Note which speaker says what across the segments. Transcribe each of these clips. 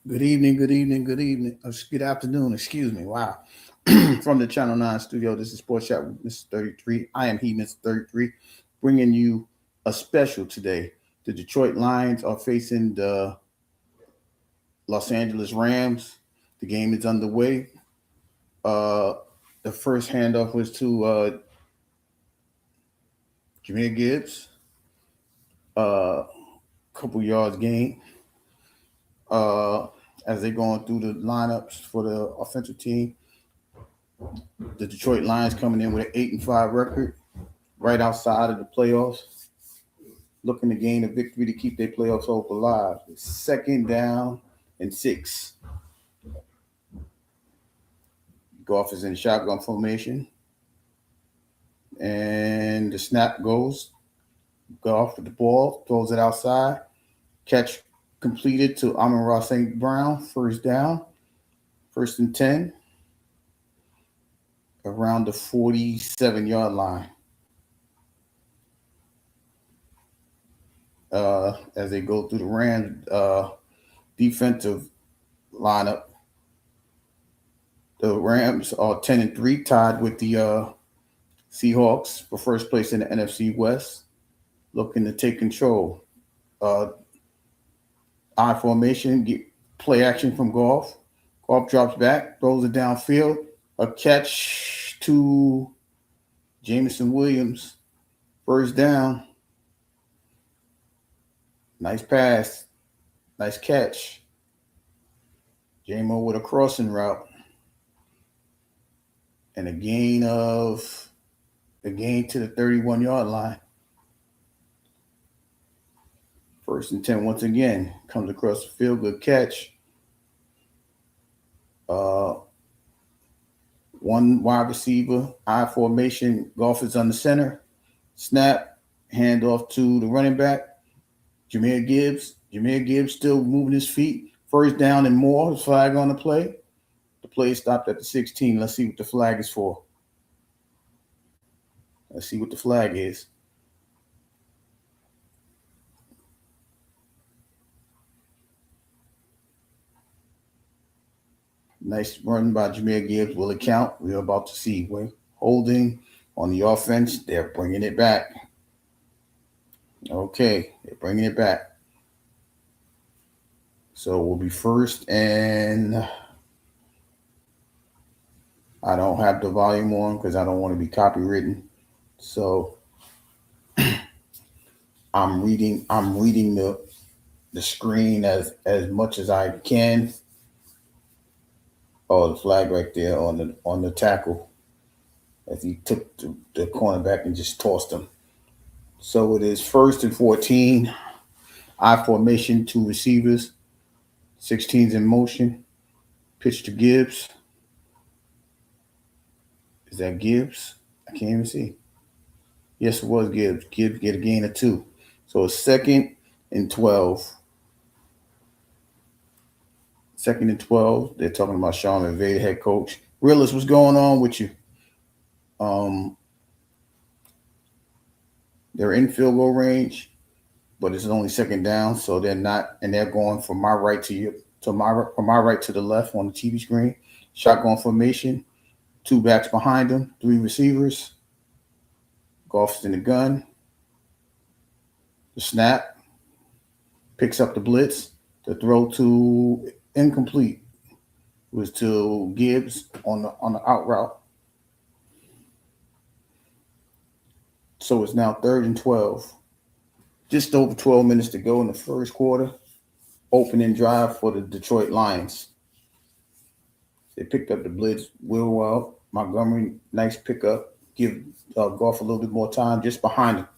Speaker 1: Good evening, good evening, good evening. Good afternoon, excuse me. Wow. From the Channel 9 studio, this is Sports Chat with Mr. 33. I am Mr. 33, bringing you a special today. The Detroit Lions are facing the Los Angeles Rams. The game is underway. Uh, the first handoff was to Jameer Gibbs, couple yards gain. Uh, as they're going through the lineups for the offensive team, the Detroit Lions coming in with an 8-5 record, right outside of the playoffs, looking to gain a victory to keep their playoffs hope alive. Second down and 6. Goff is in shotgun formation, and the snap goes. Goff with the ball, throws it outside. Catch completed to Amon-Ra St. Brown. First down, first and 10, around the 47-yard line. As they go through the Rams defensive lineup, the Rams are 10-3, tied with the Seahawks for first place in the NFC West, looking to take control. I formation, get play action from Goff. Goff drops back, throws it downfield. A catch to Jameson Williams. First down. Nice pass. Nice catch. J-Mo with a crossing route. And a gain to the 31-yard line. First and 10 once again. Comes across the field. Good catch. One wide receiver. I formation. Goff is on the center. Snap. Handoff to the running back. Jameer Gibbs. Jameer Gibbs still moving his feet. First down and more. His flag on the play. The play stopped at the 16. Let's see what the flag is for. Let's see what the flag is. Nice run by Jameer Gibbs. Will it count? We're about to see. Holding on the offense. They're bringing it back. Okay, they're bringing it back. So we'll be first, and I don't have the volume on because I don't want to be copywritten. So I'm reading the screen as much as I can. Oh, the flag right there on the tackle as he took the cornerback and just tossed him. So it is first and 14. I formation, 2 receivers. 16's in motion. Pitch to Gibbs. Is that Gibbs? I can't even see. Yes, it was Gibbs. Gibbs get a gain of 2. So it's second and 12. Second and 12. They're talking about Sean McVay, head coach. Realist, what's going on with you? They're in field goal range, but it's only second down, so they're not, and they're going from my right to you, from my right to the left on the TV screen. Shotgun formation, 2 backs behind them, 3 receivers. Goff's in the gun. The snap picks up the blitz. The throw to incomplete was to Gibbs on the out route. So it's now third and 12. Just over 12 minutes to go in the first quarter. Opening drive for the Detroit Lions. They picked up the blitz real well. Montgomery, nice pickup. Give Goff a little bit more time just behind him.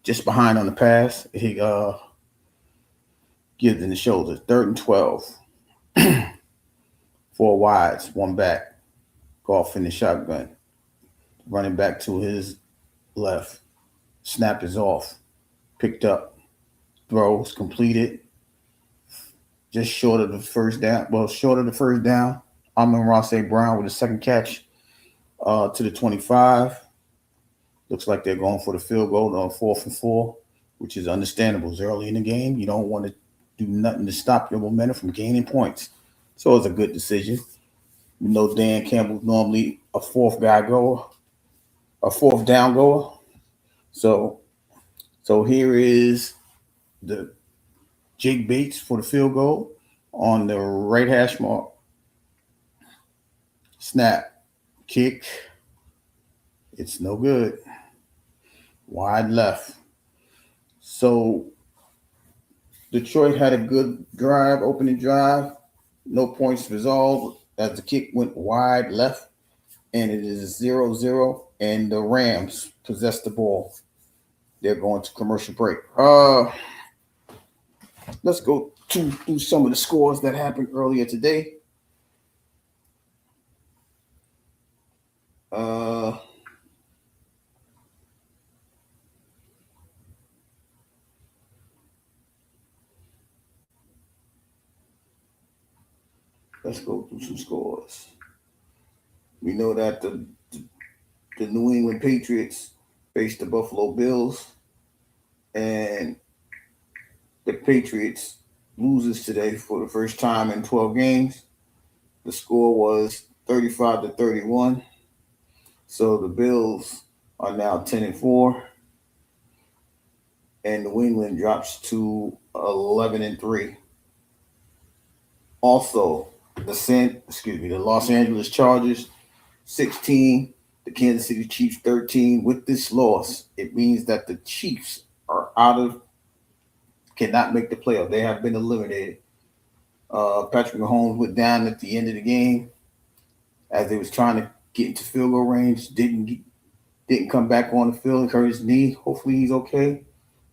Speaker 1: Just behind on the pass. He gives in the shoulder. Third and 12. 4 wides, 1 back. Goff in the shotgun. Running back to his left. Snap is off. Picked up. Throws completed. Just short of the first down. Well, short of the first down. Amon-Ra St. Brown with a second catch to the 25. Looks like they're going for the field goal on 4th and 4, which is understandable. It's early in the game. You don't want to do nothing to stop your momentum from gaining points. So it's a good decision. You know, Dan Campbell's normally a fourth guy goer, a fourth down goer. So here is the Jake Bates for the field goal on the right hash mark. Snap, kick. It's no good. Wide left. So Detroit had a good drive, opening drive. No points resolved as the kick went wide left, and it is 0-0, and the Rams possess the ball. They're going to commercial break. Let's go through some of the scores that happened earlier today. Let's go through some scores. We know that the New England Patriots faced the Buffalo Bills, and the Patriots loses today for the first time in 12 games. The score was 35-31. So the Bills are now 10-4, and New England drops to 11-3. Also, the Los Angeles Chargers 16, the Kansas City Chiefs 13. With this loss, it means that the Chiefs are cannot make the playoff. They have been eliminated. Patrick Mahomes went down at the end of the game as they was trying to get into field goal range. Didn't come back on the field, hurt his knee. Hopefully he's okay.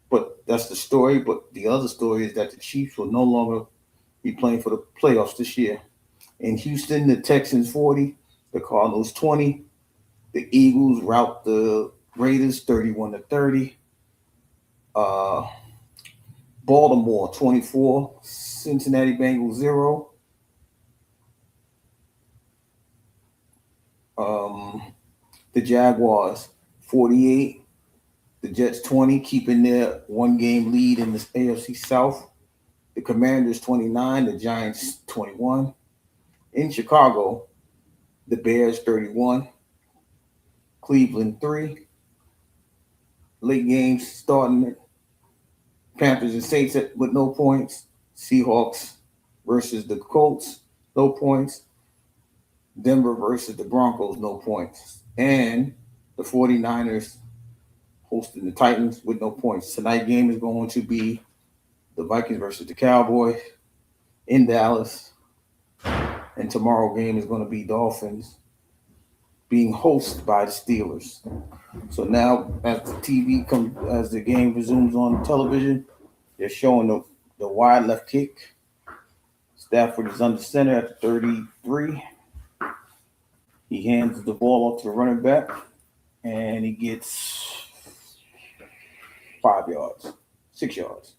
Speaker 1: But that's the story. But the other story is that the Chiefs will no longer be playing for the playoffs this year. In Houston, the Texans 40, the Cardinals 20, the Eagles rout the Raiders 31-30. Baltimore 24, Cincinnati Bengals 0. The Jaguars 48, the Jets 20, keeping their one-game lead in the AFC South. The Commanders 29, the Giants 21. In Chicago, the Bears 31, Cleveland 3. Late games starting, Panthers and Saints with no points. Seahawks versus the Colts, no points. Denver versus the Broncos, no points. And the 49ers hosting the Titans with no points. Tonight's game is going to be the Vikings versus the Cowboys in Dallas. And tomorrow's game is going to be Dolphins being hosted by the Steelers. So now, as the game resumes on television, they're showing the wide left kick. Stafford is under center at the 33. He hands the ball off to the running back, and he gets 6 yards.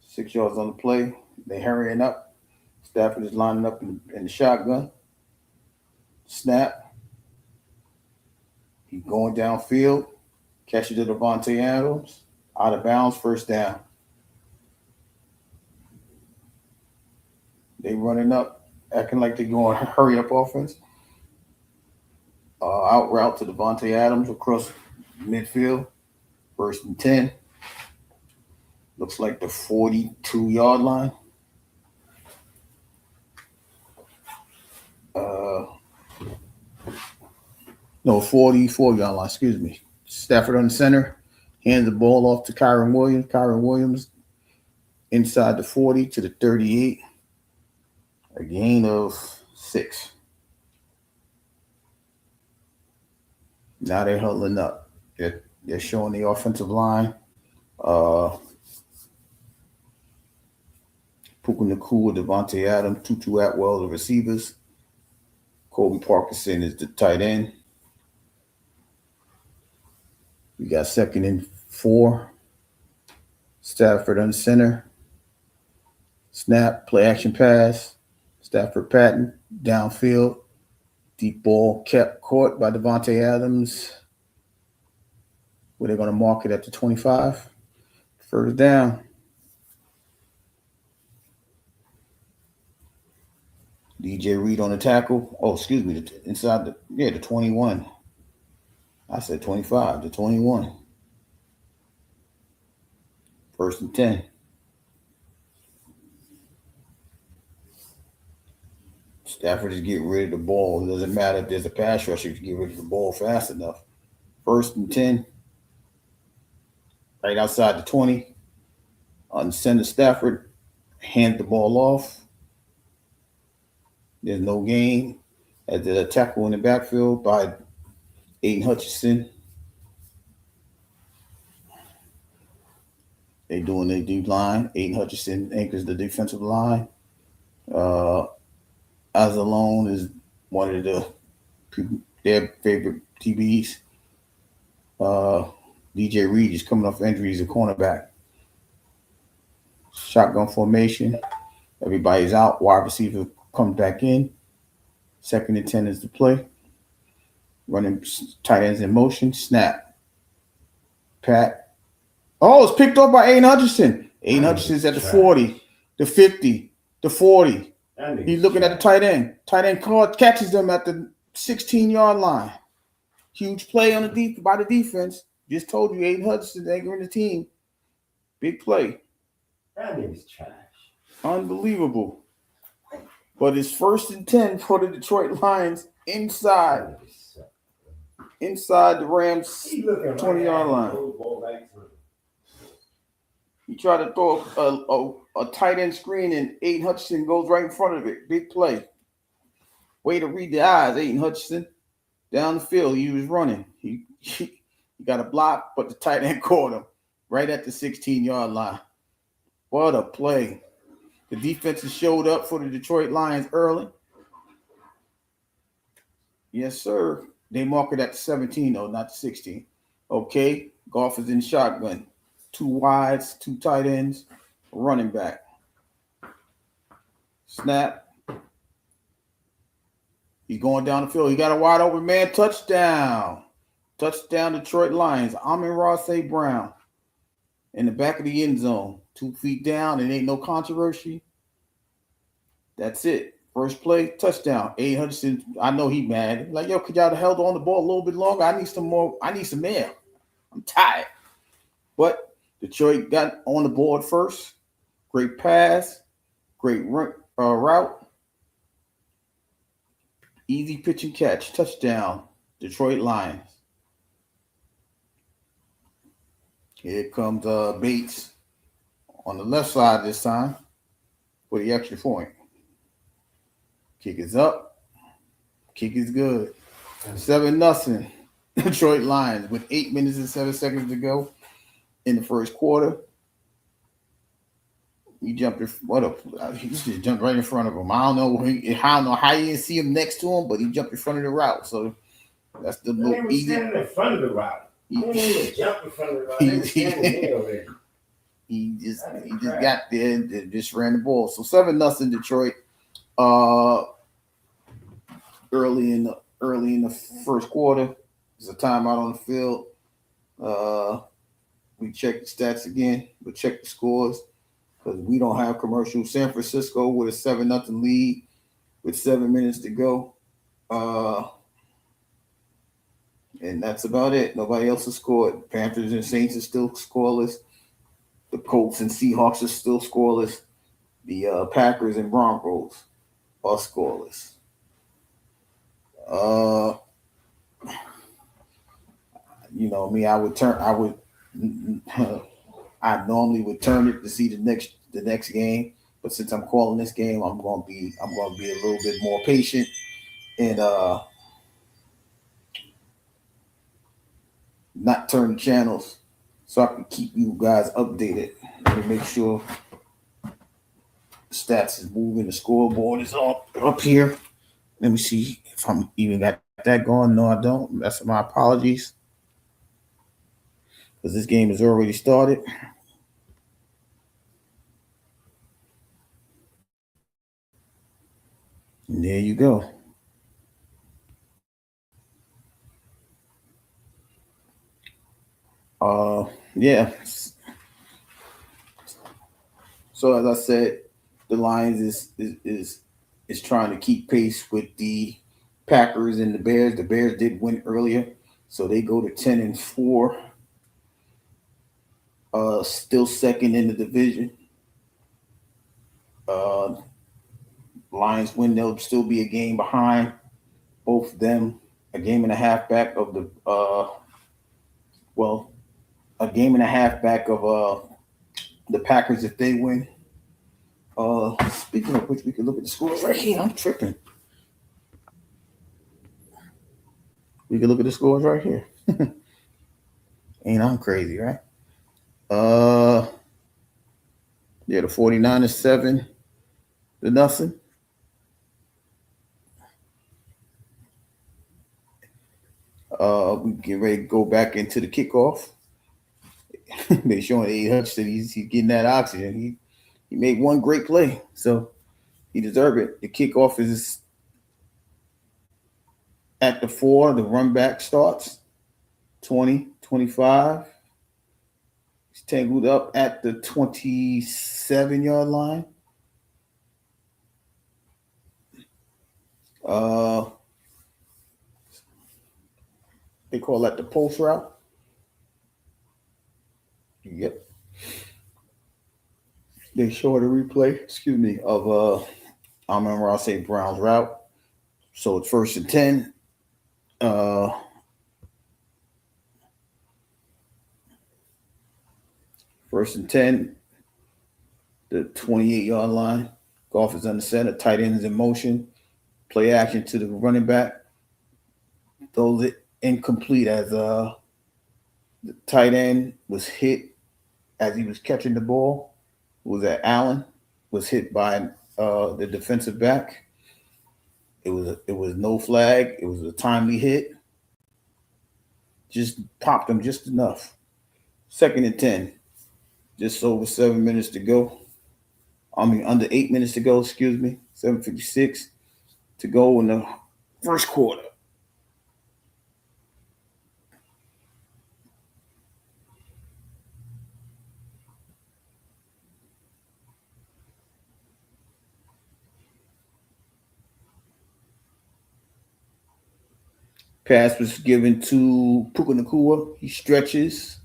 Speaker 1: 6 yards on the play. They're hurrying up. Stafford is lining up in the shotgun. Snap. He's going downfield. Catches to Davante Adams. Out of bounds, first down. They running up, acting like they're going hurry up offense. Out route to Davante Adams across midfield. 1st and 10. Looks like the 42-yard line. No, 44-yard line, excuse me. Stafford on the center. Hands the ball off to Kyren Williams. Kyren Williams inside the 40 to the 38. A gain of 6. Now they're huddling up. They're showing the offensive line. Puka Nacua, Davante Adams, Tutu Atwell, the receivers. Colby Parkinson is the tight end. We got 2nd and 4. Stafford on center. Snap, play action pass. Stafford Patton, downfield. Deep ball caught by Davante Adams. Where they're going to mark it at the 25. First down. DJ Reed on the tackle. Oh, excuse me. Inside the 21. I said 25 to 21. First and 10. Stafford is getting rid of the ball. It doesn't matter if there's a pass rusher to get rid of the ball fast enough. First and 10. Right outside the 20. On center, Stafford hand the ball off. There's no gain. As the tackle in the backfield by Aiden Hutchinson. They doing their deep line. Aiden Hutchinson anchors the defensive line. Azalone is one of their favorite TBs. DJ Reed is coming off injuries at cornerback. Shotgun formation. Everybody's out. Wide receiver comes back in. Second and 10 is the play. Running tight ends in motion. Snap. Pat. Oh, it's picked up by Aiden Hutchinson. Aiden Hutchinson's at the 40, the 50, the 40. He's looking at the tight end. Tight end catches them at the 16-yard line. Huge play on by the defense. Just told you, Aiden Hutchinson anchoring the team. Big play.
Speaker 2: That nigga's trash.
Speaker 1: Unbelievable. But it's first and 10 for the Detroit Lions inside the Rams 20-yard line. He tried to throw a tight end screen, and Aiden Hutchinson goes right in front of it. Big play. Way to read the eyes, Aiden Hutchinson. Down the field, he was running. He got a block, but the tight end caught him right at the 16-yard line. What a play. The defense has showed up for the Detroit Lions early. Yes, sir. They mark it at the 17, though, not the 16. Okay, Goff is in shotgun. 2 wides, 2 tight ends, running back. Snap. He's going down the field. He got a wide open man. Touchdown. Touchdown, Detroit Lions. Amon-Ra St. Brown in the back of the end zone. 2 feet down. It ain't no controversy. That's it. First play, touchdown. Aiden Hutchinson, I know he mad. Like, yo, could y'all have held on the ball a little bit longer? I need some more. I need some air. I'm tired. But Detroit got on the board first. Great pass. Great route. Easy pitch and catch. Touchdown. Detroit Lions. Here comes Bates on the left side this time for the extra point. Kick is up. Kick is good. 7-0. Detroit Lions with 8 minutes and 7 seconds to go in the first quarter. He jumped. He just jumped right in front of him. I don't know how you didn't see him next to him, but he jumped in front of the route. So that's the little easy.
Speaker 2: Standing in front of the route. He didn't even jump in front of the route. He was standing there already.
Speaker 1: He just got there and just ran the ball. So 7-0 Detroit. Early in the first quarter, there's a timeout on the field. We check the stats again. We check the scores because we don't have commercial. San Francisco with a 7-0 lead with 7 minutes to go. And that's about it. Nobody else has scored. Panthers and Saints are still scoreless. The Colts and Seahawks are still scoreless. The Packers and Broncos are scoreless. You know me, I normally would turn it to see the next game, but since I'm calling this game, I'm gonna be a little bit more patient and not turn channels so I can keep you guys updated. Let me make sure the stats is moving, the scoreboard is up here. Let me see if I'm even got that going. No, I don't. That's my apologies. Because this game has already started. And there you go. Yeah. So as I said, the Lions is trying to keep pace with the Packers and the Bears. The Bears did win earlier, so they go to 10-4. Still second in the division. Lions win, they'll still be a game behind both of them, a game and a half back of the a game and a half back of the Packers if they win. Speaking of which, we can look at the scores right here. I'm tripping. We can look at the scores right here. Ain't I'm crazy, right? Yeah, the 49ers 7-0. We get ready to go back into the kickoff. They're showing A. Hutchinson he's getting that oxygen. He made one great play, so he deserved it. The kickoff is at the 4. The run back starts 20, 25. He's tangled up at the 27-yard line. They call that the post route. Yep. They show the replay, of Amon-Ra St. Brown's route. So it's 1st and 10. First and 10, the 28-yard line. Goff is under center. Tight end is in motion. Play action to the running back. Throws it incomplete as the tight end was hit as he was catching the ball. Was that Allen was hit by the defensive back. It was no flag. It was a timely hit. Just popped him just enough. 2nd and 10. Just over 7 minutes to go. Under 8 minutes to go, 7:56 to go in the first quarter. Pass was given to Puka Nacua. He stretches.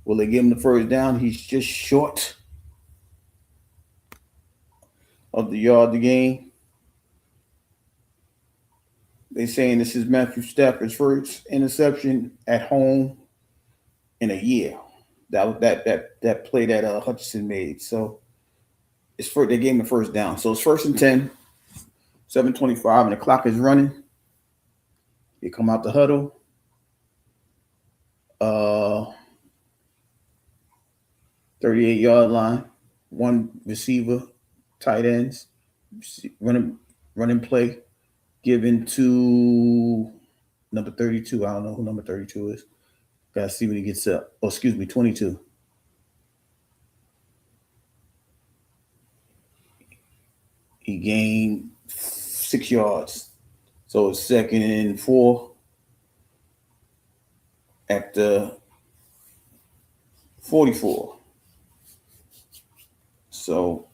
Speaker 1: Will they give him the first down? He's just short of the yard to gain. They're saying this is Matthew Stafford's first interception at home in a year. That play that Hutchinson made. So they gave him the first down. So it's 1st and 10, 7:25, and the clock is running. They come out the huddle. 38-yard line. One receiver, tight ends, running play given to number 32. I don't know who number 32 is. Gotta see when he gets up. 22. He gained 6 yards. So it's 2nd and 4 at the 44. So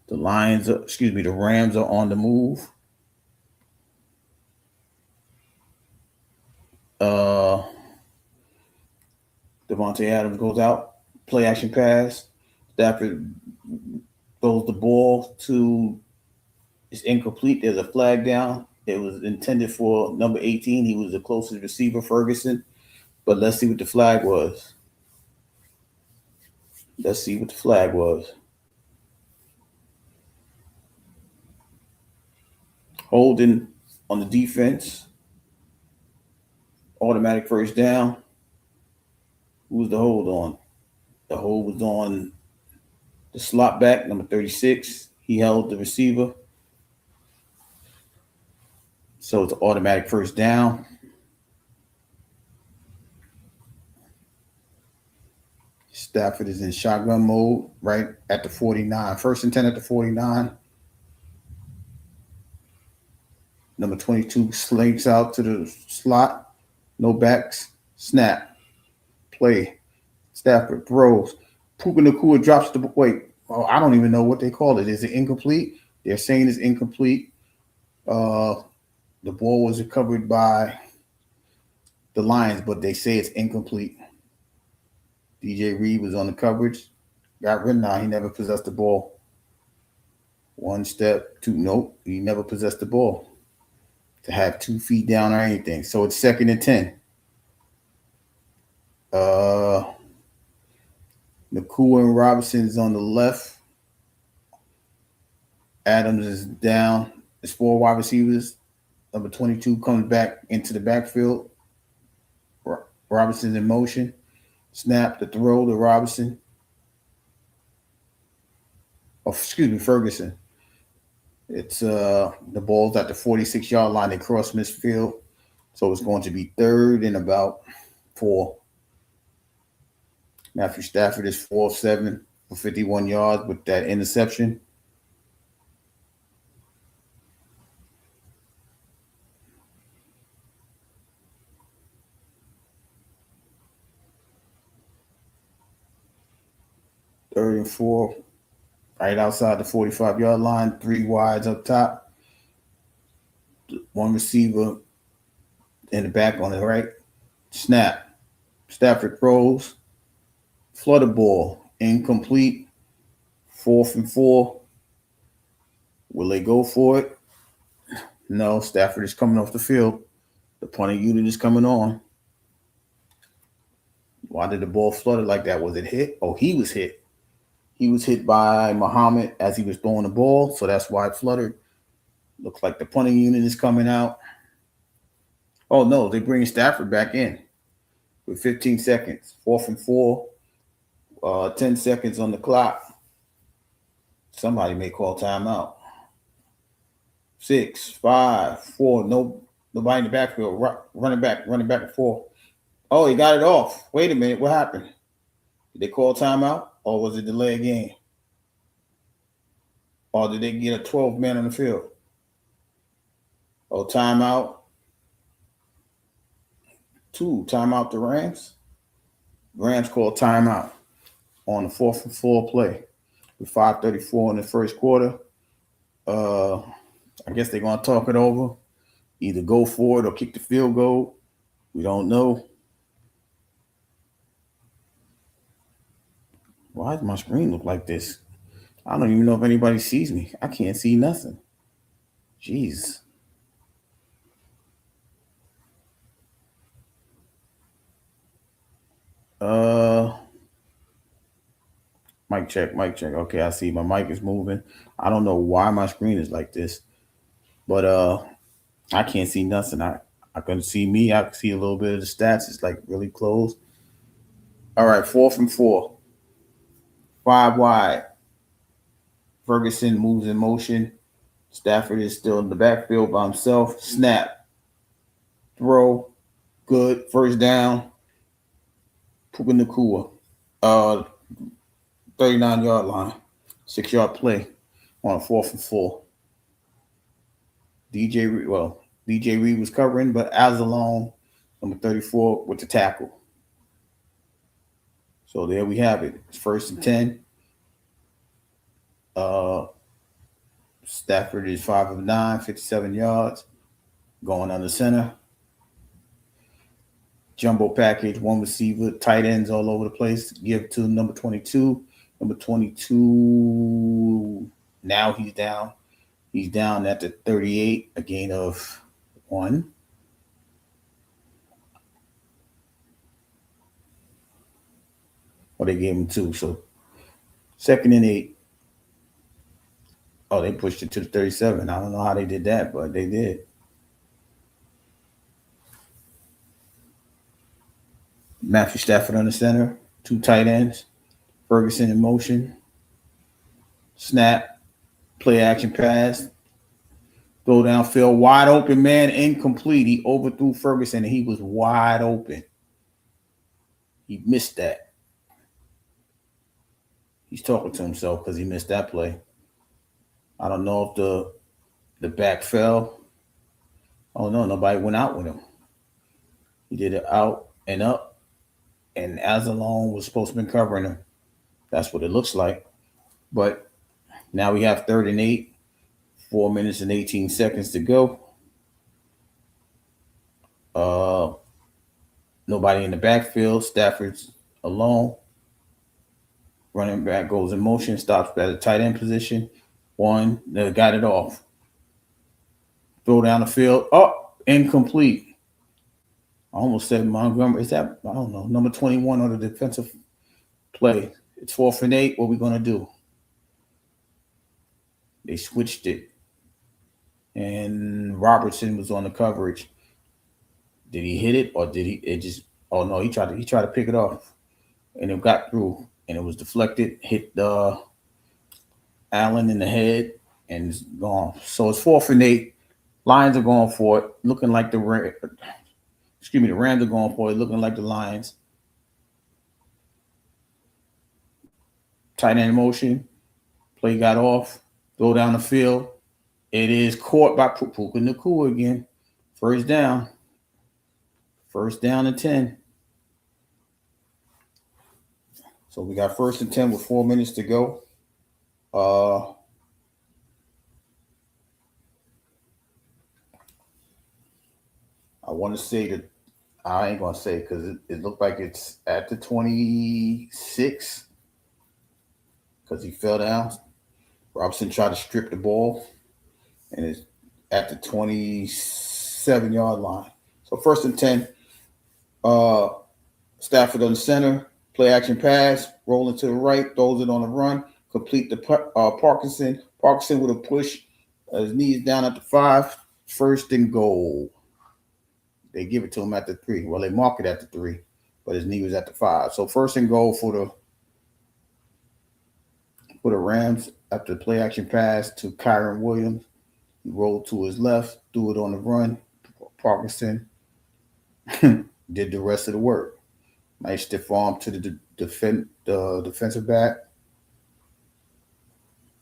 Speaker 1: the Rams are on the move. Devontae Adams goes out, play action pass. Stafford throws the ball it's incomplete. There's a flag down. It was intended for number 18. He was the closest receiver, Ferguson. But let's see what the flag was. Holding on the defense. Automatic first down. Who was the hold on? The hold was on the slot back, number 36. He held the receiver. So it's an automatic first down. Stafford is in shotgun mode right at the 49. 1st and 10 at the 49. Number 22 slinks out to the slot. No backs. Snap. Play. Stafford throws. Puka Nacua drops the – wait. Oh, I don't even know what they call it. Is it incomplete? They're saying it's incomplete. Uh, the ball was recovered by the Lions, but they say it's incomplete. DJ Reed was on the coverage. Got written out. He never possessed the ball. One step, two. Nope. He never possessed the ball to have 2 feet down or anything. So it's 2nd and 10. Nakua and Robinson is on the left. Adams is down. It's 4 wide receivers. Number 22 comes back into the backfield. Robinson's in motion. Snap the throw to Robinson. Oh, excuse me, Ferguson. It's the ball's at the 46-yard line. They cross midfield. So it's going to be 3rd and about 4. Matthew Stafford is 4 of 7 for 51 yards with that interception. Third and 4, right outside the 45-yard line, 3 wides up top. 1 receiver in the back on the right. Snap. Stafford throws. Flutter ball. Incomplete. 4th and 4. Will they go for it? No. Stafford is coming off the field. The punting unit is coming on. Why did the ball flutter like that? Was it hit? Oh, he was hit. He was hit by Muhammad as he was throwing the ball, so that's why it fluttered. Looks like the punting unit is coming out. Oh, no, they're bringing Stafford back in with 15 seconds. 4th and 4, 10 seconds on the clock. Somebody may call timeout. 6, 5, 4, nobody in the backfield. Running back and forth. Oh, he got it off. Wait a minute, what happened? Did they call timeout, or was it delay game? Or did they get a 12 man on the field? Oh, timeout. 2, timeout the Rams. Rams called timeout on the 4th and 4 play with 5:34 in the first quarter. I guess they're going to talk it over. Either go for it or kick the field goal. We don't know. Why does my screen look like this? I don't even know if anybody sees me. I can't see nothing. Jeez. Mic check. Okay, I see my mic is moving. I don't know why my screen is like this, but I can't see nothing. I can see me. I can see a little bit of the stats. It's like really close. All right, 4th and 4. 5 wide. Ferguson moves in motion. Stafford is still in the backfield by himself. Snap. Throw. Good. First down. Puka Nakua. 39-yard line. 6-yard play on a 4th and 4. DJ Reed was covering, but Azalone, number 34, with the tackle. So there we have it. It's 1st and 10. Stafford is 5 of 9, 57 yards. Going under center. Jumbo package, 1 receiver, tight ends all over the place. Give to number 22. Number 22, now he's down. He's down at the 38, a gain of 1. Or they gave him 2. So 2nd and 8. Oh, they pushed it to the 37. I don't know how they did that, but they did. Matthew Stafford on the center. 2 tight ends. Ferguson in motion. Snap. Play action pass. Go downfield. Wide open, man. Incomplete. He overthrew Ferguson, and he was wide open. He missed that. He's talking to himself because he missed that play. I don't know if the back fell. Oh, no, nobody went out with him. He did it out and up, and Azalone was supposed to be covering him. That's what it looks like. But now we have 3rd and 8, 4 minutes and 18 seconds to go. Nobody in the backfield. Stafford's alone. Running back goes in motion, stops at a tight end position. One, they got it off. Throw down the field. Oh, incomplete. I almost said Montgomery. Is that, I don't know, number 21 on the defensive play? It's 4th and 8. What are we going to do? They switched it. And Robertson was on the coverage. Did he hit it or did it just, oh no, he tried to pick it off. And it got through and it was deflected, hit Allen in the head and it's gone. So it's 4th and 8. Lions are going for it, looking like the Rams are going for it, looking like the Lions. Tight end motion. Play got off. Go down the field. It is caught by Puka Nacua again. First down. 1st down and 10. So we got 1st and 10 with 4 minutes to go. I want to say that I ain't gonna say because it looked like it's at the 26 because he fell down. Robinson tried to strip the ball, and it's at the 27-yard line. So 1st and 10. Stafford on the center, play action pass, rolling to the right, throws it on the run, complete the Parkinson. Parkinson with a push, his knees down at the 5. 1st and goal. They give it to him at the 3. Well, they mark it at the 3, but his knee was at the 5. So 1st and goal for the Rams after the play action pass to Kyren Williams. He rolled to his left, threw it on the run. Parkinson did the rest of the work. Nice stiff arm to the defensive back.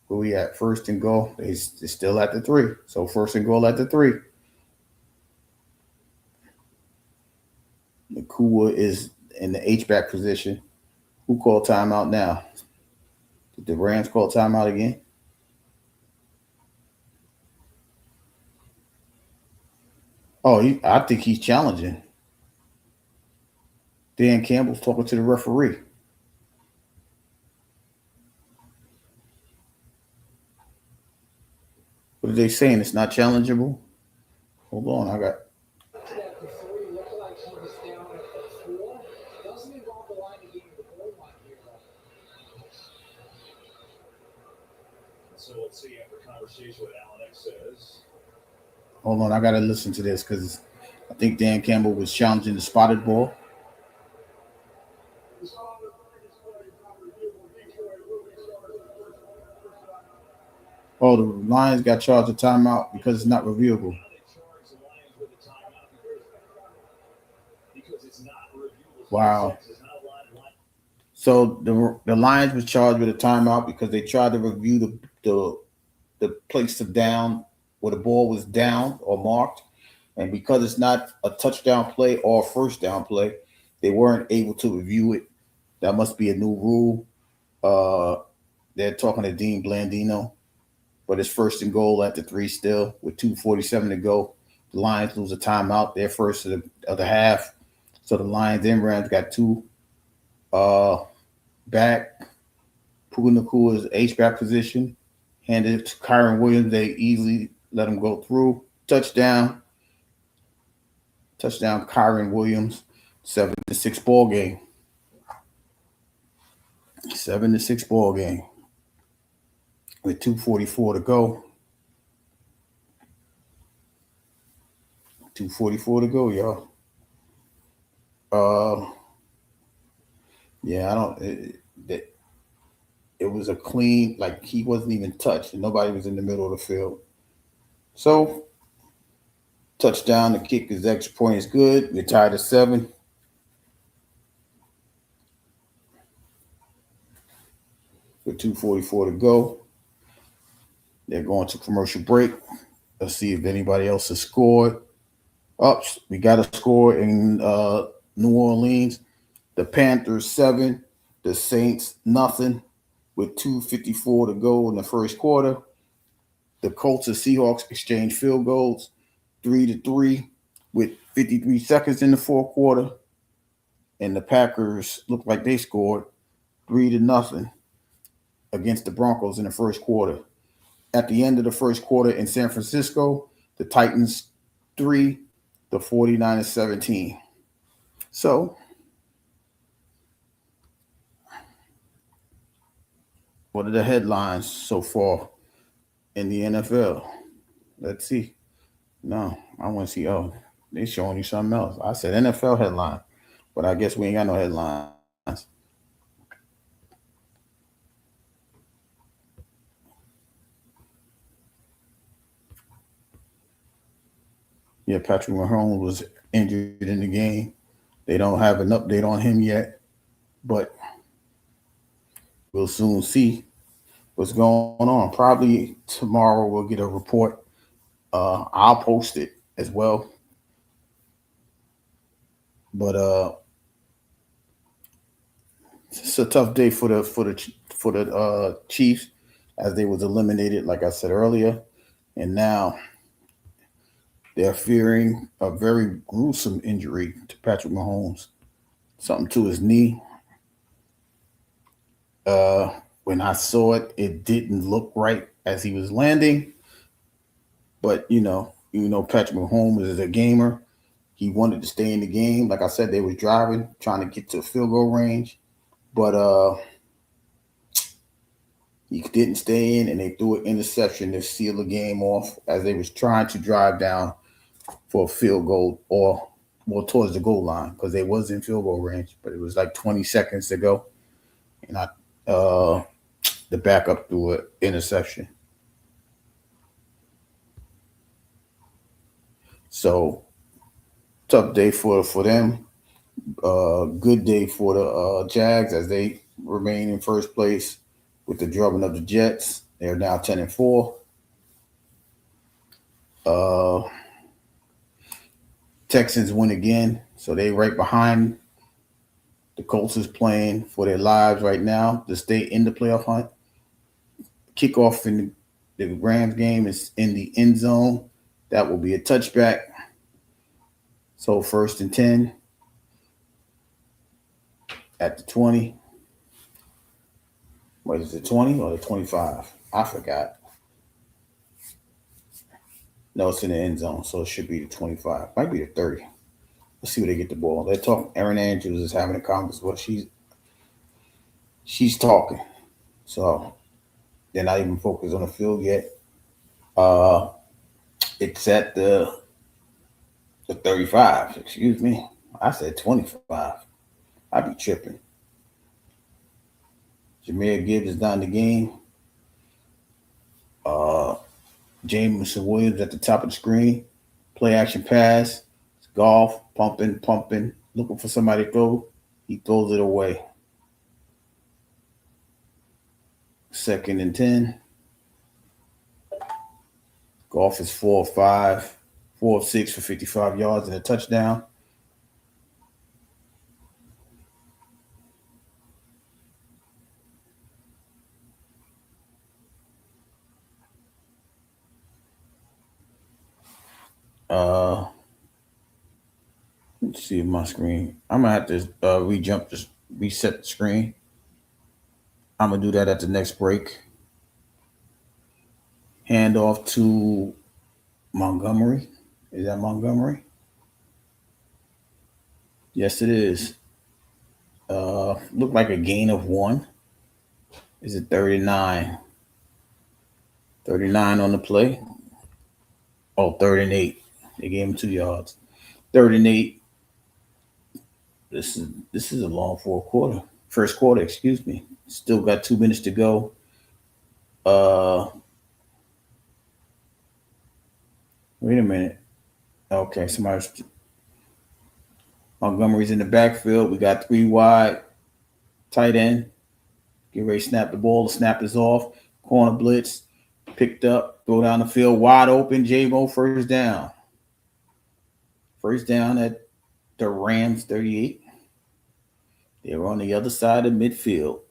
Speaker 1: Where we at? 1st and goal. They're still at the 3. So 1st and goal at the 3. Nacua is in the H-back position. Who called timeout now? Did the Rams call timeout again? Oh, I think he's challenging. Dan Campbell's talking to the referee. What are they saying? It's not challengeable? Hold on, I got.
Speaker 3: So let's see after conversation with Alan X says.
Speaker 1: Hold on, I got to listen to this because I think Dan Campbell was challenging the spotted ball. Oh, the Lions got charged a timeout because it's not reviewable. Wow. So the Lions was charged with a timeout because they tried to review the place of down where the ball was down or marked. And because it's not a touchdown play or a 1st down play, they weren't able to review it. That must be a new rule. They're talking to Dean Blandino. But it's 1st and goal at the 3 still with 2:47 to go. The Lions lose a timeout. They're first of the half. So the Lions and Rams got 2 back. Puka Nacua's H-back position. Handed it to Kyren Williams. They easily let him go through. Touchdown. Touchdown, Kyren Williams. 7-6 ball game. 7-6 ball game. With 2:44 to go. 2:44 to go, y'all. Yeah, I don't. It was a clean, like he wasn't even touched, and nobody was in the middle of the field. So, touchdown. The kick is extra point is good. We're tied at 7. With 2:44 to go. They're going to commercial break. Let's see if anybody else has scored. We got a score in New Orleans. The Panthers 7, the Saints nothing. with 2:54 to go in the first quarter. The Colts and Seahawks exchanged field goals 3-3 with 53 seconds in the fourth quarter. And the Packers looked like they scored 3-0 against the Broncos in the first quarter. At the end of the first quarter in San Francisco, the Titans 3, the 49ers 17. So, what are the headlines so far in the NFL? Let's see. No, I want to see. Oh, they showing you something else. I said NFL headline, but I guess we ain't got no headlines. Yeah, Patrick Mahomes was injured in the game. They don't have an update on him yet, but we'll soon see what's going on. Probably tomorrow we'll get a report. I'll post it as well. But it's a tough day for the Chiefs as they was eliminated, like I said earlier, and now they're fearing a very gruesome injury to Patrick Mahomes, something to his knee. When I saw it, it didn't look right as he was landing. But Patrick Mahomes is a gamer. He wanted to stay in the game. Like I said, they was driving, trying to get to field goal range, but he didn't stay in, and they threw an interception to seal the game off as they was trying to drive down for a field goal or more towards the goal line because they was in field goal range, but it was like 20 seconds to go, and the backup threw an interception. So tough day for them. Good day for the Jags as they remain in first place with the drubbing of the Jets. They're now 10-4. Texans win again, so they right behind. The Colts is playing for their lives right now to stay in the playoff hunt. Kickoff in the Rams game is in the end zone. That will be a touchback. So 1st and 10 at the 20. Wait, is it 20 or the 25? I forgot. No, it's in the end zone, so it should be the 25. Might be the 30. Let's see where they get the ball. They're talking. Erin Andrews is having a conversation. Well, she's talking. So they're not even focused on the field yet. It's at the 35. Excuse me. I said 25. I'd be tripping. Jahmyr Gibbs is down the game. Jameson Williams at the top of the screen. Play action pass. It's golf. Pumping. Looking for somebody to throw. He throws it away. 2nd and 10. Golf is 4 of 5. 4 of 6 for 55 yards and a touchdown. Let's see my screen. I'm gonna have to reset the screen. I'm gonna do that at the next break. Hand off to Montgomery. Is that Montgomery? Yes, it is. Look like a gain of 1. Is it 39? 39 on the play. Oh, 3rd and 8. They gave him 2 yards. 3rd and 8. This is a long first quarter, excuse me. Still got 2 minutes to go. Wait a minute. Okay, Montgomery's in the backfield. We got 3 wide. Tight end. Get ready to snap the ball. The snap is off. Corner blitz. Picked up. Go down the field. Wide open. J-Mo, first down. First down at the Rams 38. They were on the other side of midfield.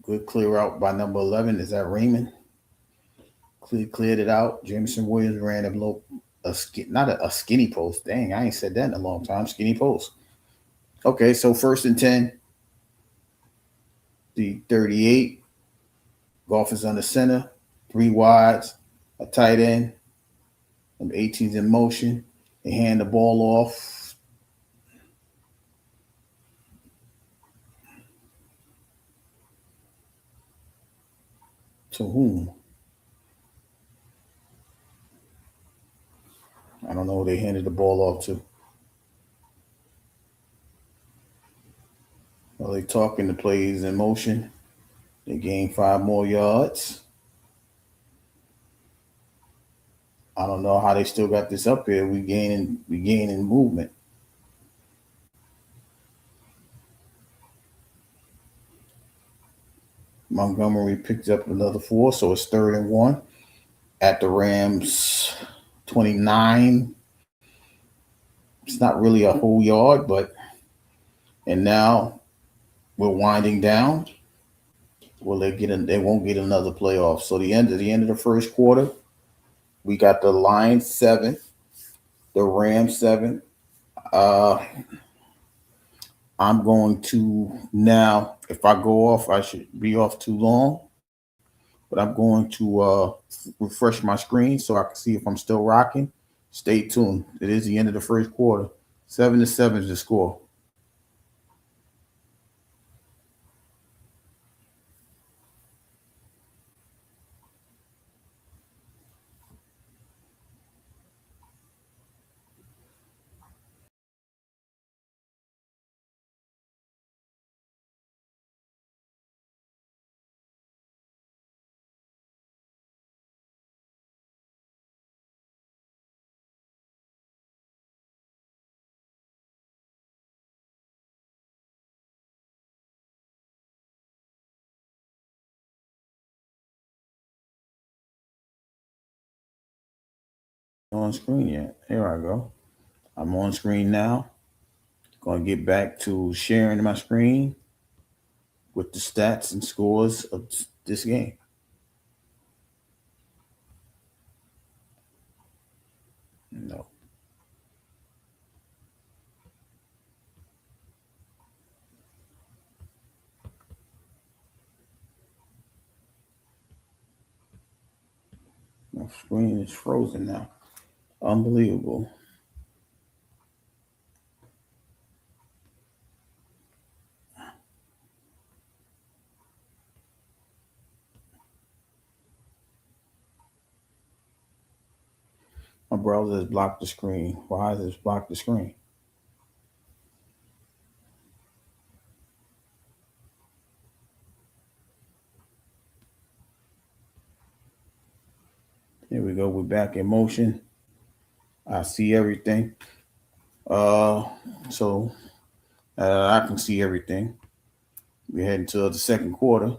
Speaker 1: Good clear out by number 11. Is that Raymond? Cleared it out. Jameson Williams ran a little, not a skinny post. Dang, I ain't said that in a long time. Skinny post. Okay, so 1st and 10. The 38. Golf is under center. 3 wides. A tight end. Number 18's in motion. They hand the ball off. To whom? I don't know who they handed the ball off to. Well, they talking the plays in motion. They gain 5 more yards. I don't know how they still got this up here. We gaining movement. Montgomery picked up another 4, so it's 3rd and 1 at the Rams 29. It's not really a whole yard, and now we're winding down. Will they get in? They won't get another playoff. So the end of the first quarter, we got the Lions 7, the Rams 7. I'm going to now, if I go off, I should be off too long, but I'm going to refresh my screen so I can see if I'm still rocking. Stay tuned. It is the end of the first quarter. 7-7 is the score. On screen yet. Here I go. I'm on screen now. Going to get back to sharing my screen with the stats and scores of this game. No. My screen is frozen now. Unbelievable. My browser has blocked the screen. Why has it blocked the screen? Here we go. We're back in motion. I see everything. So I can see everything. We're heading to the second quarter.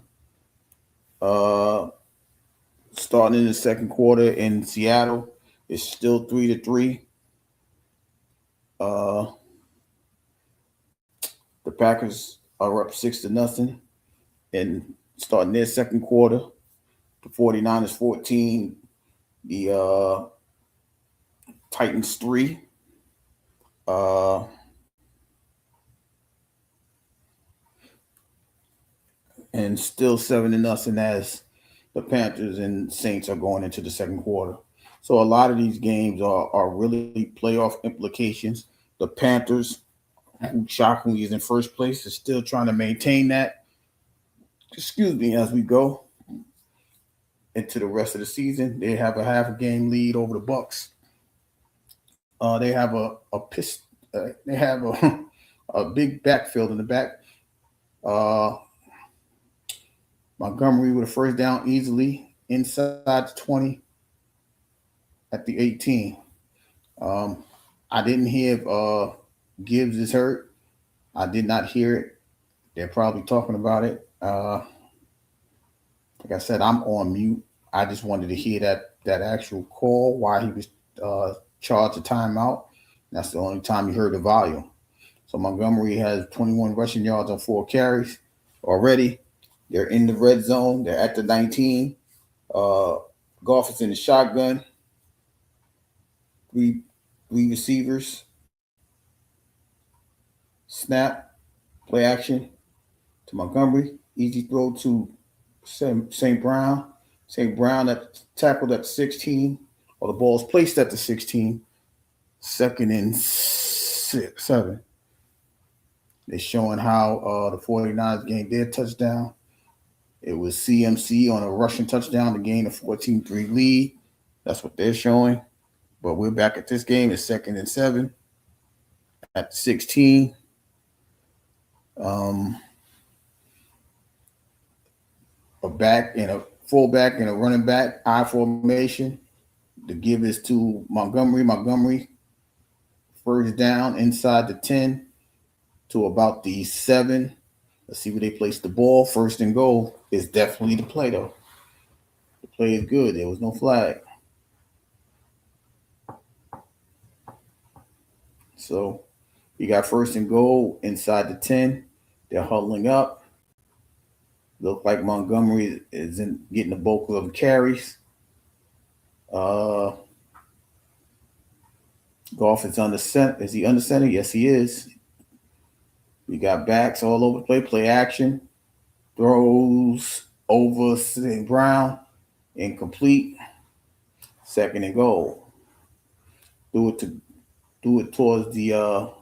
Speaker 1: Starting in the second quarter in Seattle, it's still 3-3. The Packers are up 6-0, and starting their second quarter, the 49ers 14, the Titans 3. And still 7-0 as the Panthers and Saints are going into the second quarter. So a lot of these games are really playoff implications. The Panthers, who shockingly is in first place, is still trying to maintain that. Excuse me, as we go into the rest of the season. They have a half a game lead over the Bucks. They have they have a big backfield in the back. Montgomery with a first down easily inside the 20 at the 18. I didn't hear if Gibbs is hurt. I did not hear it. They're probably talking about it. Like I said, I'm on mute. I just wanted to hear that actual call while he was charged a timeout. That's the only time you heard the volume. So Montgomery has 21 rushing yards on 4 carries already. They're in the red zone. They're at the 19. Goff is in the shotgun. Three receivers. Snap. Play action to Montgomery. Easy throw to St. Brown. St. Brown that tackled at 16. Or the ball is placed at the 16. 2nd and 7. They're showing how the 49ers gained their touchdown. It was CMC on a rushing touchdown to gain a 14-3 lead. That's what they're showing. But we're back at this game. It's 2nd and 7 at 16. A back and a fullback and a running back, I formation. The give is to Montgomery. Montgomery, first down inside the 10 to about the 7. Let's see where they place the ball. 1st and goal is definitely the play, though. The play is good. There was no flag. So you got 1st and goal inside the 10. They're huddling up. Look like Montgomery is getting the bulk of the carries. Goff is under center. Is he under center? Yes, he is. We got backs all over the place. Play action. Throws over St. Brown. Incomplete. 2nd and goal. Do it towards the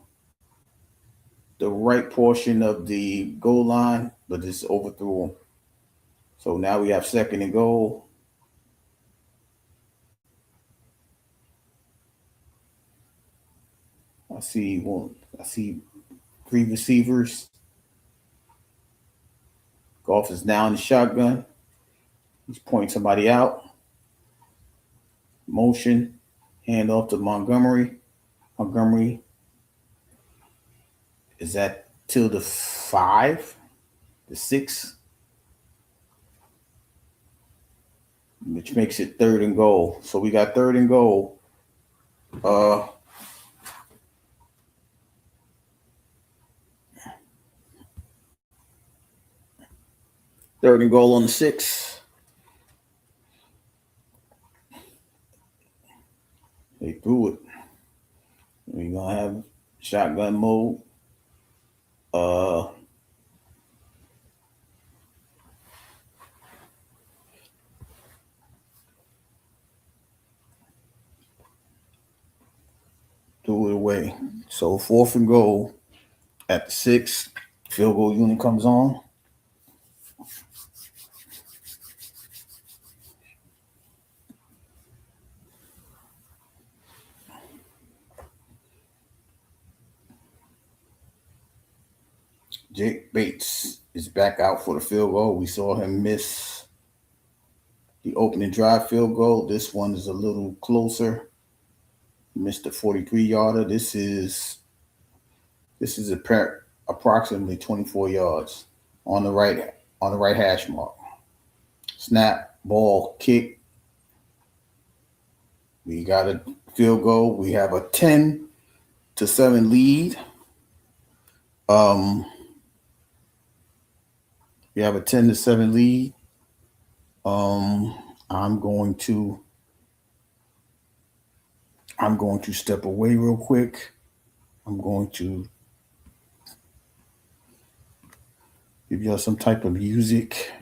Speaker 1: right portion of the goal line, but just overthrew him. So now we have 2nd and goal. I see 3 receivers. Goff is now in the shotgun. He's pointing somebody out. Motion. Hand off to Montgomery. Montgomery is at till the 5, the 6, which makes it 3rd and goal. So we got 3rd and goal. 3rd and goal on the 6. They threw it. We're going to have shotgun mode. Threw it away. So 4th and goal at the 6. Field goal unit comes on. Jake Bates is back out for the field goal. We saw him miss the opening drive field goal. This one is a little closer. He missed the 43-yarder. This is approximately 24 yards on the right hash mark. Snap, ball, kick. We got a field goal. We have a 10-7 lead. We have a 10-7 lead. I'm going to step away real quick. I'm going to give y'all some type of music.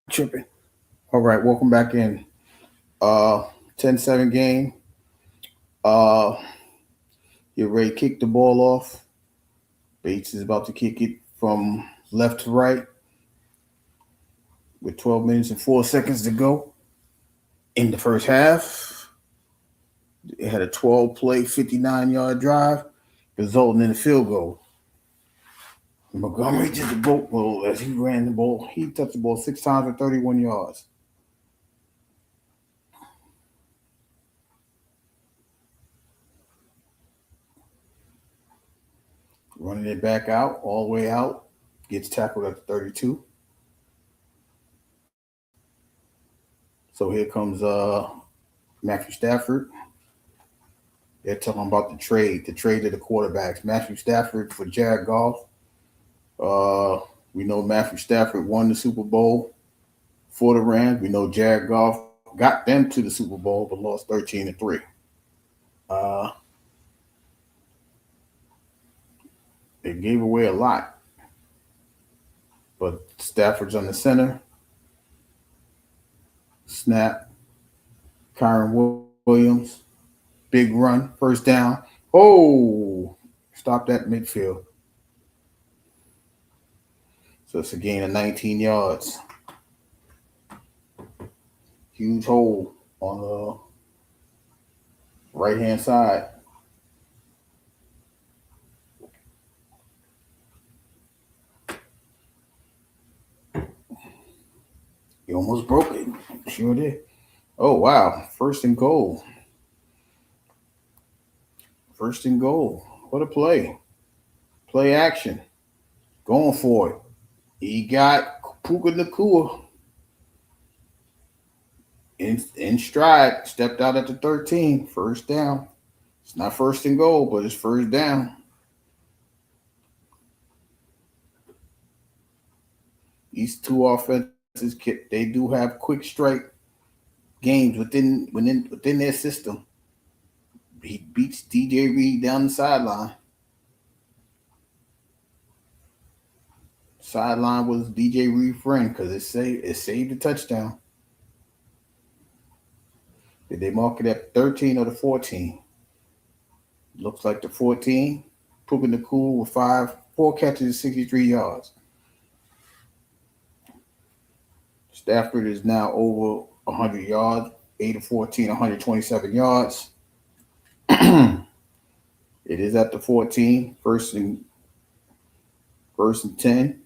Speaker 1: Tripping. All right, welcome back in. Uh 10-7 game. Uh you're ready to kick the ball off. Bates is about to kick it from left to right with 12 minutes and 4 seconds to go in the first half. It had a 12 play, 59-yard drive, resulting in a field goal. Montgomery did the boat well as he ran the ball. He touched the ball 6 times for 31 yards. Running it back out, all the way out, gets tackled at the 32. So here comes Matthew Stafford. They're talking about the trade of the quarterbacks. Matthew Stafford for Jared Goff. We know Matthew Stafford won the Super Bowl for the Rams. We know Jared Goff got them to the Super Bowl, but lost 13-3. They gave away a lot, but Stafford's on the center. Snap. Kyron Williams. Big run. First down. Oh, stop that midfield. So it's a gain of 19 yards. Huge hole on the right-hand side. He almost broke it. Sure did. Oh, wow. First and goal. First and goal. What a play. Play action. Going for it. He got Puka Nacua in stride. Stepped out at the 13. First down. It's not first and goal, but it's first down. These two offenses, they do have quick strike games within their system. He beats DJ Reed down the sideline. Sideline was DJ Reed's friend because it saved the touchdown. Did they mark it at 13 or the 14? Looks like the 14. Puka Nacua with 4 catches, 63 yards. Stafford is now over 100 yards, 8 of 14, 127 yards. It is at the 14, first and 10.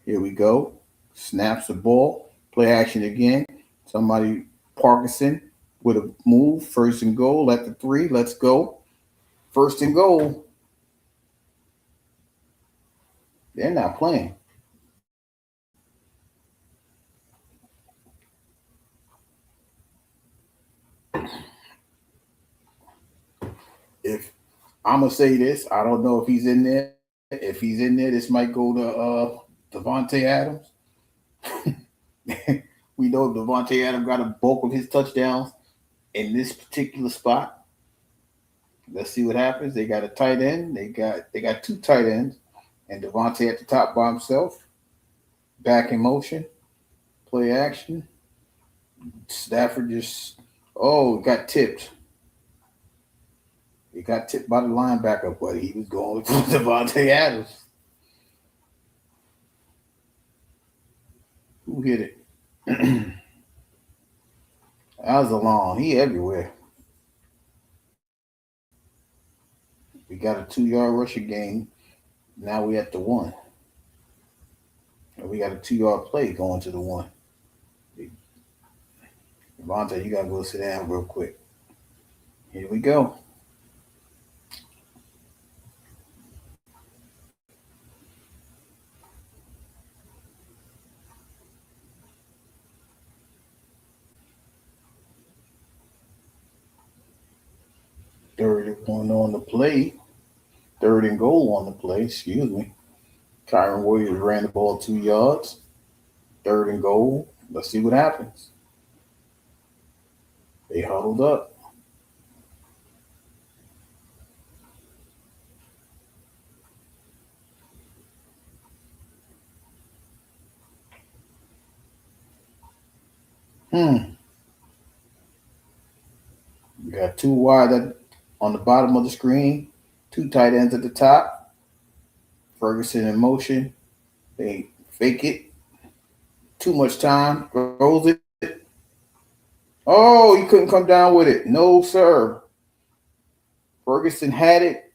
Speaker 1: Here we go. Snaps the ball. Play action again. Somebody, Parkinson, with a move. First and goal at the 3. Let's go. First and goal. They're not playing. If I'm gonna say this, I don't know if he's in there. If he's in there, this might go to Davante Adams. We know Davante Adams got a bulk of his touchdowns in this particular spot. Let's see what happens. They got a tight end. They got 2 tight ends, and Davante at the top by himself. Back in motion. Play action. Stafford just got tipped. He got tipped by the linebacker, but he was going for Davante Adams. Who hit it? That was a long. He everywhere. We got a 2-yard rushing game. Now we at the 1. And we got a 2-yard play going to the 1. Devontae, you gotta go sit down real quick. Here we go. Third and goal on the play, excuse me. Kyron Williams ran the ball 2 yards. Third and goal. Let's see what happens. They huddled up. You got two wide on the bottom of the screen, two tight ends at the top. Ferguson in motion. They fake it. Too much time. Throws it. Oh, he couldn't come down with it. No, sir. Ferguson had it.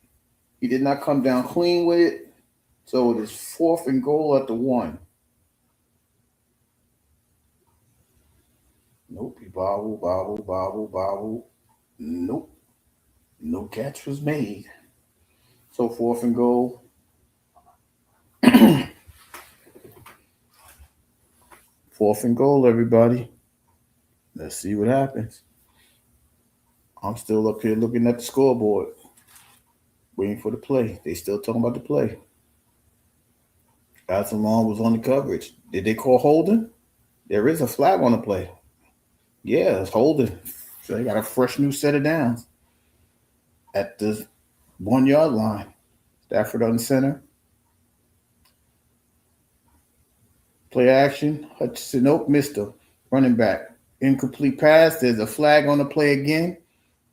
Speaker 1: He did not come down clean with it. So it is 4th and goal at the 1. Nope. He bobble. Nope. No catch was made. So 4th and goal. 4th and goal, everybody. Let's see what happens. I'm still up here looking at the scoreboard, waiting for the play. They still talking about the play. Asalon was on the coverage. Did they call holding? There is a flag on the play. Yeah, it's holding. So they got a fresh new set of downs at the 1 yard line. Stafford on the center. Play action. Hutchinson, nope, missed him. Running back. Incomplete pass. There's a flag on the play again.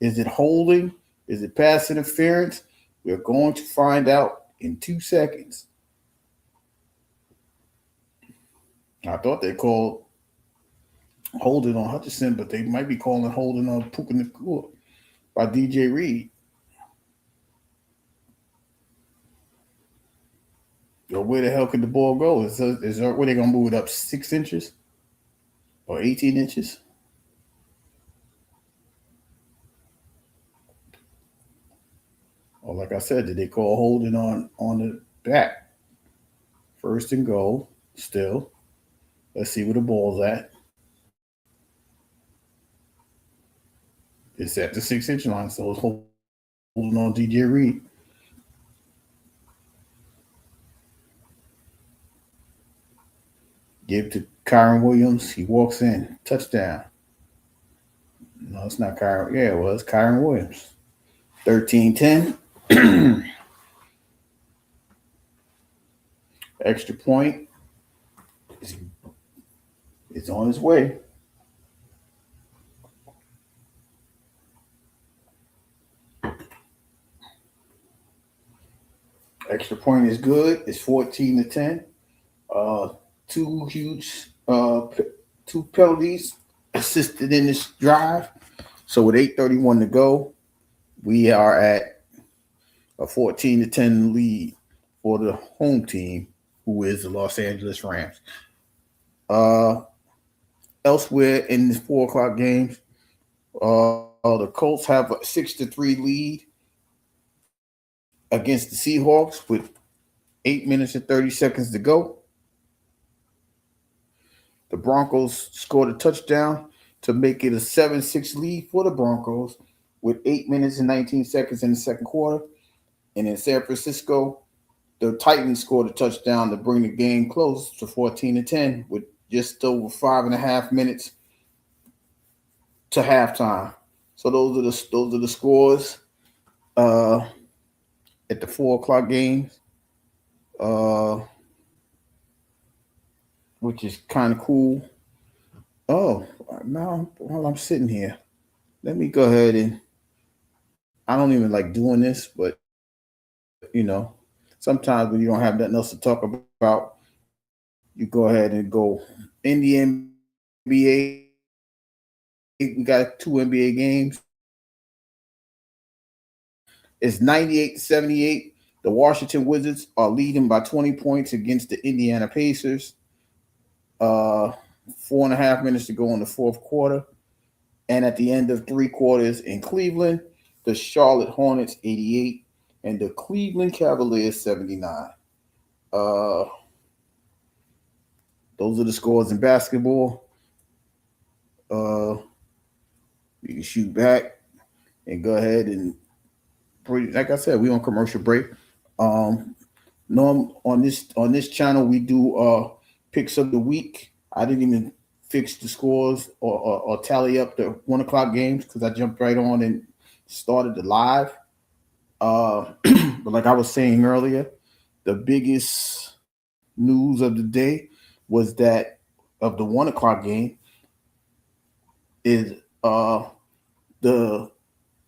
Speaker 1: Is it holding? Is it pass interference? We're going to find out in 2 seconds. I thought they called holding on Hutchinson, but they might be calling holding on Puka Nacua by DJ Reed. Yo, where the hell could the ball go? Is where they gonna move it up 6 inches or 18 inches? Or like I said, did they call holding on the back? 1st and goal, still. Let's see where the ball's at. It's at the 6-inch line, so it's holding on DJ Reed. Give it to Kyron Williams. He walks in. Touchdown. No, it's not Kyron. Yeah, it was Kyron Williams. 13-10. Extra point is on its way. Extra point is good. It's 14-10. Two penalties assisted in this drive. So with 8:31 to go, we are at a 14-10 lead for the home team, who is the Los Angeles Rams. Elsewhere in the 4 o'clock games, the Colts have a 6-3 lead against the Seahawks with 8 minutes and 30 seconds to go. The Broncos scored a touchdown to make it a 7-6 lead for the Broncos with 8 minutes and 19 seconds in the second quarter. And in San Francisco, the Titans scored a touchdown to bring the game close to 14-10 with just over 5.5 minutes to halftime. So those are the scores at the 4 o'clock games, which is kind of cool. Oh, now while I'm sitting here, let me go ahead and I don't even like doing this, but sometimes when you don't have nothing else to talk about, you go ahead and go in the NBA. We got 2 NBA games. It's 98-78. The Washington Wizards are leading by 20 points against the Indiana Pacers. 4.5 minutes to go in the fourth quarter. And at the end of 3 quarters in Cleveland, the Charlotte Hornets 88 and the Cleveland Cavaliers 79. Those are the scores in basketball. You can shoot back and go ahead and, like I said, we on commercial break. On this channel we do picks of the week. I didn't even fix the scores or tally up the 1 o'clock games because I jumped right on and started the live. But like I was saying earlier, the biggest news of the day was that of the 1 o'clock game, is the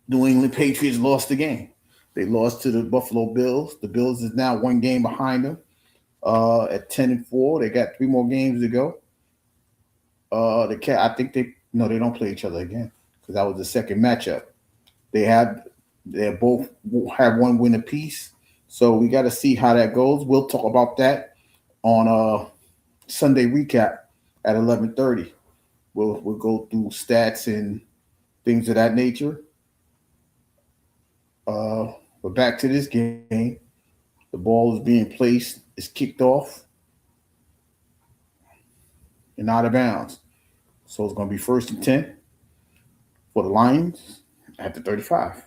Speaker 1: New England Patriots lost the game. They lost to the Buffalo Bills. The Bills is now one game behind them at 10-4. They got 3 more games to go. I think they don't play each other again because that was the second matchup. They both have 1 win apiece. So we got to see how that goes. We'll talk about that on Sunday recap at 11:30. We'll go through stats and things of that nature. But back to this game, the ball is being placed, it's kicked off, and out of bounds. So it's going to be 1st and 10 for the Lions at the 35.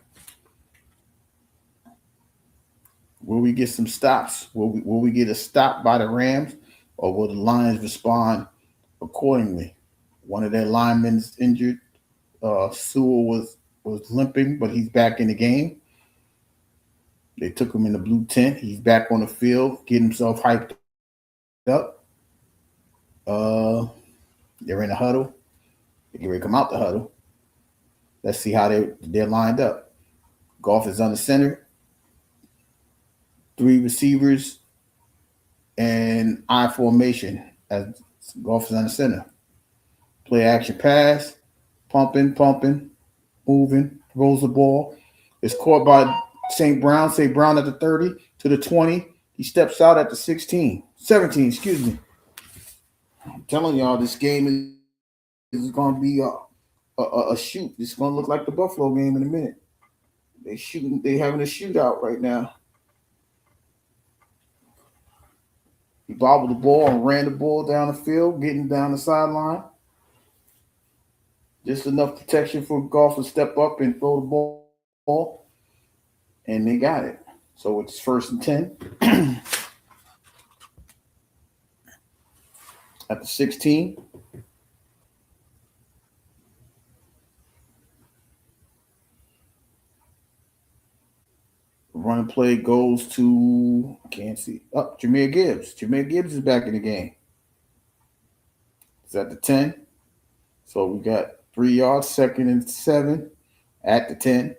Speaker 1: Will we get some stops? Will we get a stop by the Rams, or will the Lions respond accordingly? One of their linemen is injured. Sewell was limping, but he's back in the game. They took him in the blue tent. He's back on the field, getting himself hyped up. They're in a huddle. They get ready to come out the huddle. Let's see how they're lined up. Goff is under center. 3 receivers and I formation as Goff is under center. Play action pass, pumping, moving, rolls the ball. It's caught by St. Brown. St. Brown at the 30 to the 20. He steps out at the 17, excuse me. I'm telling y'all, this game is going to be a shoot. It's going to look like the Buffalo game in a minute. They having a shootout right now. He bobbled the ball and ran the ball down the field, getting down the sideline. Just enough protection for Goff to step up and throw the ball. And they got it. So it's 1st and 10. At the 16. Run play goes to, can't see, Jahmyr Gibbs. Jahmyr Gibbs is back in the game. It's at the 10. So we got 3 yards, 2nd and 7 at the 10.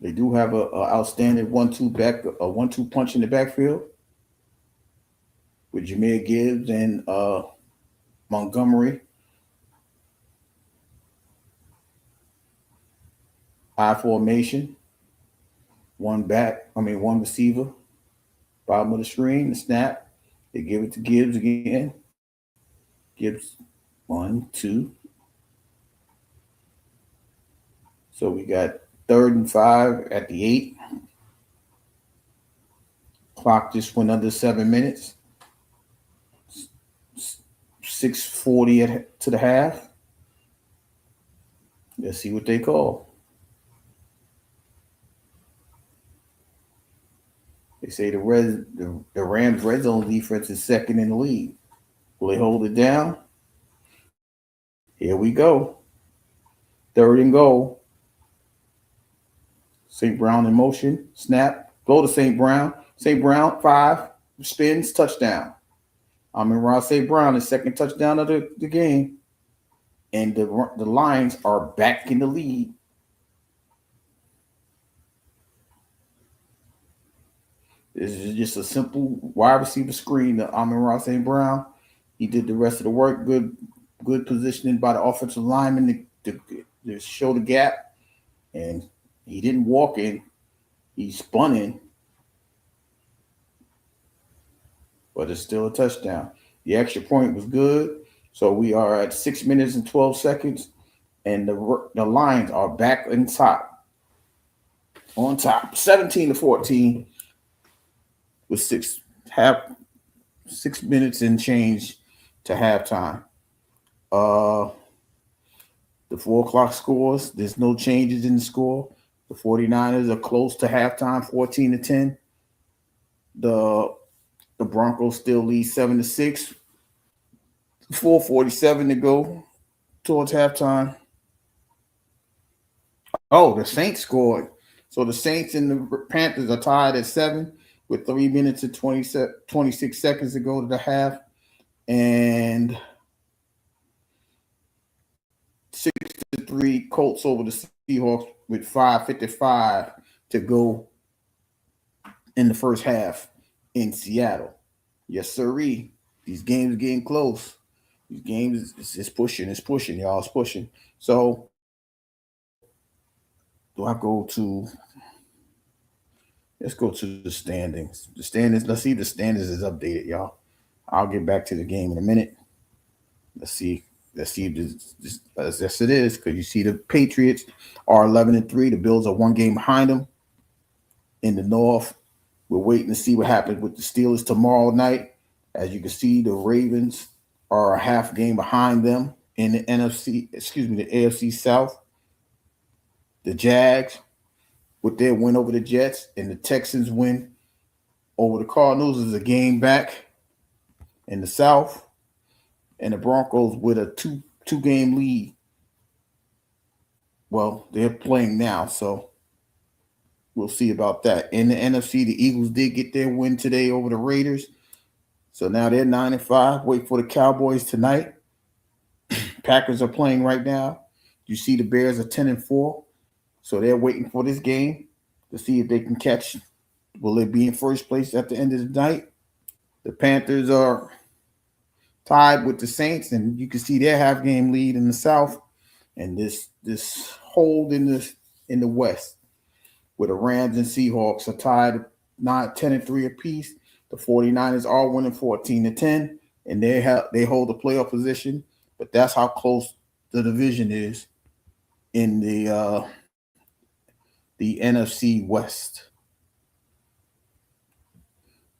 Speaker 1: They do have a outstanding 1-2 punch in the backfield with Jahmyr Gibbs and Montgomery. I formation. One receiver. Bottom of the screen, the snap. They give it to Gibbs again. Gibbs, 1, 2. So we got 3rd and 5 at the 8. Clock just went under 7 minutes. 6:40 to the half. Let's see what they call. They say the Rams red zone defense is 2nd in the league. Will they hold it down? Here we go. 3rd and goal. St. Brown in motion. Snap. Go to St. Brown. St. Brown, 5. Spins. Touchdown. Amon-Ra St. Brown, his 2nd touchdown of the game. And the Lions are back in the lead. This is just a simple wide receiver screen to Amon-Ra St. Brown. He did the rest of the work. Good positioning by the offensive lineman to show the gap. And he didn't walk in. He spun in. But it's still a touchdown. The extra point was good. So we are at 6 minutes and 12 seconds. And the Lions are back on top. 17-14 with 6 minutes and change to halftime. The 4 o'clock scores, there's no changes in the score. The 49ers are close to halftime, 14-10. The Broncos still lead 7-6. 4:47 to go towards halftime. Oh, the Saints scored. So the Saints and the Panthers are tied at 7 with 3 minutes and 26 seconds to go to the half. And 6-3 Colts over the Seahawks with 5:55 to go in the first half in Seattle. Yes, sirree. These games are getting close. These games is pushing. It's pushing, y'all. It's pushing. So do I go to? Let's go to the standings. The standings. Let's see if the standings is updated, y'all. I'll get back to the game in a minute. Let's see. Let's see if this yes, it is, because you see the Patriots are 11-3. The Bills are 1 game behind them in the North. We're waiting to see what happens with the Steelers tomorrow night. As you can see, the Ravens are a half game behind them in the the AFC South. The Jags, with their win over the Jets, and the Texans win over the Cardinals, is a game back in the South. And the Broncos with a two game lead. Well, they're playing now, so we'll see about that. In the NFC, the Eagles did get their win today over the Raiders. So now they're 9-5. Wait for the Cowboys tonight. Packers are playing right now. You see the Bears are 10-4. So they're waiting for this game to see if they can catch. Will they be in first place at the end of the night? The Panthers are tied with the Saints, and you can see their half game lead in the South. And this hold in the West, where the Rams and Seahawks are tied 10-3 apiece. The 49ers are winning 14-10, and they hold the playoff position. But that's how close the division is in the NFC West.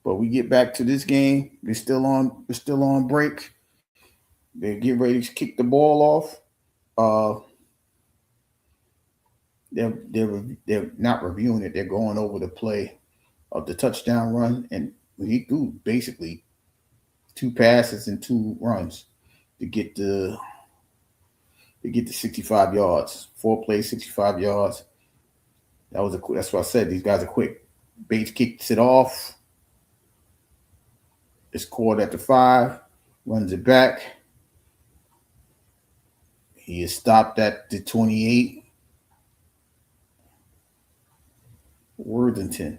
Speaker 1: But we get back to this game. We're still on break. They get ready to kick the ball off. They're not reviewing it. They're going over the play of the touchdown run, and he threw basically 2 passes and 2 runs to get the 65 yards. 4 plays, 65 yards. That's what I said. These guys are quick. Bates kicks it off. It's caught at the 5, runs it back. He is stopped at the 28. Worthington.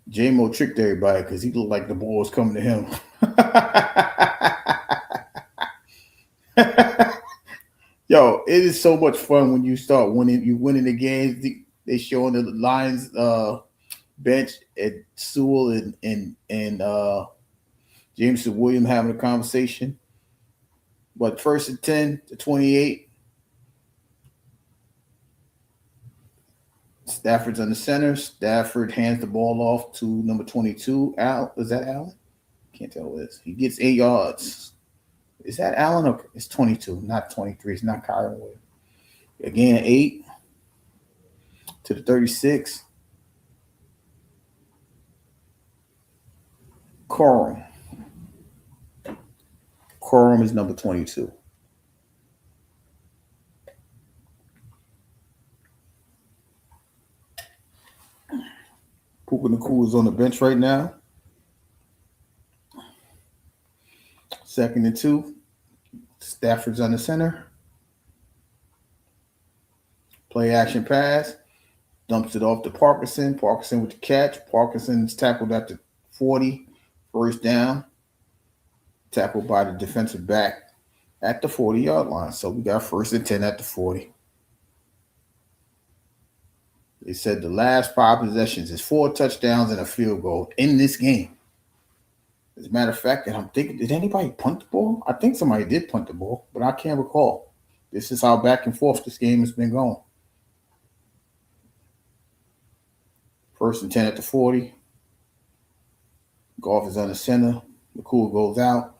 Speaker 1: J-Mo tricked everybody because he looked like the ball was coming to him. Yo, it is so much fun when you start winning. You winning the games. They showing the Lions bench at Sewell and Jameson Williams having a conversation. But 1st and 10 to 28. Stafford's on the center. Stafford hands the ball off to number 22. Al, is that Allen? Can't tell what it is. He gets 8 yards. Is that Allen? Okay, it's 22, not 23. It's not Kyron Williams. Again, 8 to the 36. Corum is number 22. Puka Nacua is on the bench right now. 2nd and 2. Stafford's on the center. Play action pass. Dumps it off to Parkinson. Parkinson with the catch. Parkinson's tackled at the 40. 1st down. Tackled by the defensive back at the 40-yard line. So we got 1st and 10 at the 40. They said the last 5 possessions is 4 touchdowns and a field goal in this game. As a matter of fact, and I'm thinking, did anybody punt the ball? I think somebody did punt the ball, but I can't recall. This is how back and forth this game has been going. 1st and 10 at the 40. Goff is on the center. Nacua goes out.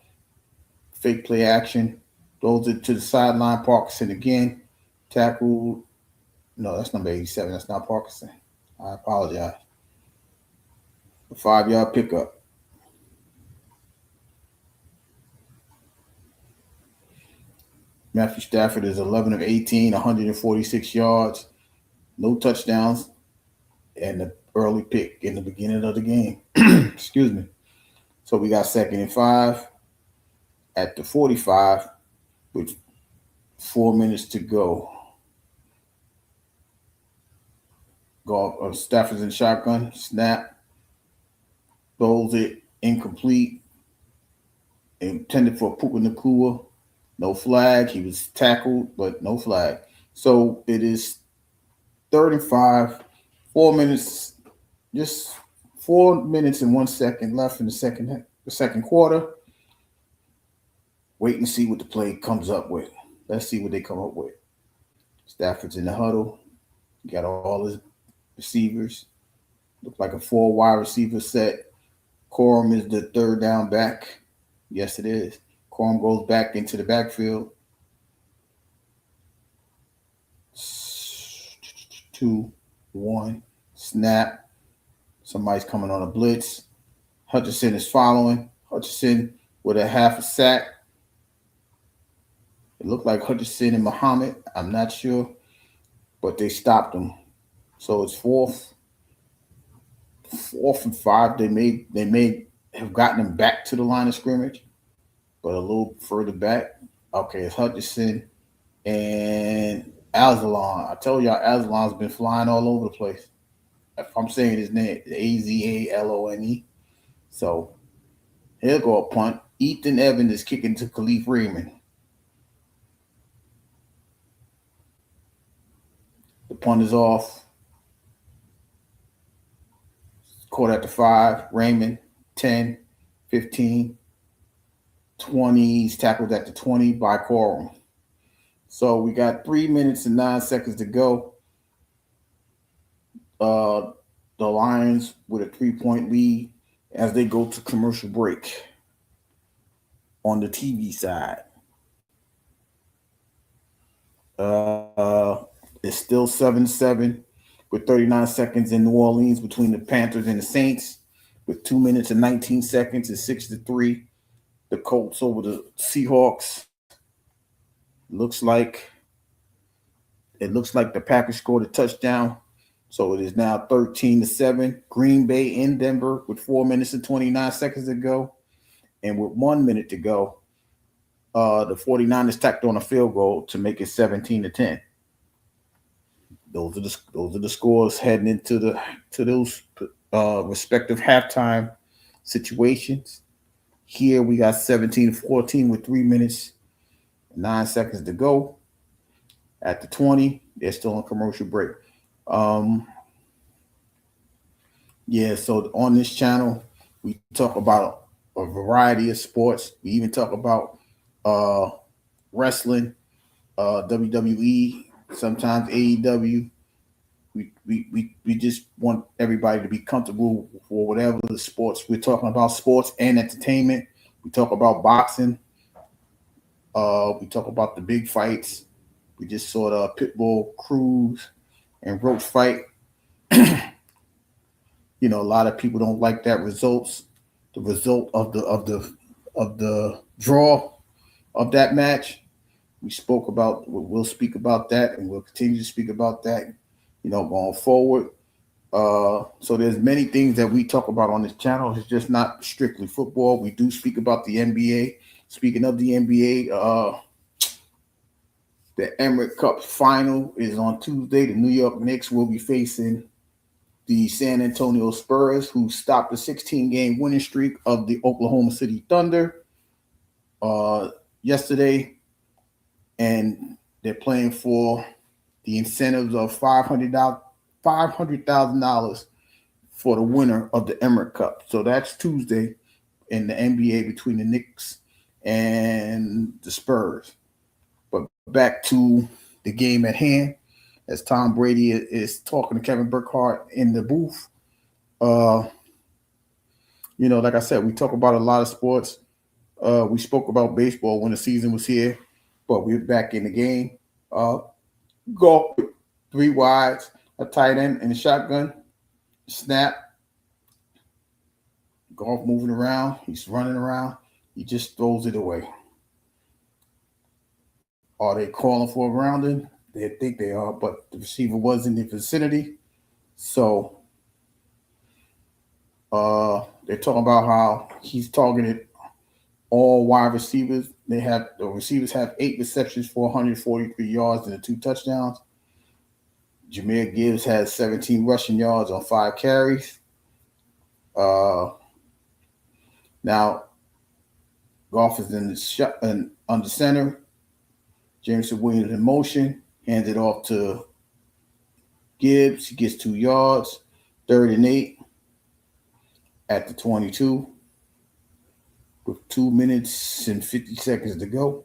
Speaker 1: Fake play action. Throws it to the sideline. Parkinson again. Tackle. No, that's number 87. That's not Parkinson. I apologize. A 5-yard pickup. Matthew Stafford is 11 of 18, 146 yards. no touchdowns, and the early pick in the beginning of the game. Excuse me. So we got 2nd and 5 at the 45 with 4 minutes to go. Stafford's in shotgun, snap, throws it incomplete, intended for Puka Nacua. No flag. He was tackled, but no flag. So it is 3rd and 5, 4 minutes, just 4 minutes and 1 second left in the second quarter. Wait and see what the play comes up with. Let's see what they come up with. Stafford's in the huddle. He got all his receivers. Look like a 4 wide receiver set. Corum is the 3rd down back. Yes, it is. Corum goes back into the backfield. 2, 1, snap. Somebody's coming on a blitz. Hutchinson is following. Hutchinson with a half a sack. It looked like Hutchinson and Muhammad. I'm not sure, but they stopped him. So it's 4th and 5. They may have gotten him back to the line of scrimmage, but a little further back. Okay, it's Hutchinson and Azalon. I told y'all Azalon's been flying all over the place. If I'm saying his name, Azalone. So he'll go a punt. Ethan Evans is kicking to Khalif Raymond. The punt is off. Caught at the 5. Raymond, 10, 15, 20. He's tackled at the 20 by Corum. So we got 3 minutes and 9 seconds to go. The Lions with a 3-point lead as they go to commercial break on the TV side. It's still 7-7 with 39 seconds in New Orleans between the Panthers and the Saints. With 2 minutes and 19 seconds, it's 6-3. The Colts over the Seahawks. It looks like the Packers scored a touchdown. So it is now 13-7. Green Bay in Denver with 4 minutes and 29 seconds to go. And with 1 minute to go, the 49ers tacked on a field goal to make it 17-10. Those are the scores heading into those respective halftime situations. Here we got 17-14 with 3 minutes and 9 seconds to go. At the 20, they're still on commercial break. So on this channel, we talk about a variety of sports. We even talk about wrestling, WWE, sometimes AEW. We just want everybody to be comfortable for whatever the sports. We're talking about sports and entertainment. We talk about boxing. We talk about the big fights. We just saw the Pitbull Cruz and Roach fight. A lot of people don't like that result. The result of the draw of that match. We'll speak about that, and we'll continue to speak about that, going forward. So there's many things that we talk about on this channel. It's just not strictly football. We do speak about the NBA. Speaking of the NBA, the Emirates Cup final is on Tuesday. The New York Knicks will be facing the San Antonio Spurs, who stopped the 16-game winning streak of the Oklahoma City Thunder yesterday. And they're playing for the incentives of $500,000 for the winner of the Emirates Cup. So that's Tuesday in the NBA between the Knicks and the Spurs. But back to the game at hand, as Tom Brady is talking to Kevin Burkhardt in the booth. Like I said, we talk about a lot of sports. We spoke about baseball when the season was here, but we're back in the game. Golf, 3 wides, a tight end, and a shotgun. Snap. Golf moving around. He's running around. He just throws it away. Are they calling for a grounding? they think they are, but the receiver was in the vicinity. So they're talking about how he's targeted all wide receivers. The receivers have 8 receptions for 143 yards and 2 touchdowns. Jahmyr Gibbs has 17 rushing yards on 5 carries. Now, Goff is in the shot and under center. Jameson Williams in motion, hands it off to Gibbs. He gets 2 yards, 3rd and 8 at the 22 with 2 minutes and 50 seconds to go.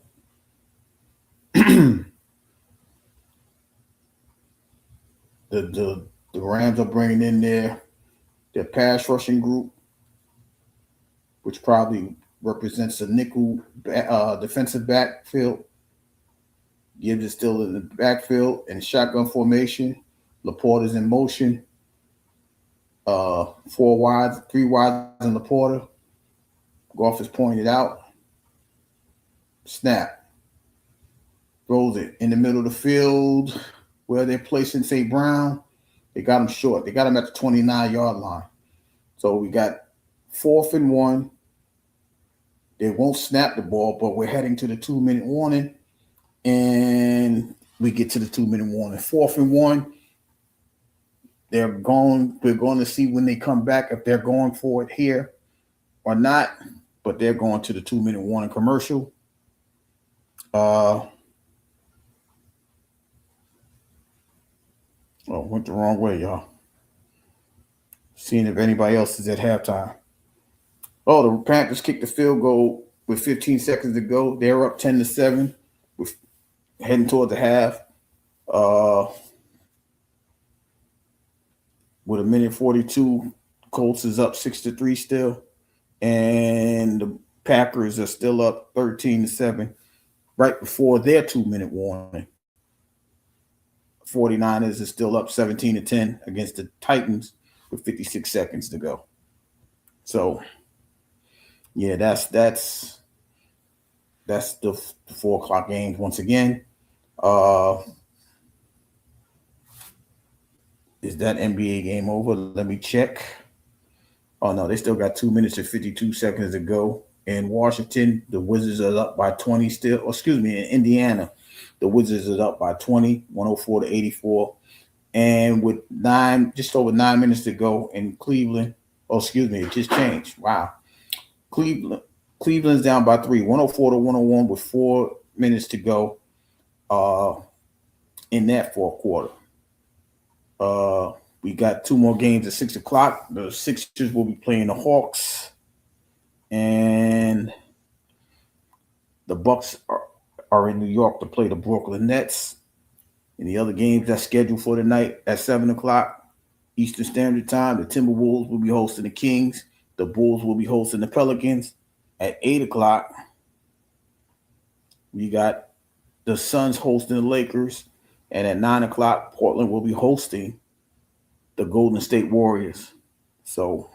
Speaker 1: The Rams are bringing in their pass rushing group, which probably represents a nickel defensive backfield. Gibbs is still in the backfield in shotgun formation. Laporte is in motion. 4 wides, 3 wides in Laporte. Goff is pointed out. Snap. Throws it in the middle of the field where they're placing St. Brown. They got him short. They got him at the 29-yard line. So we got 4th and 1. They won't snap the ball, but we're heading to the 2-minute warning. And we get to the 2-minute warning. 4th and 1. We're going to see when they come back if they're going for it here or not. But they're going to the 2-minute warning commercial. Went the wrong way, y'all. Seeing if anybody else is at halftime. The Panthers kicked the field goal with 15 seconds to go. They're up 10-7. With heading toward the half. With 1:42, Colts is up 6-3 still. And the Packers are still up 13-7 right before their 2-minute warning. 49ers is still up 17-10 against the Titans with 56 seconds to go. So, yeah, that's the 4 o'clock games once again. Is that NBA game over? Let me check. Oh, no, they still got 2 minutes and 52 seconds to go. In Washington, the Wizards are up by 20 still. In Indiana, the Wizards are up by 20, 104-84. And with just over 9 minutes to go in Cleveland. It just changed. Wow. Cleveland's down by 3, 104-101 with 4 minutes to go in that 4th quarter. We got 2 more games at 6 o'clock. The Sixers will be playing the Hawks. And the Bucks are in New York to play the Brooklyn Nets. And the other games that's scheduled for tonight at 7 o'clock Eastern Standard Time, the Timberwolves will be hosting the Kings. The Bulls will be hosting the Pelicans. At 8 o'clock, we got the Suns hosting the Lakers. And at 9 o'clock, Portland will be hosting the Golden State Warriors. So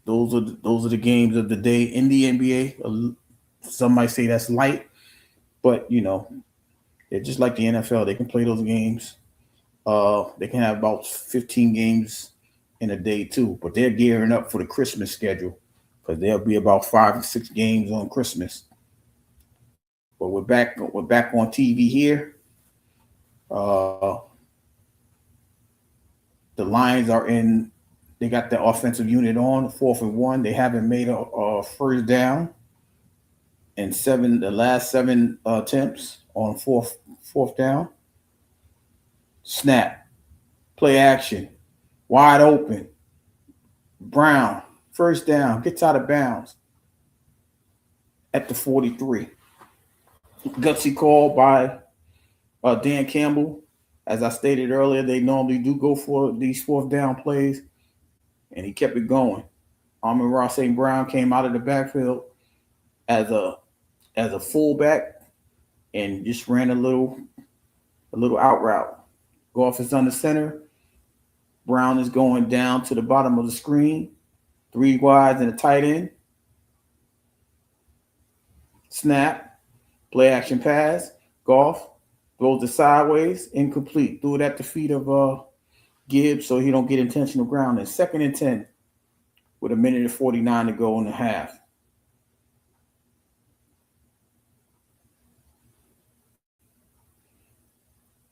Speaker 1: those are the games of the day in the NBA. Some might say that's light, but they're just like the NFL. They can play those games. They can have about 15 games in a day too, but they're gearing up for the Christmas schedule because there'll be about 5 or 6 games on Christmas. But we're back on TV here. The Lions are in. They got the offensive unit on 4th and 1. They haven't made a first down in the last 7 attempts on fourth down. Snap, play action, wide open. Brown, first down, gets out of bounds at the 43. Gutsy call by Dan Campbell. As I stated earlier, they normally do go for these 4th down plays, and he kept it going. Amon-Ra St. Brown came out of the backfield as a fullback and just ran a little out route. Goff is under center. Brown is going down to the bottom of the screen. 3 wides and a tight end. Snap, play action pass. Goff Throws it sideways, incomplete. Threw it at the feet of Gibbs so he don't get intentional grounding. 2nd and 10 with 1:49 to go in the half.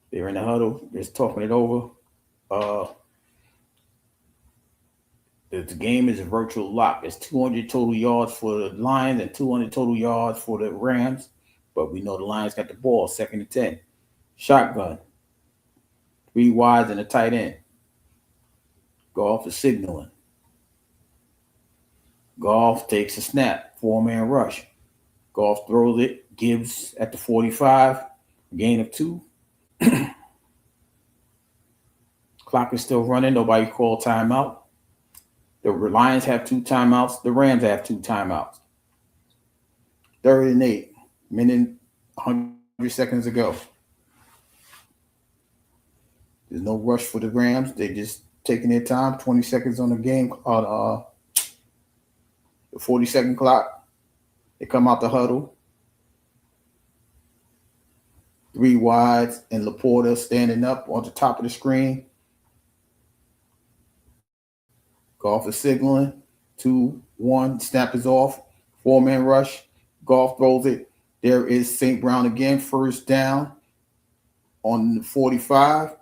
Speaker 1: They're in the huddle, just talking it over. The game is a virtual lock. It's 200 total yards for the Lions and 200 total yards for the Rams. But we know the Lions got the ball, 2nd and 10. Shotgun. 3 wides and a tight end. Goff is signaling. Goff takes a snap. 4-man rush. Goff throws it. Gibbs at the 45. Gain of 2. Clock is still running. Nobody called timeout. The Lions have 2 timeouts. The Rams have 2 timeouts. 3rd and 8. Minute 100 seconds to go. There's no rush for the Rams. They just taking their time. 20 seconds on the game. The 40-second clock. They come out the huddle. 3 wides and Laporta standing up on the top of the screen. Goff is signaling. 2-1. Snap is off. 4-man rush. Goff throws it. There is St. Brown again. 1st down on the 45.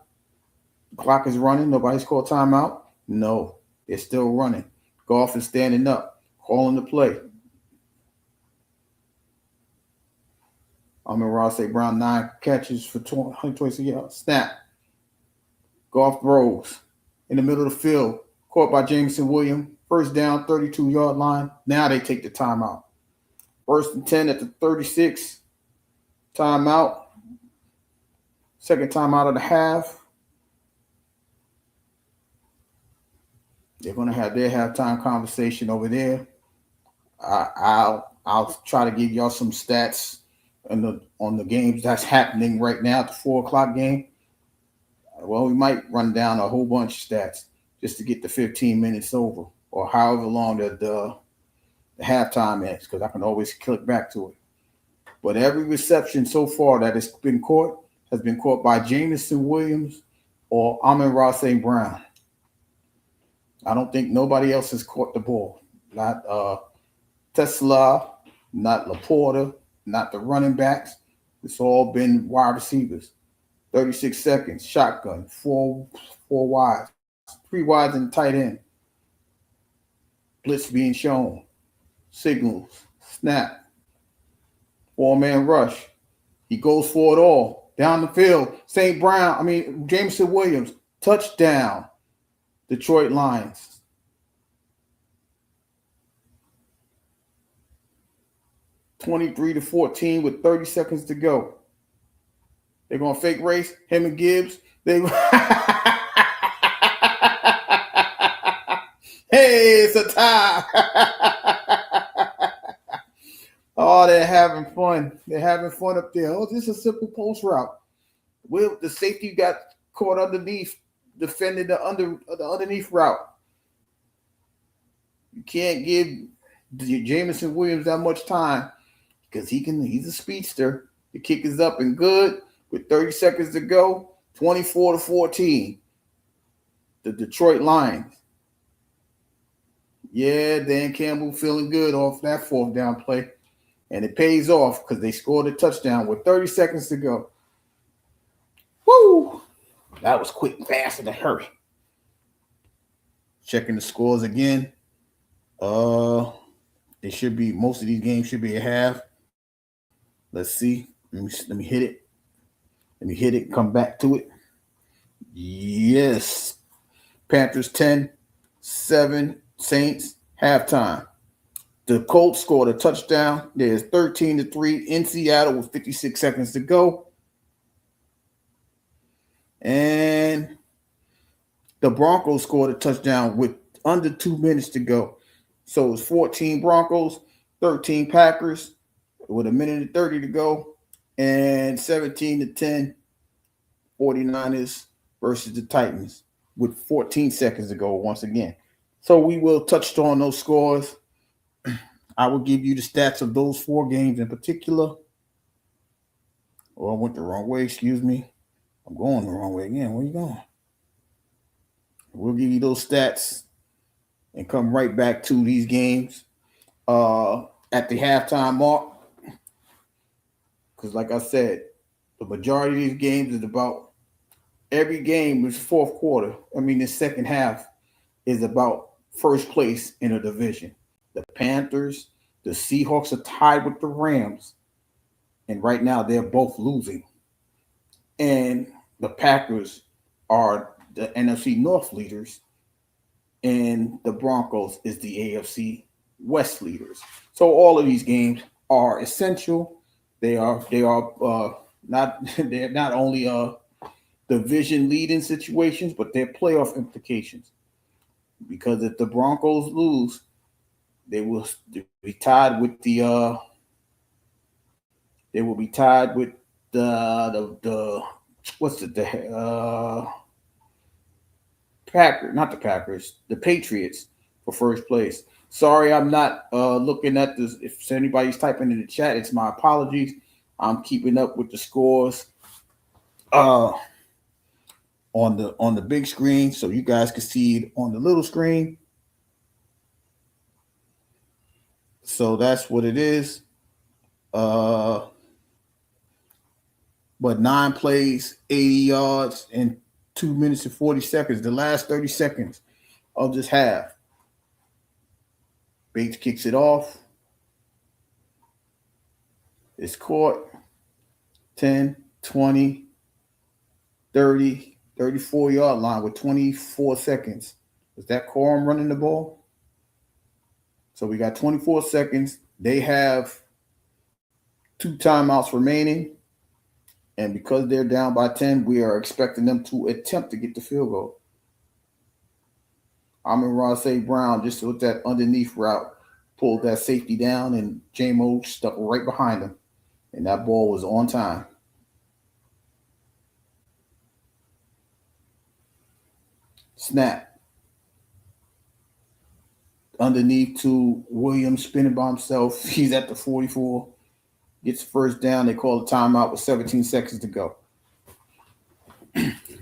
Speaker 1: The clock is running. Nobody's called timeout. No, they're still running. Goff is standing up, calling the play. Amon-Ra St. Brown, 9 catches for 126 yards. Snap. Goff throws in the middle of the field. Caught by Jameson Williams. 1st down, 32-yard line. Now they take the timeout. 1st and 10 at the 36. Timeout. 2nd timeout of the half. They're going to have their halftime conversation over there. I'll try to give y'all some stats on the games that's happening right now at the 4:00 game. Well, we might run down a whole bunch of stats just to get the 15 minutes over or however long the halftime is, because I can always click back to it. But every reception so far that has been caught by Jameson Williams or Amon-Ra St. Brown. I don't think nobody else has caught the ball. Not Tesla, not Laporta, not the running backs. It's all been wide receivers. 36 seconds, shotgun, 4 wides, 3 wides and tight end. Blitz being shown. Signals, snap. 4-man rush. He goes for it all. Down the field. Jameson Williams, touchdown. Detroit Lions. (23-14) with 30 seconds to go. They're going to fake race. Him and Gibbs. Hey, it's a tie. Oh, they're having fun. They're having fun up there. Oh, this is a simple post route. Will the safety got caught underneath, defending the underneath route. You can't give Jameson Williams that much time because he's a speedster. The kick is up and good with 30 seconds to go. 24-14. The Detroit Lions. Yeah, Dan Campbell feeling good off that 4th down play. And it pays off because they scored a touchdown with 30 seconds to go. Woo! That was quick and fast in a hurry. Checking the scores again. It should be, most of these games should be a half. Let's see. Let me hit it. Let me hit it. Come back to it. Yes. Panthers 10-7. Saints halftime. The Colts scored a touchdown. There's 13-3 in Seattle with 56 seconds to go. And the Broncos scored a touchdown with under 2 minutes to go. So it's 14 Broncos, 13 Packers with 1:30 to go. And 17-10 49ers versus the Titans with 14 seconds to go once again. So we will touch on those scores. I will give you the stats of those 4 games in particular. Oh, I went the wrong way. Excuse me. I'm going the wrong way again. Where you going? We'll give you those stats and come right back to these games at the halftime mark. Because, like I said, the majority of these games is about every game is fourth quarter. I mean, the second half is about first place in a division. The Panthers, the Seahawks are tied with the Rams, and right now they're both losing. And the Packers are the NFC North leaders, and the Broncos is the AFC West leaders. So all of these games are essential. They are not they're not only division leading situations, but they're playoff implications. Because if the Broncos lose, they will be tied with the what's it the Packers, not the Packers, the Patriots for first place. Sorry, I'm not looking at this. If anybody's typing in the chat, it's my apologies. I'm keeping up with the scores uh, on the big screen, so you guys can see it on the little screen. So that's what it is. But 9 plays, 80 yards, and 2 minutes and 40 seconds. The last 30 seconds of this half. Bates kicks it off. It's caught. 10, 20, 30, 34-yard line with 24 seconds. Is that Corum running the ball? So we got 24 seconds. They have 2 timeouts remaining. And because they're down by 10, we are expecting them to attempt to get the field goal. Amon-Ra St. Brown just with that underneath route, pulled that safety down, and J-Mo stuck right behind him. And that ball was on time. Snap. Underneath to Williams, spinning by himself. He's at the 44. Gets first down. They call a timeout with 17 seconds to go.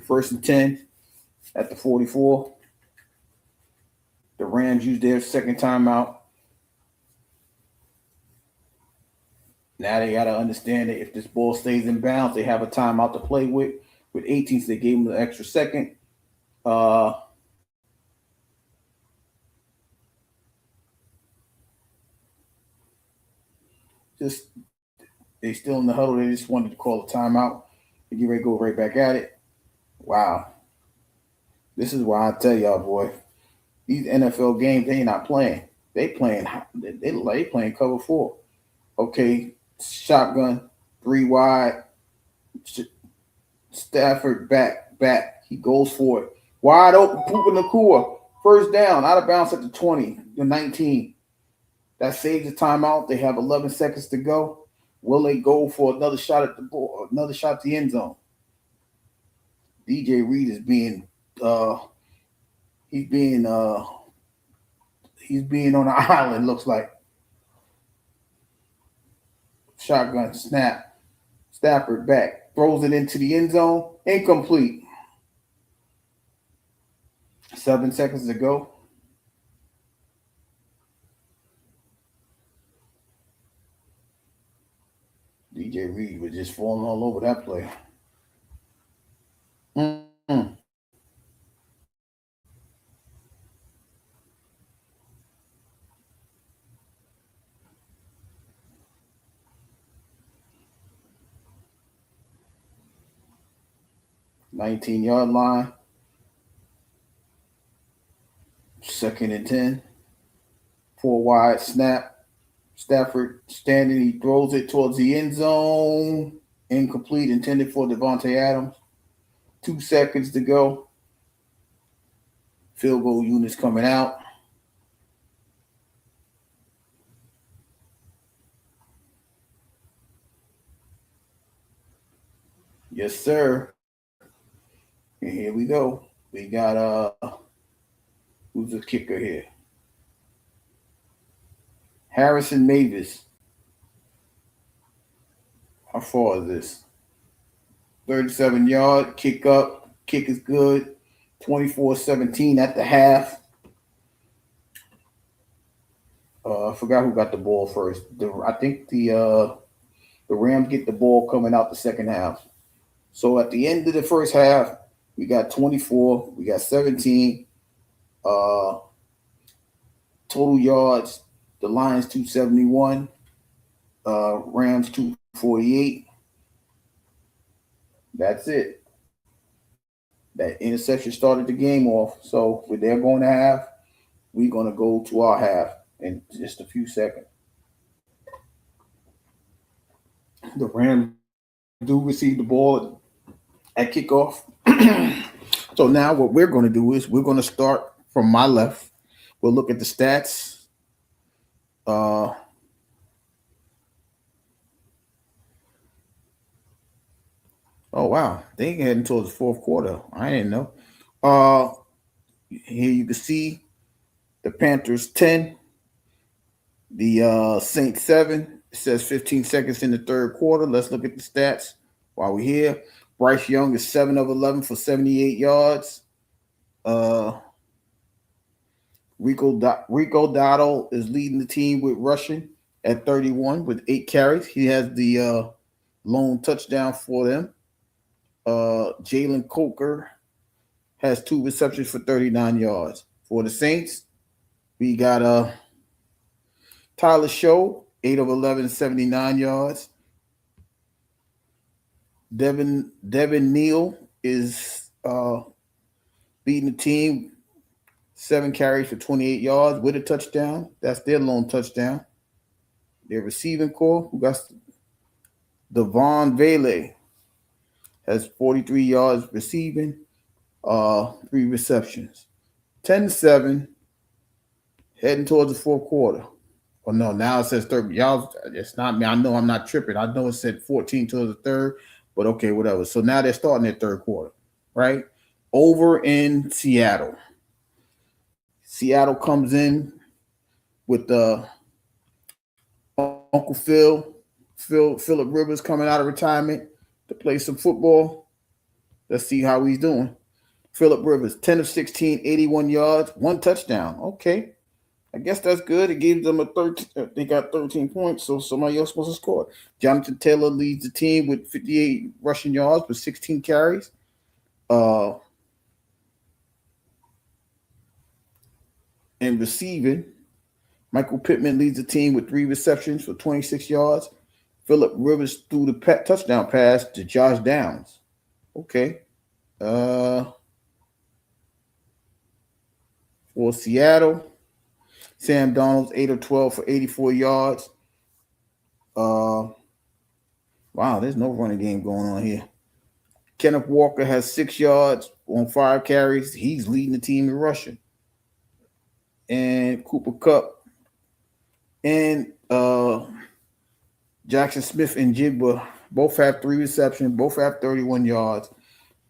Speaker 1: First and 10 at the 44. The Rams use their second timeout. Now they got to understand that if this ball stays in bounds, they have a timeout to play with. With 18, so they gave them an extra second. Just they still in the huddle. They just wanted to call a timeout. They get ready to go right back at it. Wow. This is why I tell y'all, boy, these NFL games, they ain't not playing. They playing cover 4. Okay, shotgun, 3 wide. Stafford back. He goes for it. Wide open, Puka Nacua. First down, out of bounds at the 20, the 19. That saves the timeout. They have 11 seconds to go. Will they go for another shot at the ball, another shot at the end zone? DJ Reed is being he's being on an island, looks like. Shotgun snap. Stafford back. Throws it into the end zone. Incomplete. 7 seconds to go. DJ Reed was just falling all over that play. 19-yard line. 2nd and 10. 4 wide snap. Stafford standing. He throws it towards the end zone. Incomplete. Intended for Devontae Adams. 2 seconds to go. Field goal units coming out. Yes, sir. And here we go. We got who's the kicker here? Harrison Mavis. How far is this? 37-yard kick up. Kick is good. 24-17 at the half. I forgot who got the ball first. I think the Rams get the ball coming out the second half. So at the end of the first half, we got 24. We got 17. Total yards. The Lions 271. Rams 248. That's it. That interception started the game off. So with they're going to half, we're going to go to our half in just a few seconds. The Rams do receive the ball at kickoff. So now what we're going to do is we're going to start from my left. We'll look at the stats. Oh wow, they heading towards the fourth quarter. I didn't know. Here you can see the Panthers 10, the Saints 7. It says 15 seconds in the third quarter. Let's look at the stats while we're here. Bryce Young is 7 of 11 for 78 yards. Rico Dotto is leading the team with rushing at 31 with 8 carries. He has the lone touchdown for them. Jalen Coker has 2 receptions for 39 yards. For the Saints, we got Tyler Show, 8 of 11, 79 yards. Devin Neal is leading the team, 7 carries for 28 yards with a touchdown. That's their lone touchdown. Their receiving core, who got Devon Vele, has 43 yards receiving, 3 receptions. 10-7, heading towards the fourth quarter. Oh, no, now it says third. Y'all, it's not me. I know I'm not tripping. I know it said 14 towards the third, but okay, whatever. So now they're starting their third quarter, right? Over in Seattle. Seattle comes in with Uncle Philip Rivers coming out of retirement to play some football. Let's see how he's doing. Philip Rivers, 10 of 16, 81 yards, 1 touchdown. Okay. I guess that's good. It gives them a 13. They got 13 points, so somebody else supposed to score. Jonathan Taylor leads the team with 58 rushing yards with 16 carries. And receiving, Michael Pittman leads the team with 3 receptions for 26 yards. Philip Rivers threw the touchdown pass to Josh Downs. Okay. For Seattle, Sam Darnold, 8 of 12 for 84 yards. Wow, there's no running game going on here. Kenneth Walker has 6 yards on 5 carries. He's leading the team in rushing. And Cooper Kupp and Jackson Smith and Jigba both have 3 receptions, both have 31 yards,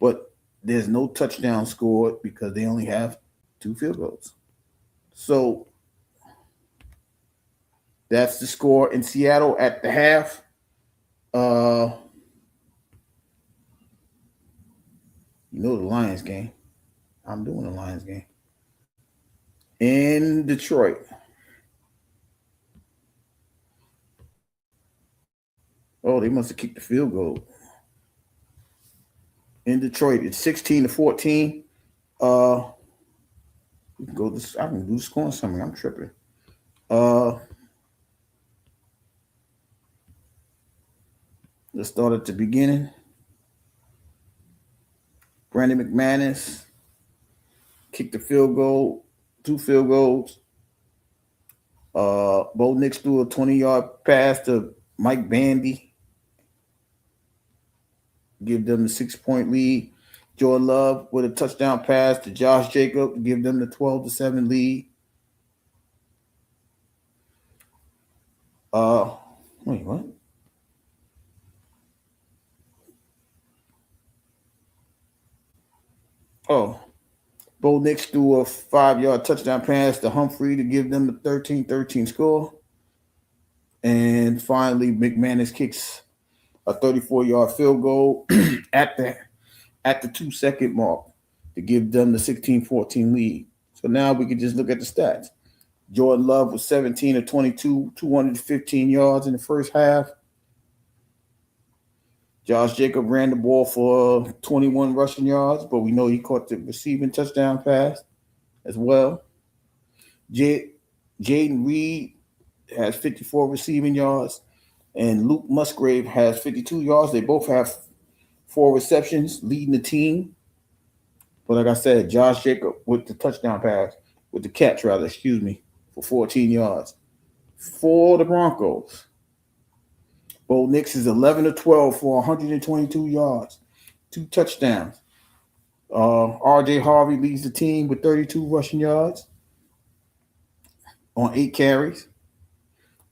Speaker 1: but there's no touchdown scored because they only have 2 field goals. So that's the score in Seattle at the half. You know the Lions game. I'm doing the Lions game. In Detroit. Oh, they must have kicked the field goal. In Detroit, it's 16-14. We can go this. I can do scoring something. I'm tripping. Let's start at the beginning. Brandon McManus kicked the field goal, 2 field goals. Bo Nix threw a 20-yard pass to Mike Bandy. Give them the 6-point lead. Jordan Love with a touchdown pass to Josh Jacobs to give them the 12-7 lead. Wait, what? Oh, Bo Nix threw a 5-yard touchdown pass to Humphrey to give them the 13-13 score. And finally, McManus kicks a 34-yard field goal at the 2-second mark to give them the 16-14 lead. So now we can just look at the stats. Jordan Love was 17 of 22, 215 yards in the first half. Josh Jacob ran the ball for 21 rushing yards, but we know he caught the receiving touchdown pass as well. Jaden Reed has 54 receiving yards, and Luke Musgrave has 52 yards. They both have 4 receptions, leading the team. But like I said, Josh Jacob with the touchdown pass, with the catch rather, for 14 yards. For the Broncos, Bo Nix is 11 of 12 for 122 yards, 2 touchdowns. R.J. Harvey leads the team with 32 rushing yards on 8 carries.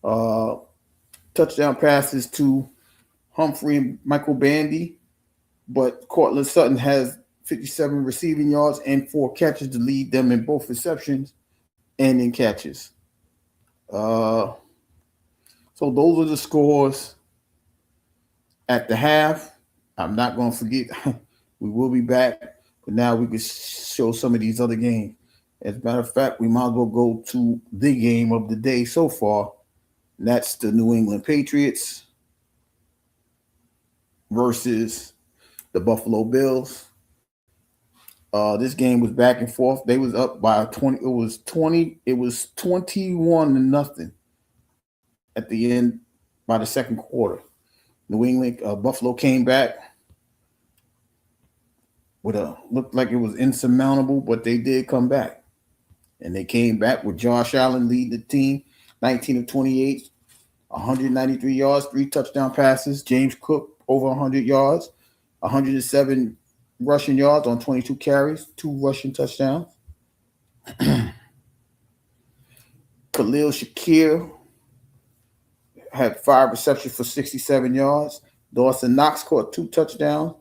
Speaker 1: Touchdown passes to Humphrey and Michael Bandy, but Cortland Sutton has 57 receiving yards and 4 catches to lead them in both receptions and in catches. So those are the scores at the half. I'm not going to forget. We will be back, but now we can show some of these other games. As a matter of fact, we might as well go to the game of the day so far. And that's the New England Patriots versus the Buffalo Bills. This game was back and forth. They was up by 20. It was 21-0 at the end by the second quarter. New England, Buffalo came back with looked like it was insurmountable, but they did come back. And they came back with Josh Allen leading the team, 19 of 28, 193 yards, 3 touchdown passes. James Cook over 100 yards, 107 rushing yards on 22 carries, 2 rushing touchdowns. Khalil Shakir had 5 receptions for 67 yards. Dawson Knox caught 2 touchdowns.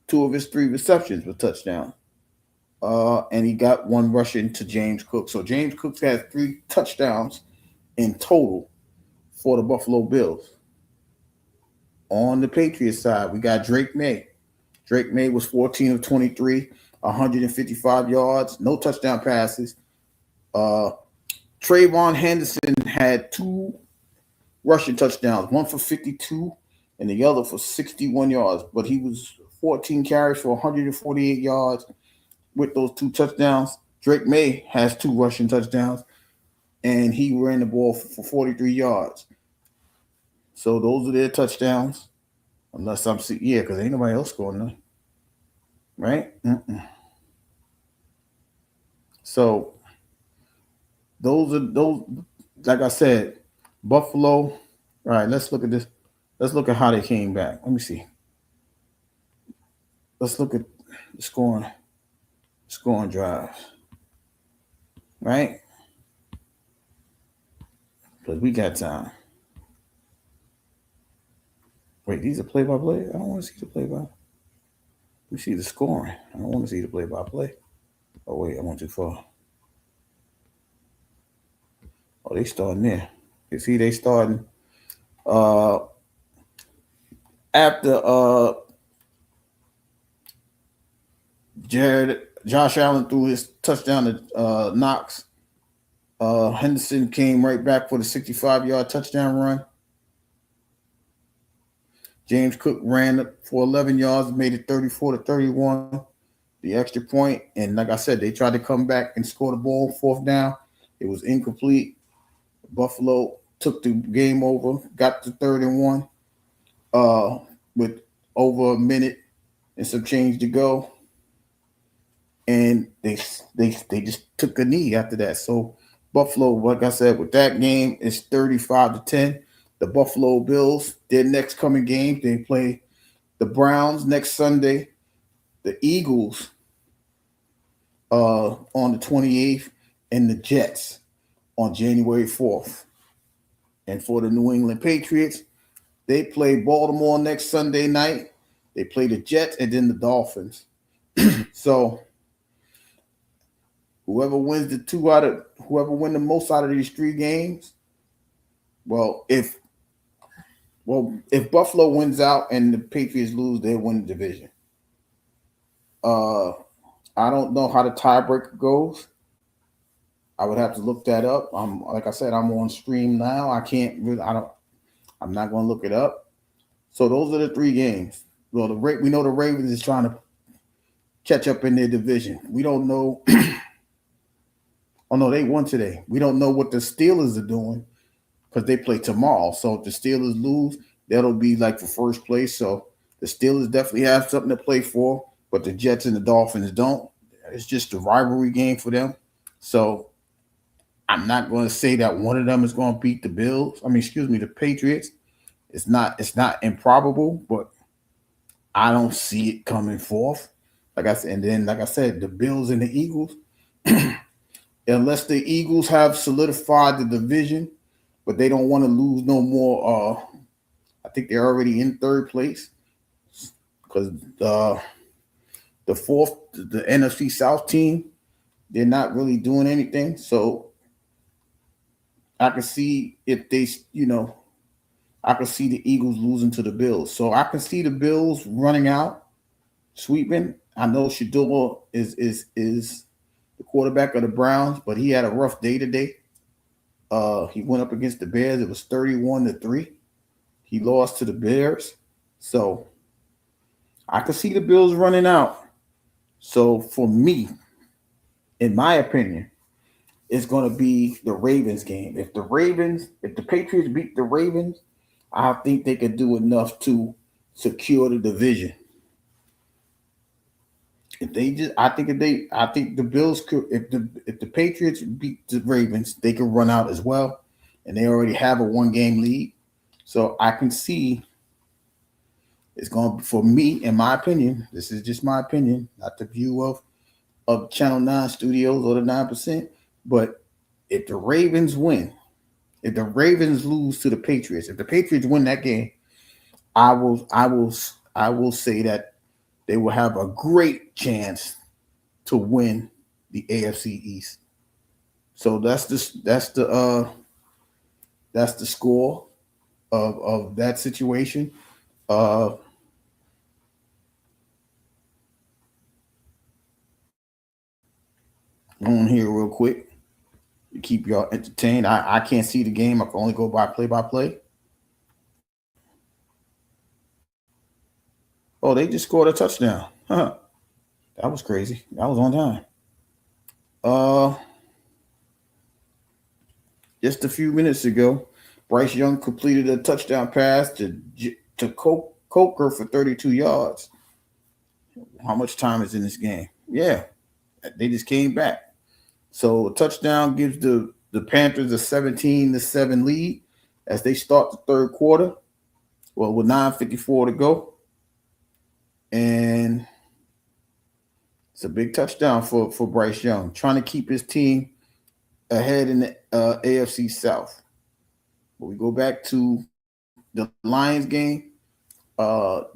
Speaker 1: 2 of his 3 receptions were touchdowns. And he got 1 rushing to James Cook. So James Cook has 3 touchdowns in total for the Buffalo Bills. On the Patriots side, we got Drake May. Drake May was 14 of 23, 155 yards, no touchdown passes. Trayvon Henderson had 2 rushing touchdowns, one for 52 and the other for 61 yards. But he was 14 carries for 148 yards with those 2 touchdowns. Drake May has 2 rushing touchdowns, and he ran the ball for 43 yards. So those are their touchdowns. Unless I'm seeing, because ain't nobody else scoring none. Right? So those, like I said, Buffalo. All right, let's look at this. Let's look at how they came back. Let me see. Let's look at the scoring drives. Right? Because we got time. Wait, these are play-by-play? I don't want to see the play-by. We see the scoring. I don't want to see the play-by-play. Oh, wait, I went too far. Oh, they starting there. You see they starting after Josh Allen threw his touchdown to Knox. Henderson came right back for the 65-yard touchdown run. James Cook ran for 11 yards, made it 34-31, the extra point. And like I said, they tried to come back and score the ball, 4th down. It was incomplete. Buffalo took the game over, got to 3rd and 1 with over a minute and some change to go. And they just took a knee after that. So Buffalo, like I said, with that game, it's 35-10. The Buffalo Bills, their next coming game, they play the Browns next Sunday, the Eagles on the 28th, and the Jets on January 4th. And for the New England Patriots, they play Baltimore next Sunday night. They play the Jets and then the Dolphins. So whoever wins the most out of these 3 games, well, if Well, if Buffalo wins out and the Patriots lose, they win the division. I don't know how the tiebreaker goes. I would have to look that up. Like I said, I'm on stream now. I can't really. I don't. I'm not going to look it up. So those are the three games. Well, we know the Ravens is trying to catch up in their division. We don't know. Oh no, they won today. We don't know what the Steelers are doing because they play tomorrow. So if the Steelers lose, that'll be like for first place. So the Steelers definitely have something to play for, but the Jets and the Dolphins don't. It's just a rivalry game for them. So I'm not going to say that one of them is going to beat the Bills. The Patriots. It's not improbable, but I don't see it coming forth. Like I said, the Bills and the Eagles. Unless the Eagles have solidified the division, but they don't want to lose no more. I think they're already in third place because the NFC South team, they're not really doing anything. So I can see if they, I can see the Eagles losing to the Bills. So I can see the Bills running out, sweeping. I know Shador is the quarterback of the Browns, but he had a rough day today. He went up against the Bears. It was 31-3. He lost to the Bears. So I could see the Bills running out. So for me, in my opinion, it's going to be the Ravens game. If the Patriots beat the Ravens, I think they could do enough to secure the division. I think the Bills could. If the Patriots beat the Ravens, they could run out as well, and they already have a 1-game lead. So I can see it's going to, for me, in my opinion. This is just my opinion, not the view of Channel 9 Studios or the 9%. But if the Ravens win, if the Ravens lose to the Patriots, if the Patriots win that game, I will say that they will have a great chance to win the AFC East. So that's the score of that situation. On here real quick to keep y'all entertained. I can't see the game. I can only go by play. Oh, they just scored a touchdown. Huh. That was crazy. That was on time. Just a few minutes ago, Bryce Young completed a touchdown pass to Coker for 32 yards. How much time is in this game? Yeah, they just came back. So a touchdown gives the Panthers a 17-7 lead as they start the third quarter. Well, with 9:54 to go. And it's a big touchdown for Bryce Young, trying to keep his team ahead in the AFC South. But we go back to the Lions game.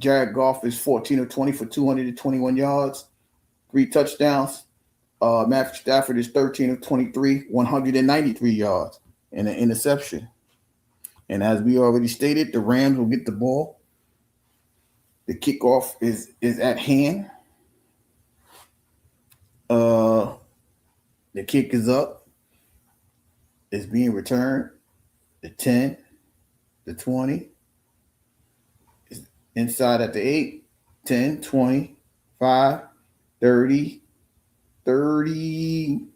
Speaker 1: Jared Goff is 14 of 20 for 221 yards, 3 touchdowns. Matthew Stafford is 13 of 23, 193 yards, and an interception. And as we already stated, the Rams will get the ball. The kickoff is at hand. The kick is up. It's being returned. The 10, the 20. It's inside at the 8, 10, 20, 5, 30. To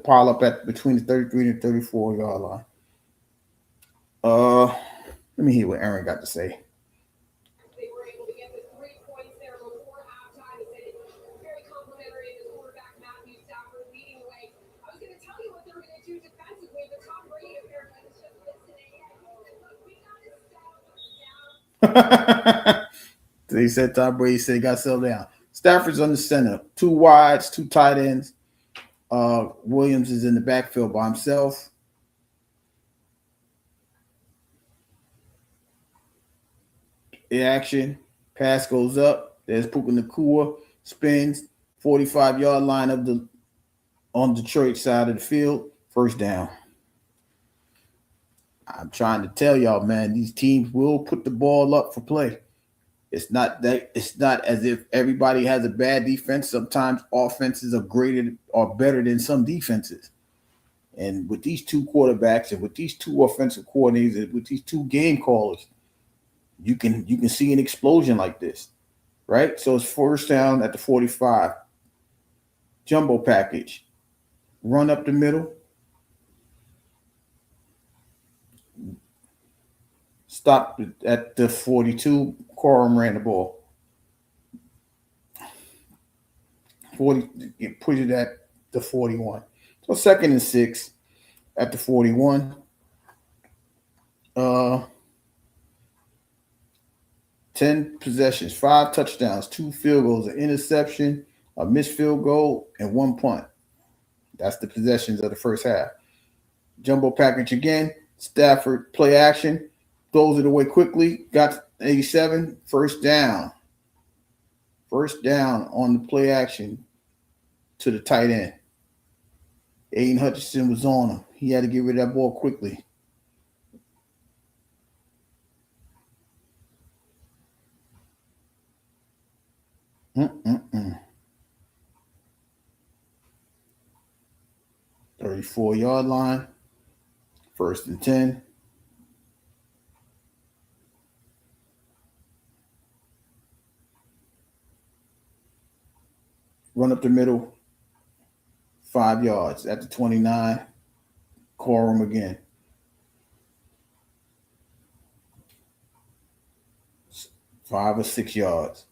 Speaker 1: pile up at between the 33 and 34 yard line. Let me hear what Aaron got to say.
Speaker 4: They were able to get the 3 points there before halftime. He said it's very complimentary of the quarterback, Matthew Stafford, leading the way. I was going to tell you what they're going to do defensively, but Tom Brady apparently was just listening. And he said, look, we got to settle down.
Speaker 1: They said Tom Brady said got to settle down. Stafford's on the center, 2 wides, 2 tight ends. Williams is in the backfield by himself. In action, pass goes up. There's Puka Nacua, spins, 45-yard line on Detroit side of the field, first down. I'm trying to tell y'all, man, these teams will put the ball up for play. It's not as if everybody has a bad defense. Sometimes offenses are greater or better than some defenses. And with these two quarterbacks and with these two offensive coordinators and with these two game callers, you can see an explosion like this, right? So it's first down at the 45. Jumbo package. Run up the middle. Stop at the 42. Corum ran the ball. 40, put it at the 41. So 2nd and 6 at the 41. 10 possessions, 5 touchdowns, 2 field goals, an interception, a missed field goal, and 1 punt. That's the possessions of the first half. Jumbo package again. Stafford play action. Throws it away quickly. Got 87. First down. First down on the play action to the tight end. Aiden Hutchinson was on him. He had to get rid of that ball quickly. Mm-mm-mm. 34-yard line. 1st and 10. Run up the middle. 5 yards at the 29. Corum again. 5 or 6 yards.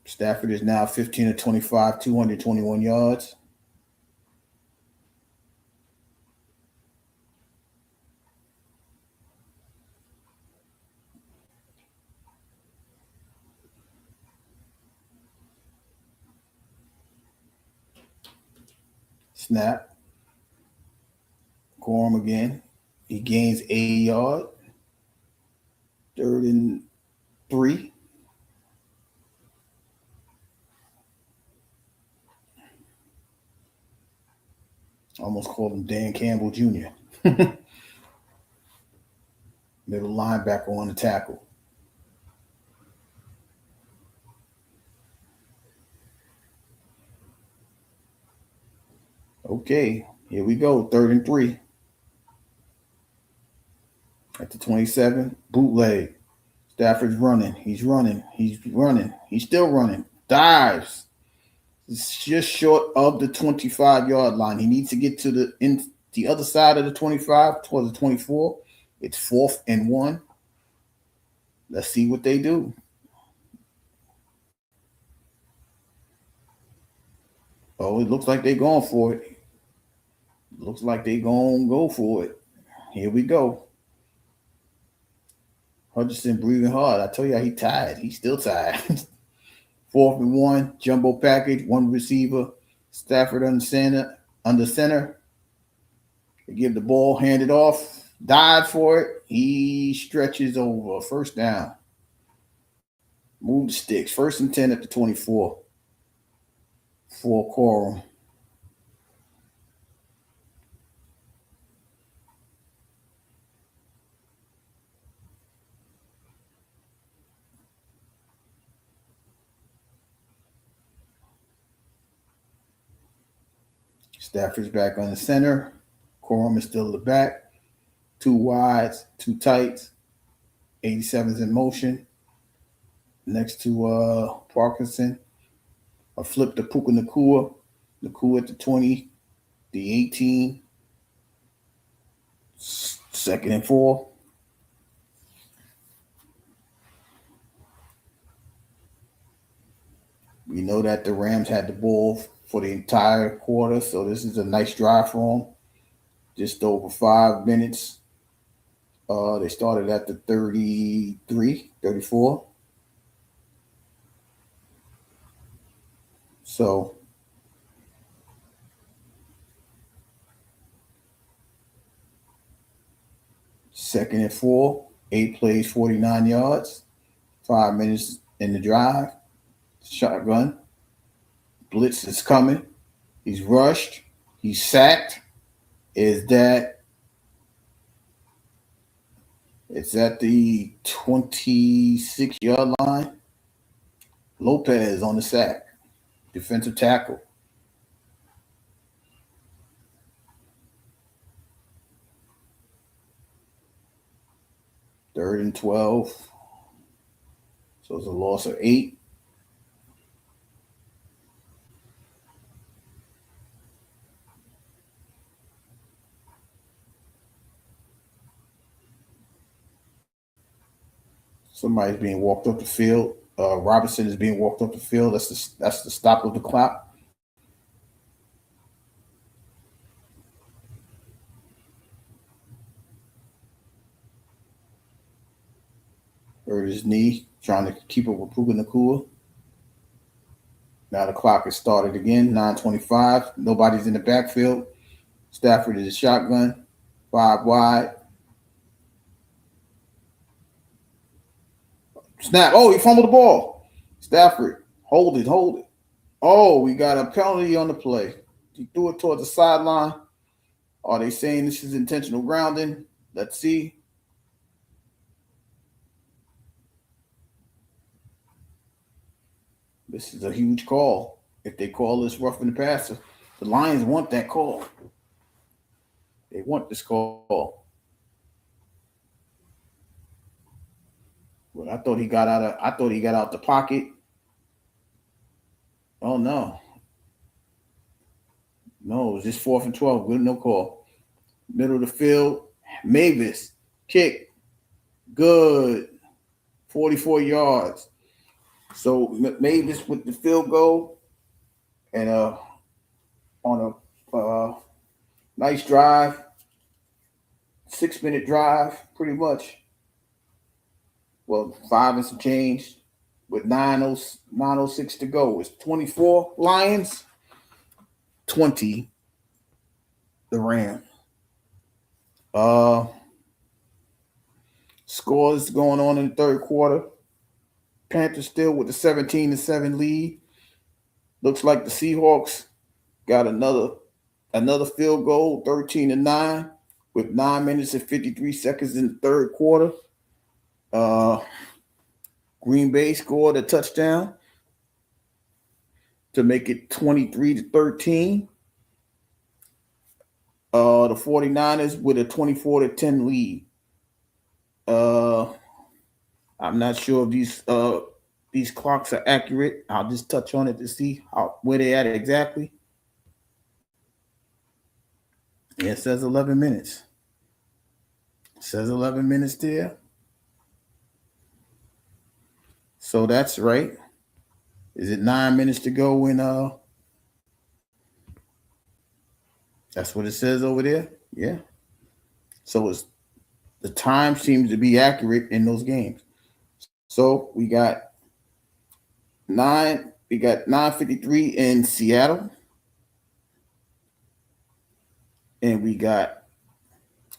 Speaker 1: Stafford is now 15 of 25, 221 yards. Snap. Corum again. He gains a yard. 3rd and 3. Almost called him Dan Campbell Jr. Middle linebacker on the tackle. Okay, here we go. 3rd and 3. At the 27, bootleg. Stafford's running. He's running. He's running. He's still running. Dives. It's just short of the 25-yard line. He needs to get to the other side of the 25 towards the 24. It's 4th and 1. Let's see what they do. Oh, it looks like they're going for it. Looks like they're going to go for it. Here we go. Hutchinson breathing hard. I tell you, he tired. He's still tired. 4th and 1. Jumbo package. 1 receiver. Stafford under center. They give the ball, hand it off. Dive for it. He stretches over. First down. Move the sticks. 1st and 10 at the 24. For Corum. Stafford's back on the center. Corum is still the back. 2 wides, 2 tights. 87's in motion. Next to Parkinson. A flip to Puka Nacua. Nacua at the 20. The 18. 2nd and 4. We know that the Rams had the ball for the entire quarter, so this is a nice drive for them. Just over 5 minutes. They started at the 33, 34. So second and 4, 8 plays, 49 yards, 5 minutes in the drive. Shotgun. Blitz is coming. He's rushed. He's sacked. Is that It's at the 26-yard line. Lopez on the sack, defensive tackle. Third and 12. So it's a loss of 8. Somebody's being walked up the field. Robinson is being walked up the field. That's the stop of the clock. Hurt his knee, trying to keep up with Puka Nacua. Now the clock is started again, 9:25. Nobody's in the backfield. Stafford is a shotgun, 5 wide. Snap. Oh, he fumbled the ball. Stafford, hold it. Oh, we got a penalty on the play. He threw it towards the sideline. Are they saying this is intentional grounding? Let's see. This is a huge call. If they call this roughing the passer, the Lions want that call. They want this call. Well, I thought he got out the pocket. Oh no. No, it was just 4th and 12. Good, no call. Middle of the field. Mavis kick. Good. 44 yards. So Mavis with the field goal and on a nice drive, 6-minute drive, pretty much. Well, 5 and some change with 9:06 to go. It's 24 Lions, 20 the Rams. Scores going on in the third quarter. Panthers still with the 17-7 lead. Looks like the Seahawks got another field goal, 13-9, with 9 minutes and 53 seconds in the third quarter. Green Bay scored a touchdown to make it 23-13. The 49ers with a 24-10 lead. I'm not sure if these clocks are accurate. I'll just touch on it to see where they at exactly. Yeah, it says 11 minutes. It says 11 minutes there. So that's right. Is it 9 minutes to go when that's what it says over there? Yeah. So the time seems to be accurate in those games. So we got 9:53 in Seattle. And we got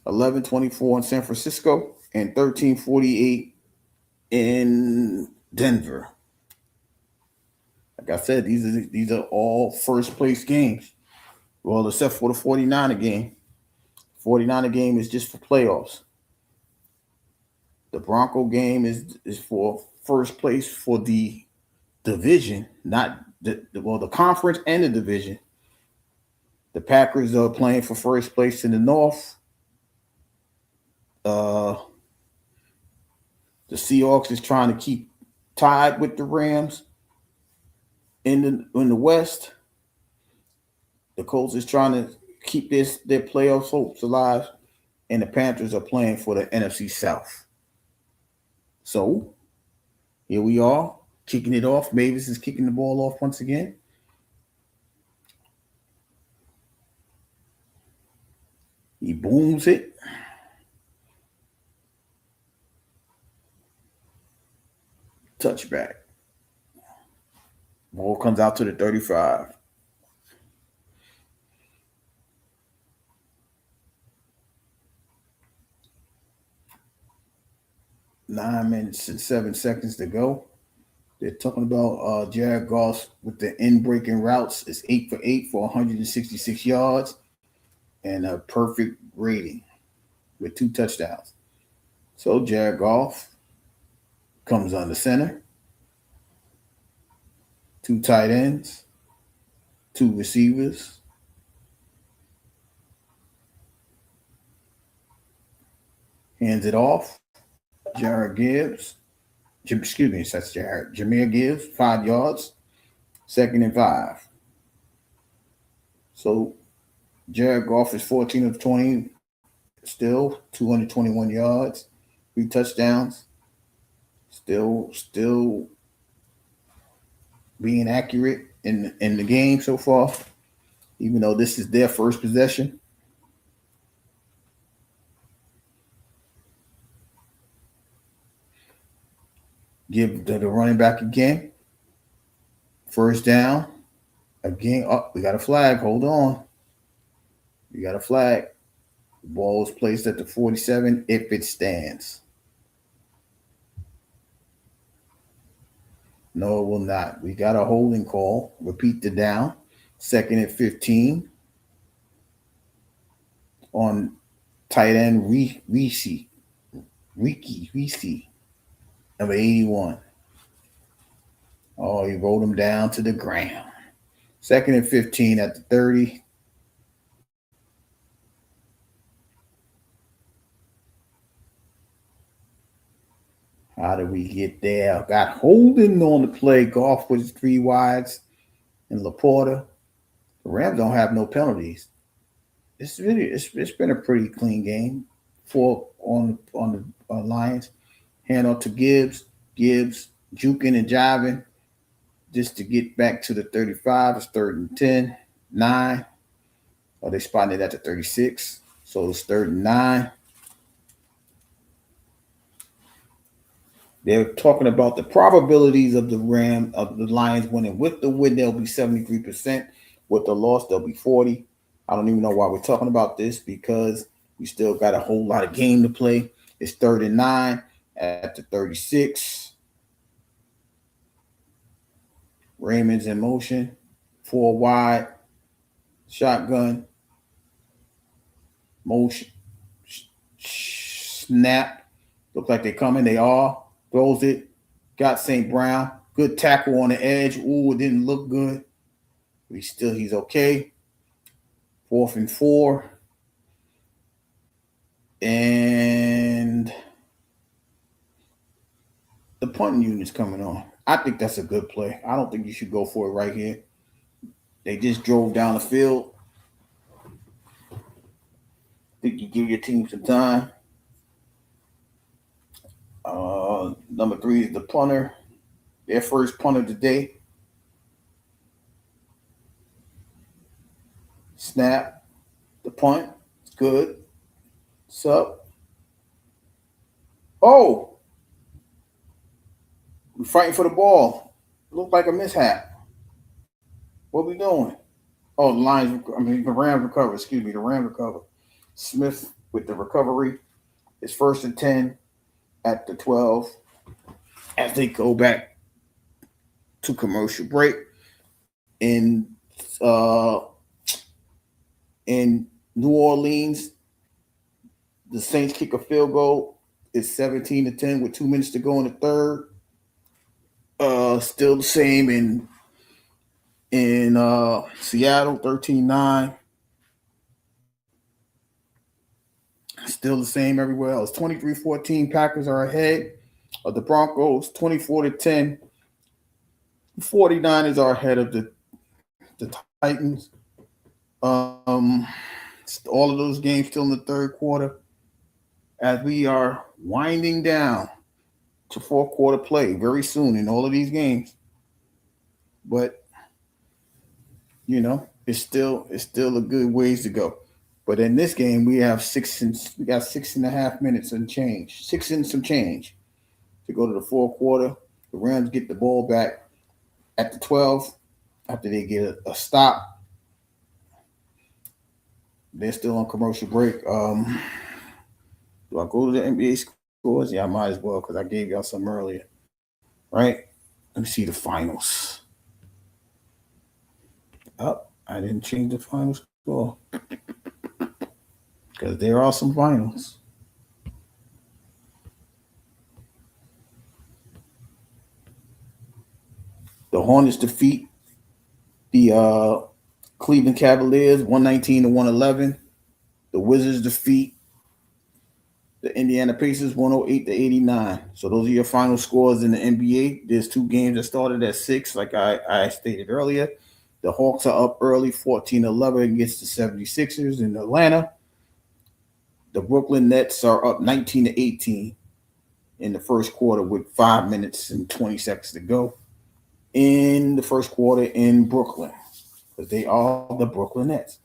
Speaker 1: 11:24 in San Francisco and 13:48 in Denver. Like I said, these are all first place games. Well, except for the 49er game. 49er game is just for playoffs. The Bronco game is for first place for the division, not the conference and the division. The Packers are playing for first place in the North. The Seahawks is trying to keep tied with the Rams in the West. The Colts is trying to keep their playoff hopes alive, and the Panthers are playing for the NFC South. So here we are, kicking it off. Mavis is kicking the ball off once again. He booms it. Touchback. Ball comes out to the 35. Nine minutes and 7 seconds to go. They're talking about Jared Goff with the in-breaking routes. It's 8 for 8 for 166 yards and a perfect rating with 2 touchdowns. So Jared Goff comes under center, 2 tight ends, 2 receivers. Hands it off. Jared Gibbs. Excuse me, that's Jared. Jameer Gibbs, 5 yards. 2nd and 5. So Jared Goff is 14 of 20, still 221 yards, 3 touchdowns. Still being accurate in the game so far, even though this is their first possession. Give the running back again. First down. Again. Oh, we got a flag. Hold on. We got a flag. The ball is placed at the 47 if it stands. No, it will not. We got a holding call. Repeat the down. 2nd and 15 on tight end Reese, number 81. Oh, he rolled him down to the ground. 2nd and 15 at the 30. How did we get there? Got holding on the play. Goff with 3 wides and Laporta. The Rams don't have no penalties. It's been a pretty clean game. 4 on the Lions. Hand off to Gibbs. Gibbs juking and jiving just to get back to the 35. It's 3rd and 10. 9. Oh, they spotted it at the 36. So it's 3rd and 9. They're talking about the probabilities of the Lions winning. With the win, they'll be 73%. With the loss, they'll be 40%. I don't even know why we're talking about this because we still got a whole lot of game to play. It's 3rd and 9 at the 36. Raymond's in motion. 4 wide. Shotgun. Motion. Snap. Look like they're coming. They are. Throws it. Got St. Brown. Good tackle on the edge. Ooh, it didn't look good. But he's okay. 4th and 4. And the punting unit's coming on. I think that's a good play. I don't think you should go for it right here. They just drove down the field. I think you give your team some time. Number 3 is the punter. Their first punt of the day. Snap. The punt. It's good. What's up? Oh! We're fighting for the ball. Looked like a mishap. What are we doing? Oh, the Rams recover. Excuse me, the Rams recover. Smith with the recovery. It's 1st and 10 at the 12 as they go back to commercial break. In New Orleans, the Saints kick a field goal. It's 17-10 with 2 minutes to go in the 3rd. Still the same in Seattle, 13-9. Still the same everywhere else. 23-14, Packers are ahead of the Broncos. 24-10, 49ers are ahead of the Titans. All of those games still in the 3rd quarter as we are winding down to 4th quarter play very soon in all of these games. But it's still a good ways to go. But in this game, we got 6.5 minutes and change, 6 and some change to go to the 4th quarter. The Rams get the ball back at the 12 after they get a stop. They're still on commercial break. Do I go to the NBA scores? Yeah, I might as well because I gave y'all some earlier. Right? Let me see the finals. Oh, I didn't change the final score because there are some finals. The Hornets defeat the Cleveland Cavaliers 119-111. The Wizards defeat the Indiana Pacers 108-89. So those are your final scores in the NBA. There's 2 games that started at 6, like I stated earlier. The Hawks are up early 14-11 against the 76ers in Atlanta. The Brooklyn Nets are up 19-18 in the first quarter with 5 minutes and 20 seconds to go in the first quarter in Brooklyn, because they are the Brooklyn Nets.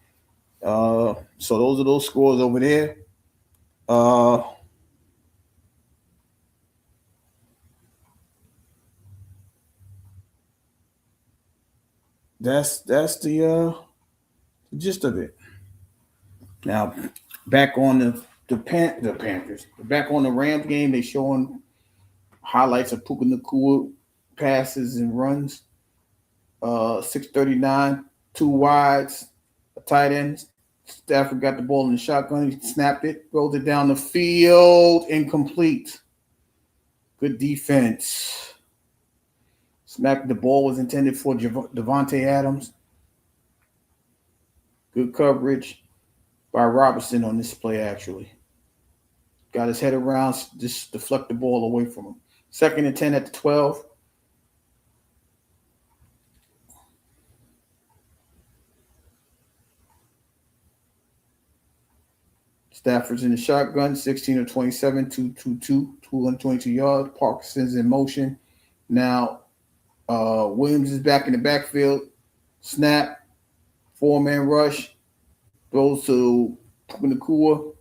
Speaker 1: So those are those scores over there. That's the gist of it. Now, back on the Panthers. Back on the Rams game, they showing highlights of Puka Nacua passes and runs. 639, 2 wides, a tight end. Stafford got the ball in the shotgun. He snapped it, rolled it down the field, incomplete. Good defense. The ball was intended for Devontae Adams. Good coverage by Robinson on this play, actually. Got his head around, just deflect the ball away from him. 2nd and 10 at the 12. Stafford's in the shotgun, 16 of 27, 222 yards. Parkinson's in motion. Now, Williams is back in the backfield. Snap, 4-man rush, throws to Puka Nacua.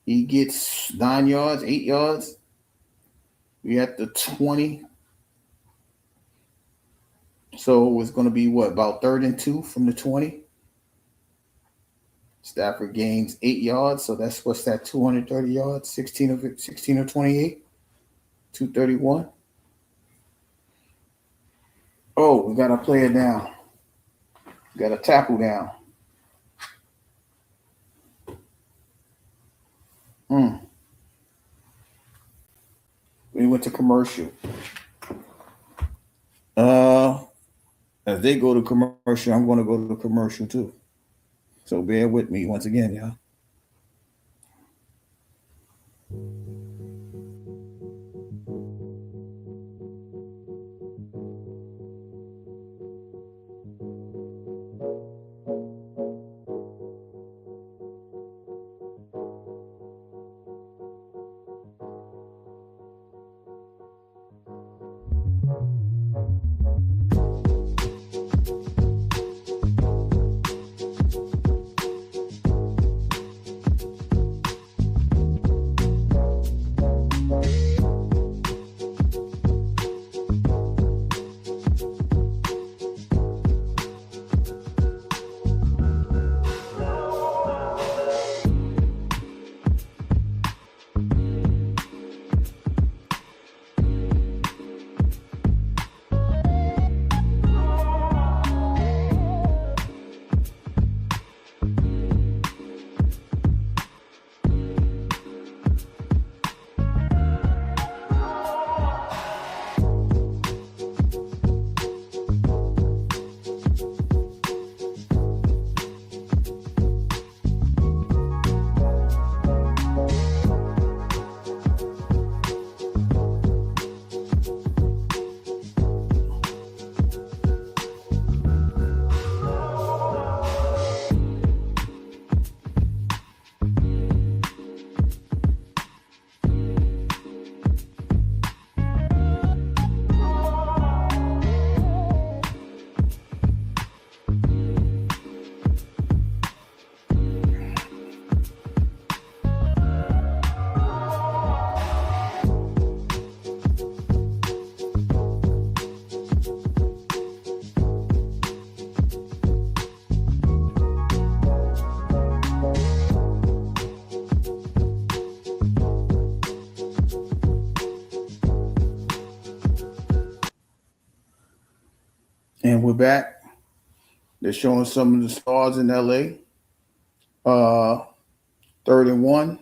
Speaker 1: He gets 9 yards, 8 yards. We at the 20. So it's going to be about 3rd and 2 from the 20. Stafford gains 8 yards, so that's 230 yards, 16 of 28, 231. Oh, we got a player down. We got a tackle down. We went to commercial. As they go to commercial, I'm going to go to commercial too. So bear with me once again, y'all. And we're back. They're showing some of the stars in LA. 3rd and 1.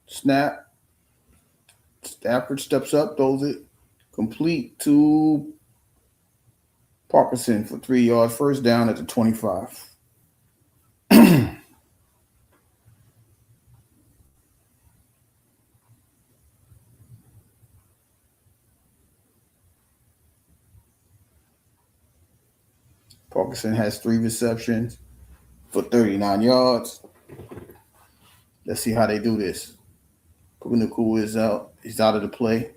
Speaker 1: Snap. Stafford steps up, throws it complete to Parkinson for 3 yards, first down at the 25. Parkinson has 3 receptions for 39 yards. Let's see how they do this. Puka is out. He's out of the play.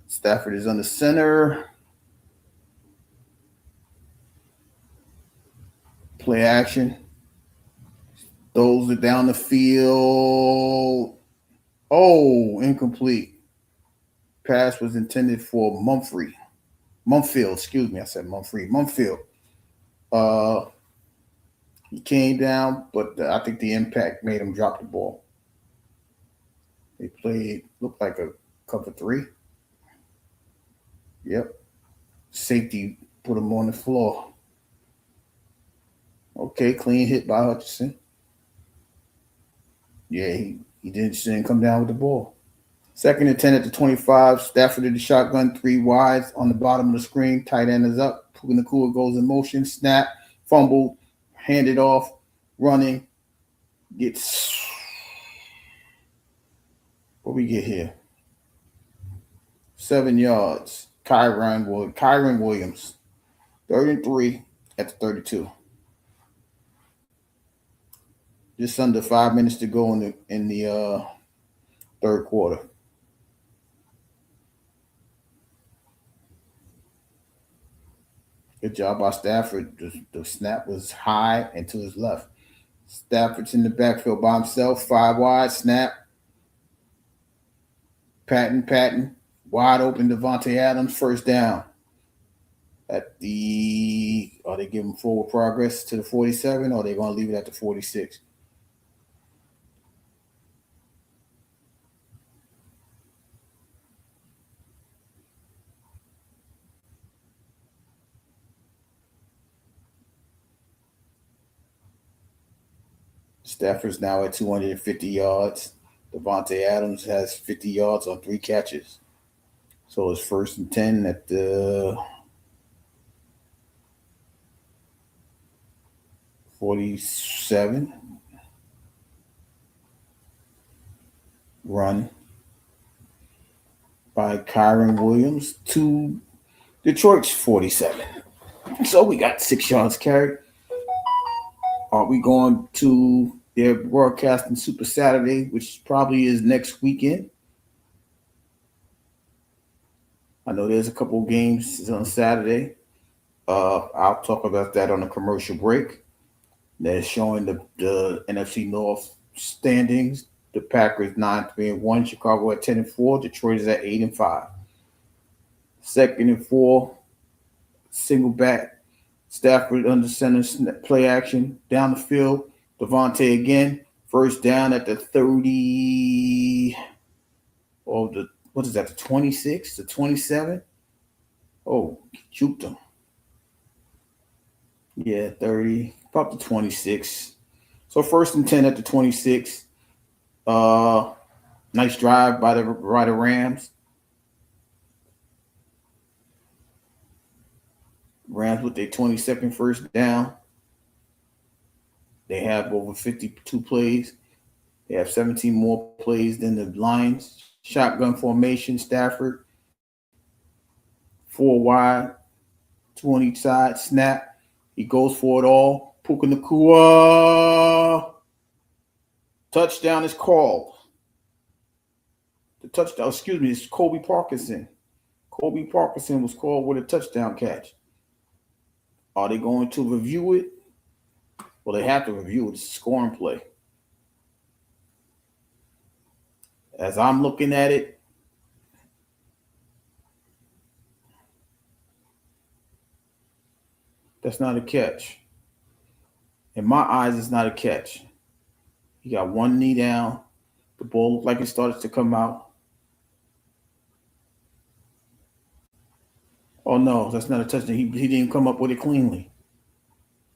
Speaker 1: Stafford is under center. Play action. Throws it down the field. Oh, incomplete. Pass was intended for Mumfield, excuse me. I said Mumfield. He came down, but I think the impact made him drop the ball. They played, looked like a cover 3. Yep. Safety put him on the floor. Okay, clean hit by Hutchinson. Yeah, he didn't come down with the ball. 2nd and 10 at the 25. Stafford did the shotgun, 3 wides on the bottom of the screen. Tight end is up. Puka Nacua goes in motion. Snap, fumble, handed off, running. Gets what we get here? 7 yards. Kyron Williams. 3rd and 3 at the 32. Just under 5 minutes to go in the third quarter. Good job by Stafford. The snap was high and to his left. Stafford's in the backfield by himself. 5 wide. Snap. Patton. Wide open Devontae Adams. First down. Are they giving forward progress to the 47 or are they going to leave it at the 46? Stafford's now at 250 yards. Devontae Adams has 50 yards on 3 catches. So it's 1st and 10 at the 47. Run by Kyron Williams to Detroit's 47. So we got 6 yards carried. Are we going to their broadcasting Super Saturday, which probably is next weekend? I know there's a couple games on Saturday. I'll talk about that on a commercial break. They're showing the NFC North standings. The Packers 9-3-1, Chicago at 10-4, Detroit is at 8-5. 2nd and 4, single back. Stafford under center, play action down the field. Devontae again, first down at the 30. The 26, the 27? Oh, juked him. Yeah, 30, about the 26. So 1st and 10 at the 26. Nice drive by the Rams. Rams with their 22nd first down. They have over 52 plays. They have 17 more plays than the Lions. Shotgun formation, Stafford. 4 wide, 2 on each side, snap. He goes for it all. Puka Nacua. Touchdown is called. The touchdown, it's Colby Parkinson. Colby Parkinson was called with a touchdown catch. Are they going to review it? Well, they have to review it. It's a scoring play. As I'm looking at it, that's not a catch. In my eyes, it's not a catch. He got 1 knee down. The ball looked like it started to come out. Oh, no, that's not a touchdown. He didn't come up with it cleanly.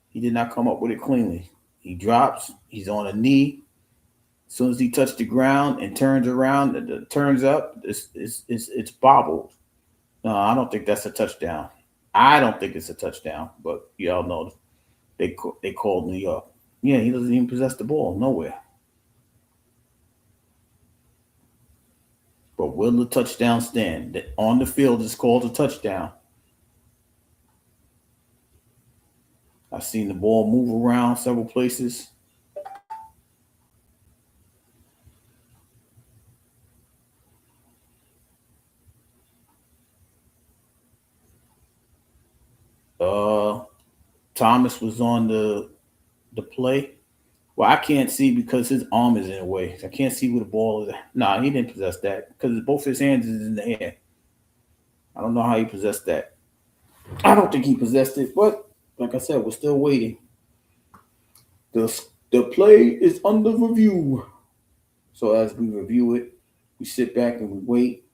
Speaker 1: He did not come up with it cleanly. He drops. He's on a knee. As soon as he touched the ground and turns around, it turns up, it's bobbled. No, I don't think that's a touchdown. I don't think it's a touchdown, but y'all know they called New York. Yeah, he doesn't even possess the ball nowhere. But will the touchdown stand? On the field is called a touchdown. I've seen the ball move around several places. Thomas was on the play. Well, I can't see because his arm is in the way. I can't see where the ball is. Nah, he didn't possess that because both his hands is in the air. I don't know how he possessed that. I don't think he possessed it, but like I said, we're still waiting. The play is under review. So as we review it, we sit back and we wait.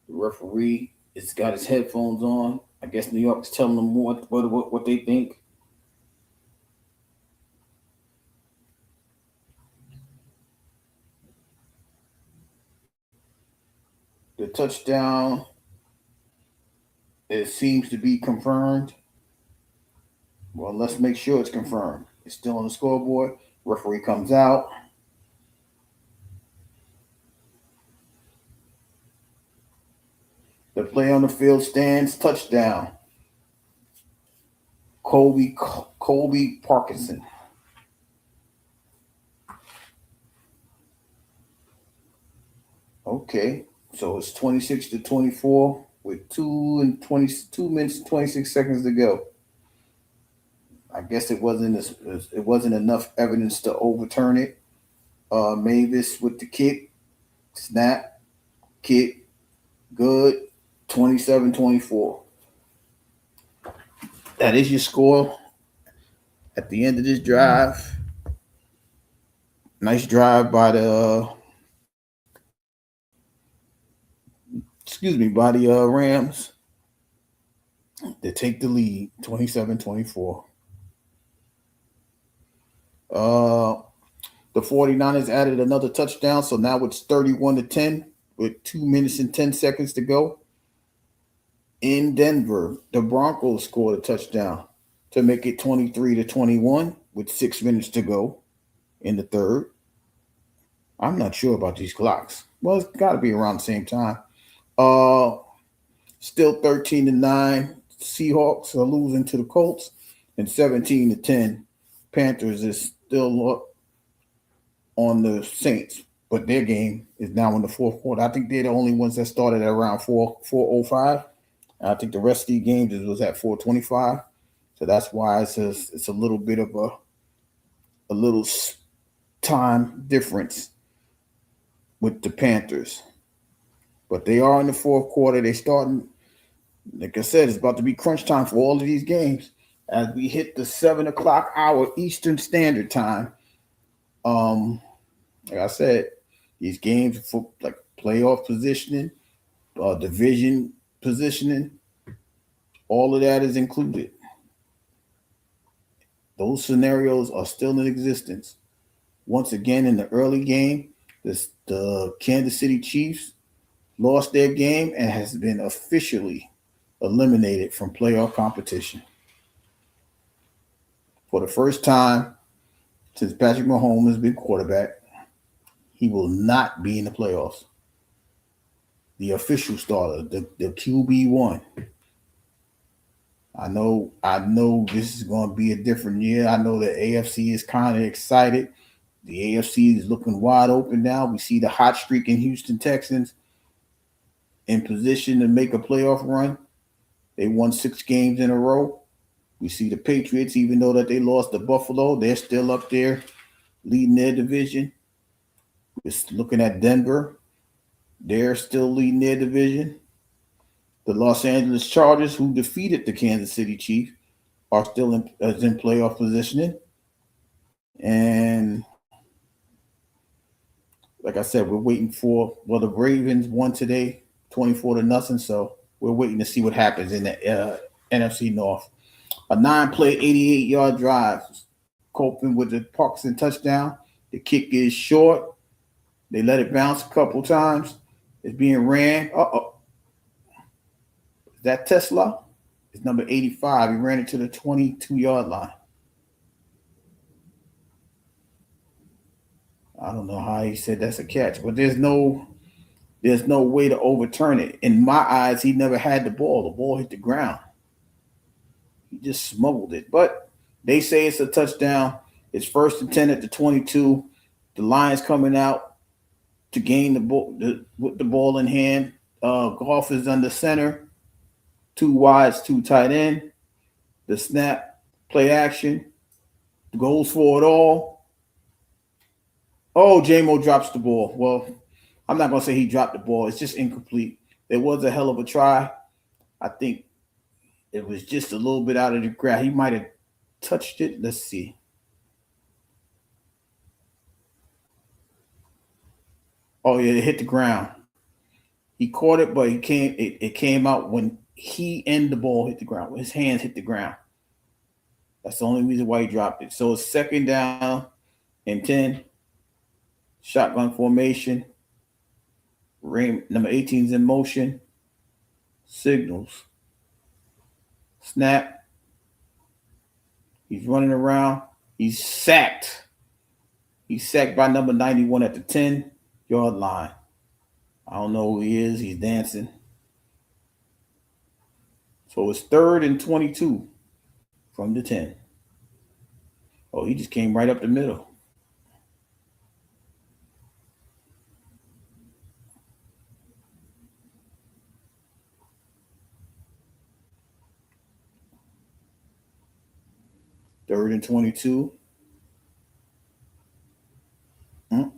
Speaker 1: The referee has got his headphones on. I guess New York's telling them what they think. The touchdown, it seems to be confirmed. Well, let's make sure it's confirmed. It's still on the scoreboard. Referee comes out. The play on the field stands. Touchdown. Colby Parkinson. Okay, so it's 26-24 with 2 minutes 26 seconds to go. I guess it wasn't enough evidence to overturn it. Mavis with the kick, snap, kick, good, 27-24. That is your score at the end of this drive. Nice drive by the Rams to take the lead, 27-24. The 49ers added another touchdown, so now it's 31-10 with 2 minutes and 10 seconds to go. In Denver, the Broncos scored a touchdown to make it 23-21 with 6 minutes to go in the third. I'm not sure about these clocks. Well, it's got to be around the same time. Still 13-9. Seahawks are losing to the Colts, and 17-10. Panthers is still on the Saints, but their game is now in the fourth quarter. I think they're the only ones that started at around 4:05. I think the rest of the games was at 4:25. So that's why it's a little bit of a little time difference with the Panthers. But they are in the fourth quarter. They starting, like I said, it's about to be crunch time for all of these games. As we hit the 7 o'clock hour Eastern Standard Time. Like I said, these games for like playoff positioning, division positioning, all of that is included. Those scenarios are still in existence. Once again, in the early game, the Kansas City Chiefs lost their game and has been officially eliminated from playoff competition. For the first time since Patrick Mahomes has been quarterback, he will not be in the playoffs. The official starter, the QB1. I know this is going to be a different year. I know the AFC is kind of excited. The AFC is looking wide open now. We see the hot streak in Houston Texans in position to make a playoff run. They won 6 games in a row. We see the Patriots, even though that they lost to Buffalo, they're still up there leading their division. Just looking at Denver, they're still leading their division. The Los Angeles Chargers, who defeated the Kansas City Chiefs, are still in playoff positioning. And like I said, we're waiting for, the Ravens won today, 24-0. So we're waiting to see what happens in the NFC North. A 9-play, 88-yard drive. Copeland with the Parkinson touchdown The kick is short. They let it bounce a couple times. It's being ran. Is that Tesla? It's number 85. He ran it to the 22-yard line. I don't know how he said that's a catch, but there's no way to overturn it. In my eyes, he never had the ball. The ball hit the ground. He just smuggled it. But they say it's a touchdown. It's 1st and 10 at the 22. The Lions coming out to gain the ball with the ball in hand. Goff is under center. 2 wides, 2 tight end. The snap, play action. Goes for it all. Oh, J-Mo drops the ball. Well, I'm not going to say he dropped the ball. It's just incomplete. It was a hell of a try. I think it was just a little bit out of the ground. He might have touched it. Let's see. Oh, yeah, it hit the ground. He caught it, but it came out when he and the ball hit the ground. When his hands hit the ground. That's the only reason why he dropped it. So it's 2nd down and 10. Shotgun formation. Number 18 is in motion. Signals. Snap. He's running around. He's sacked. He's sacked by number 91 at the 10-yard line. I don't know who he is. He's dancing. So it's 3rd and 22 from the 10. Oh, he just came right up the middle. Third and 22. I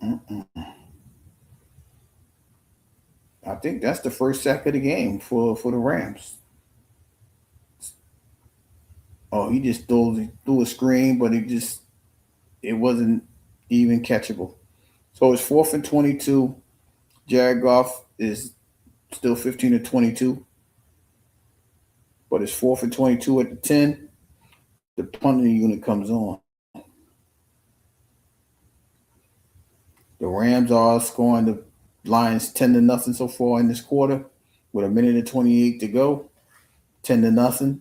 Speaker 1: think that's the first sack of the game for the Rams. Oh, he just threw a screen, but it wasn't even catchable. So it's 4th and 22. Jared Goff is still 15 to 22. But it's 4th and 22 at the 10. The punting unit comes on. The Rams are scoring the Lions 10-0 so far in this quarter with 1:28 to go. 10-0,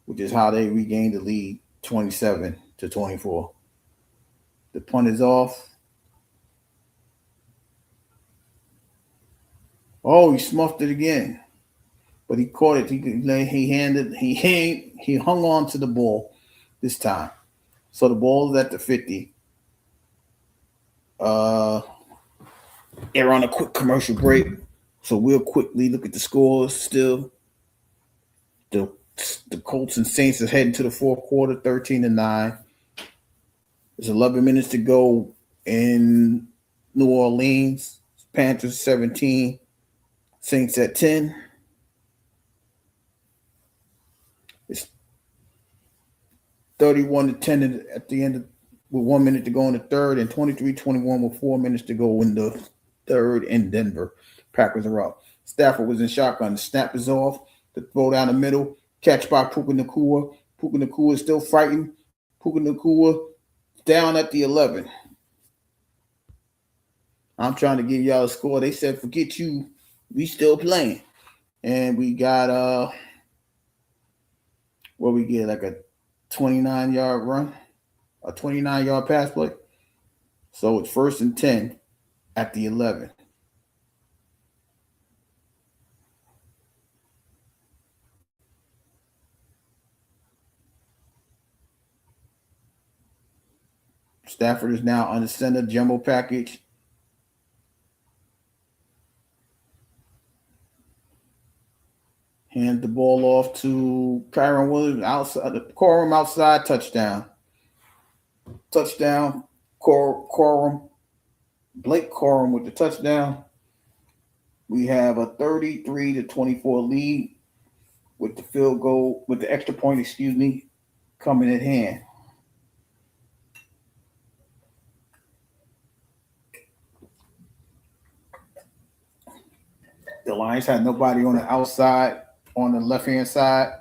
Speaker 1: which is how they regained the lead 27-24. The punt is off. Oh, he smuffed it again. But he caught it. He hung on to the ball this time. So the ball is at the 50. They're on a quick commercial break. So we'll quickly look at the scores still. The Colts and Saints are heading to the 4th quarter, 13-9. There's 11 minutes to go in New Orleans. Panthers 17, Saints at 10. It's 31-10 at the end with 1 minute to go in the third, and 23-21 with 4 minutes to go in the third in Denver. Packers are up. Stafford was in shotgun. The snap is off. The throw down the middle. Catch by Puka Nacua. Puka Nacua is still fighting. Puka Nacua down at the 11. I'm trying to give y'all a score. They said, forget you. We still playing. And we got, what we get, like a 29-yard run, a 29-yard pass play. So it's 1st and 10 at the 11. Stafford is now under center, jumbo package. Hand the ball off to Kyron Williams outside, Corum outside, touchdown. Touchdown, Corum. Blake Corum with the touchdown. We have a 33-24 lead with the field goal, with the extra point, coming at hand. The Lions had nobody on the outside, on the left-hand side,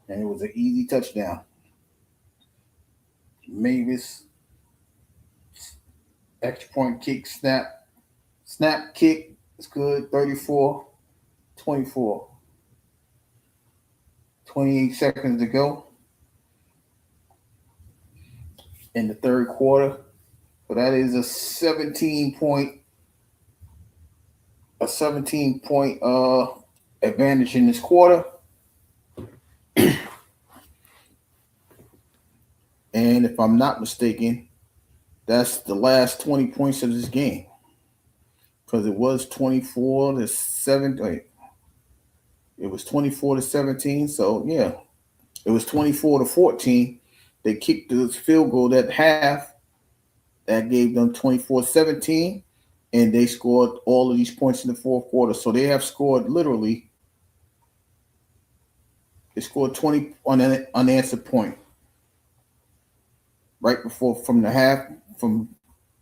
Speaker 1: and it was an easy touchdown. Mavis extra point kick, snap kick. It's good. 34-24. 28 seconds to go in the third quarter. So that is a 17 point advantage in this quarter. And if I'm not mistaken, that's the last 20 points of this game. Because it was 24-7. Wait, it was 24-17. So yeah, it was 24-14. They kicked the field goal at half. That gave them 24-17. And they scored all of these points in the fourth quarter. So they have scored literally. They scored 20 unanswered point right before from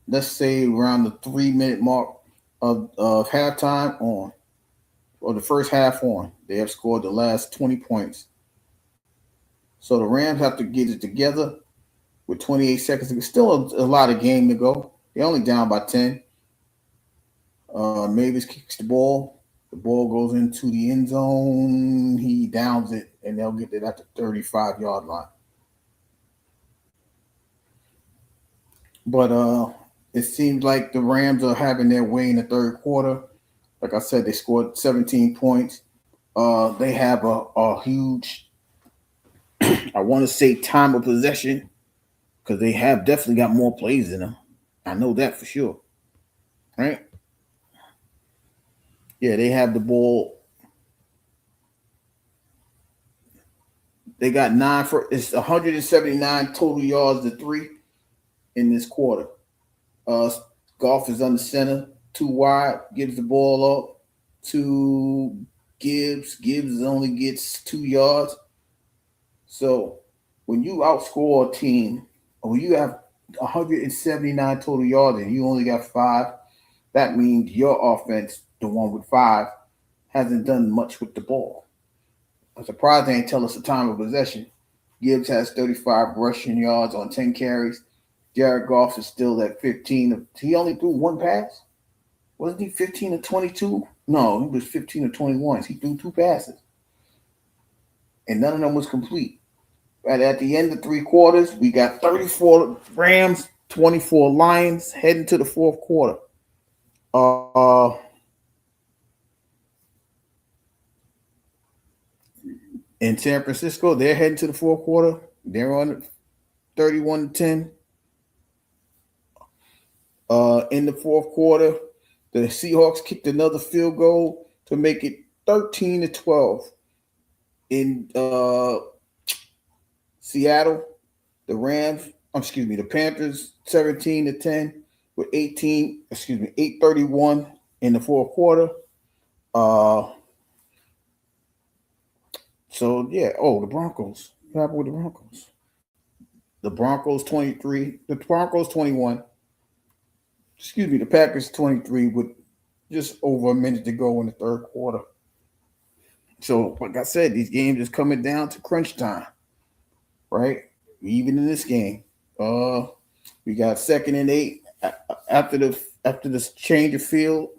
Speaker 1: let's say around the 3-minute mark of halftime on, or the first half on. They have scored the last 20 points. So the Rams have to get it together with 28 seconds. There's still a lot of game to go. They're only down by 10. Mavis kicks the ball. The ball goes into the end zone. He downs it, and they'll get it at the 35-yard line. But it seems like the Rams are having their way in the third quarter. Like I said, they scored 17 points. They have a huge, I want to say, time of possession, because they have definitely got more plays in them. I know that for sure. Right? Yeah, they have the ball. They got it's 179 total yards to 3 in this quarter. Goff is under center, 2 wide, gives the ball up to Gibbs. Gibbs only gets 2 yards. So when you outscore a team, or when you have 179 total yards and you only got 5, that means your offense, the one with 5, hasn't done much with the ball. I'm surprised they ain't tell us the time of possession. Gibbs has 35 rushing yards on 10 carries. Jared Goff is still at 15. He only threw 1 pass? Wasn't he 15 or 22? No, he was 15 or 21. He threw 2 passes. And none of them was complete. But at the end of 3 quarters, we got 34 Rams, 24 Lions heading to the fourth quarter. In San Francisco, they're heading to the fourth quarter. They're on 31-10. In the fourth quarter, the Seahawks kicked another field goal to make it 13-12. In Seattle, the Panthers 17-10 with 8:31 in the fourth quarter. So yeah, the Broncos. What happened with the Broncos? The Broncos 23, the Broncos 21. The Packers 23 with just over a minute to go in the third quarter. So, like I said, these games is coming down to crunch time, right? Even in this game, we got 2nd and 8 after this change of field.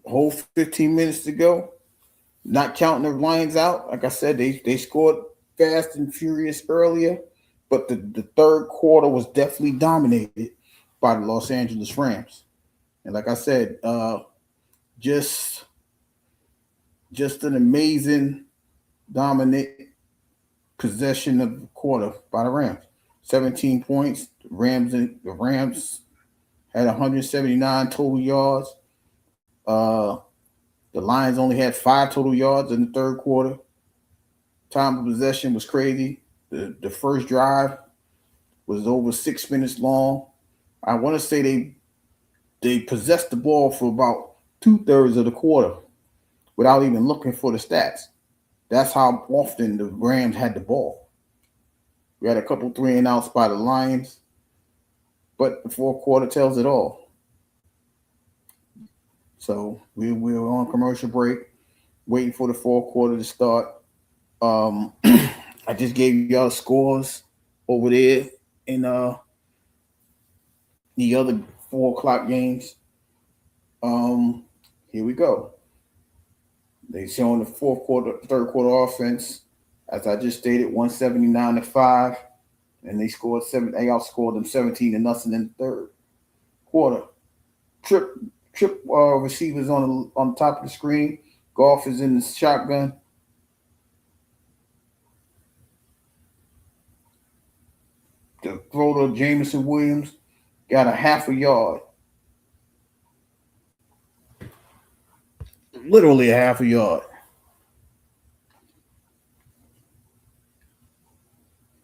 Speaker 1: Whole 15 minutes to go, not counting the Lions out. Like I said, they scored fast and furious earlier, but the third quarter was definitely dominated by the Los Angeles Rams. And like I said, just an amazing, dominant possession of the quarter by the Rams. 17 points. The Rams had 179 total yards. The Lions only had 5 total yards in the third quarter. Time of possession was crazy. The first drive was over 6 minutes long. I want to say they possessed the ball for about 2/3 of the quarter without even looking for the stats. That's how often the Rams had the ball. We had a couple 3-and-outs by the Lions, but the fourth quarter tells it all. So we're on commercial break, waiting for the fourth quarter to start. I just gave y'all scores over there in the other 4 o'clock games. Here we go. They showing the third quarter offense. As I just stated, 179-5, and they scored 7. They outscored them 17-0 in the third quarter. Trip receivers on the top of the screen. Goff is in the shotgun. The throw to Jameson Williams got a half a yard. Literally a half a yard.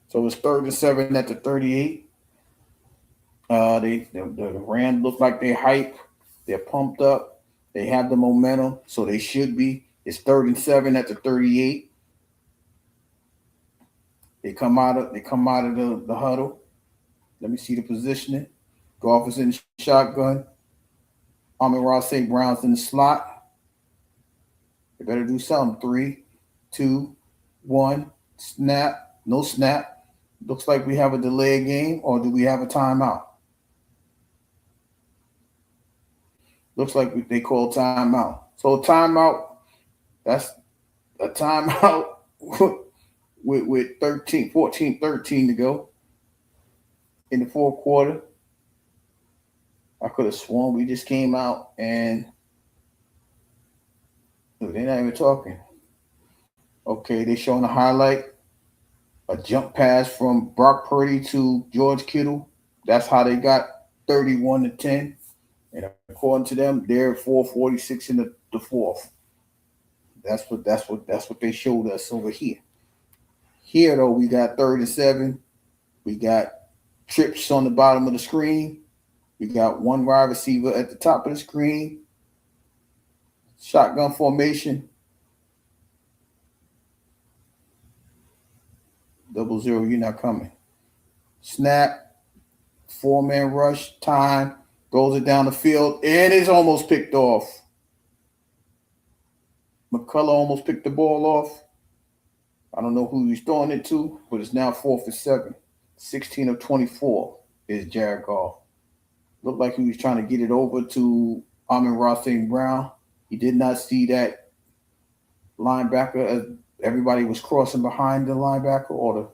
Speaker 1: So it's 3rd and 7 at the 38. The Rams look like they're hype. They're pumped up. They have the momentum, so they should be. It's 3rd and 7 at the 38. They come out of the huddle. Let me see the positioning. Goff is in the shotgun. Amon-Ra St. Brown's in the slot. They better do something. 3, 2, 1. Snap. No snap. Looks like we have a delayed game, or do we have a timeout? Looks like they call timeout. So timeout, that's a timeout with 14-13 to go in the fourth quarter. I could have sworn we just came out and they're not even talking. Okay, they're showing a highlight. A jump pass from Brock Purdy to George Kittle. That's how they got 31-10. And according to them, they're 4:46 in the fourth. That's what they showed us over here. Here though, we got 3rd and 7. We got trips on the bottom of the screen. We got one wide receiver at the top of the screen. Shotgun formation. 0-0, you're not coming. Snap. 4-man rush. Time. Goes it down the field. And it's almost picked off. McCullough almost picked the ball off. I don't know who he's throwing it to, but it's now 4th and 7. 16 of 24 is Jared Goff. Looked like he was trying to get it over to Amon-Ra St. Brown. He did not see that linebacker as everybody was crossing behind the linebacker or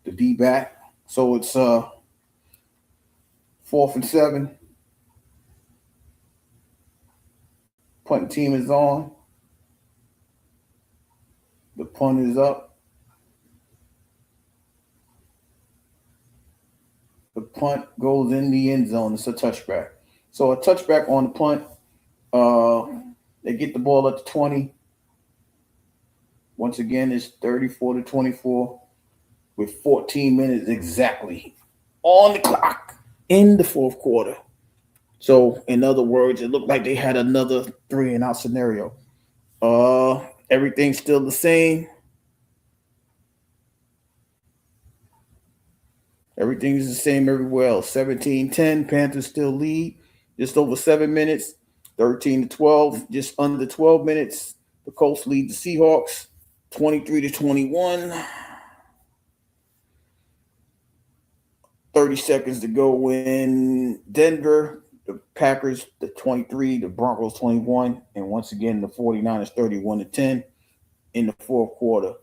Speaker 1: the D-back. So it's 4th and 7. Punt team is on. The punt is up. The punt goes in the end zone. It's a touchback. So a touchback on the punt. They get the ball at the 20. Once again, it's 34-24 with 14 minutes exactly on the clock in the fourth quarter. So, in other words, it looked like they had another 3-and-out scenario. Everything's still the same. Everything's the same everywhere else. 17-10, Panthers still lead. Just over 7 minutes. 13-12, just under 12 minutes. The Colts lead the Seahawks. 23-21. 30 seconds to go in Denver. The Packers, the 23, the Broncos 21, and once again the 49ers 31-10 in the fourth quarter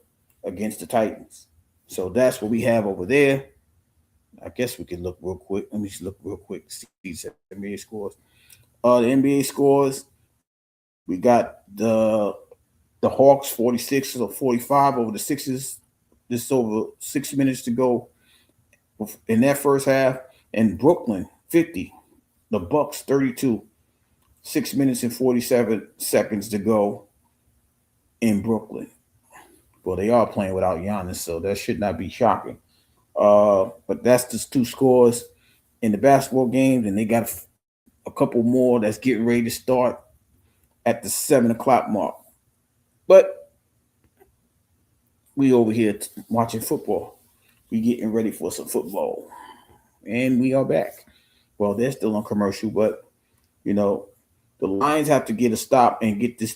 Speaker 1: against the Titans. So that's what we have over there. I guess we can look real quick. Let me just look real quick to see the NBA scores. The NBA scores, we got the Hawks 46-45 over the Sixers. Just over 6 minutes to go in that first half. And Brooklyn 50. The Bucks 32, 6 minutes and 47 seconds to go in Brooklyn. Well, they are playing without Giannis, so that should not be shocking. But that's just 2 scores in the basketball games, and they got a couple more that's getting ready to start at the 7 o'clock mark. But we over here watching football. We getting ready for some football, and we are back. Well, they're still on commercial, but you know, the Lions have to get a stop and get this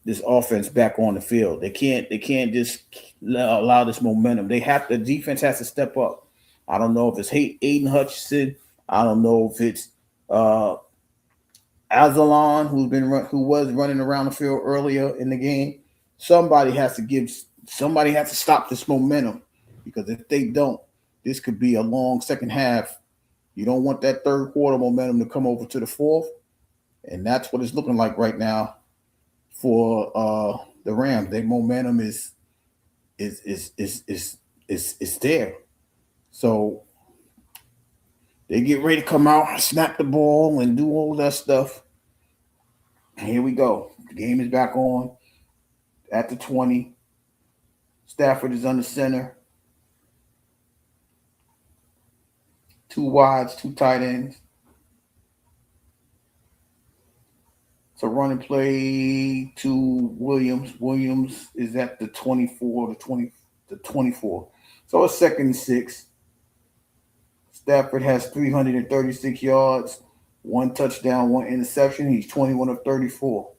Speaker 1: this offense back on the field. They can't just allow this momentum. The defense has to step up. I don't know if it's Aiden Hutchinson. I don't know if it's Azalon who was running around the field earlier in the game. Somebody has to stop this momentum, because if they don't, this could be a long second half. You don't want that third quarter momentum to come over to the fourth, and that's what it's looking like right now for the Rams. Their momentum is there. So they get ready to come out, snap the ball, and do all that stuff. And here we go. The game is back on at the 20. Stafford is under center. 2 wides, 2 tight ends. It's a running play to Williams. Williams is at the 24, the 24. So it's 2nd and 6. Stafford has 336 yards, 1 touchdown, 1 interception. He's 21 of 34.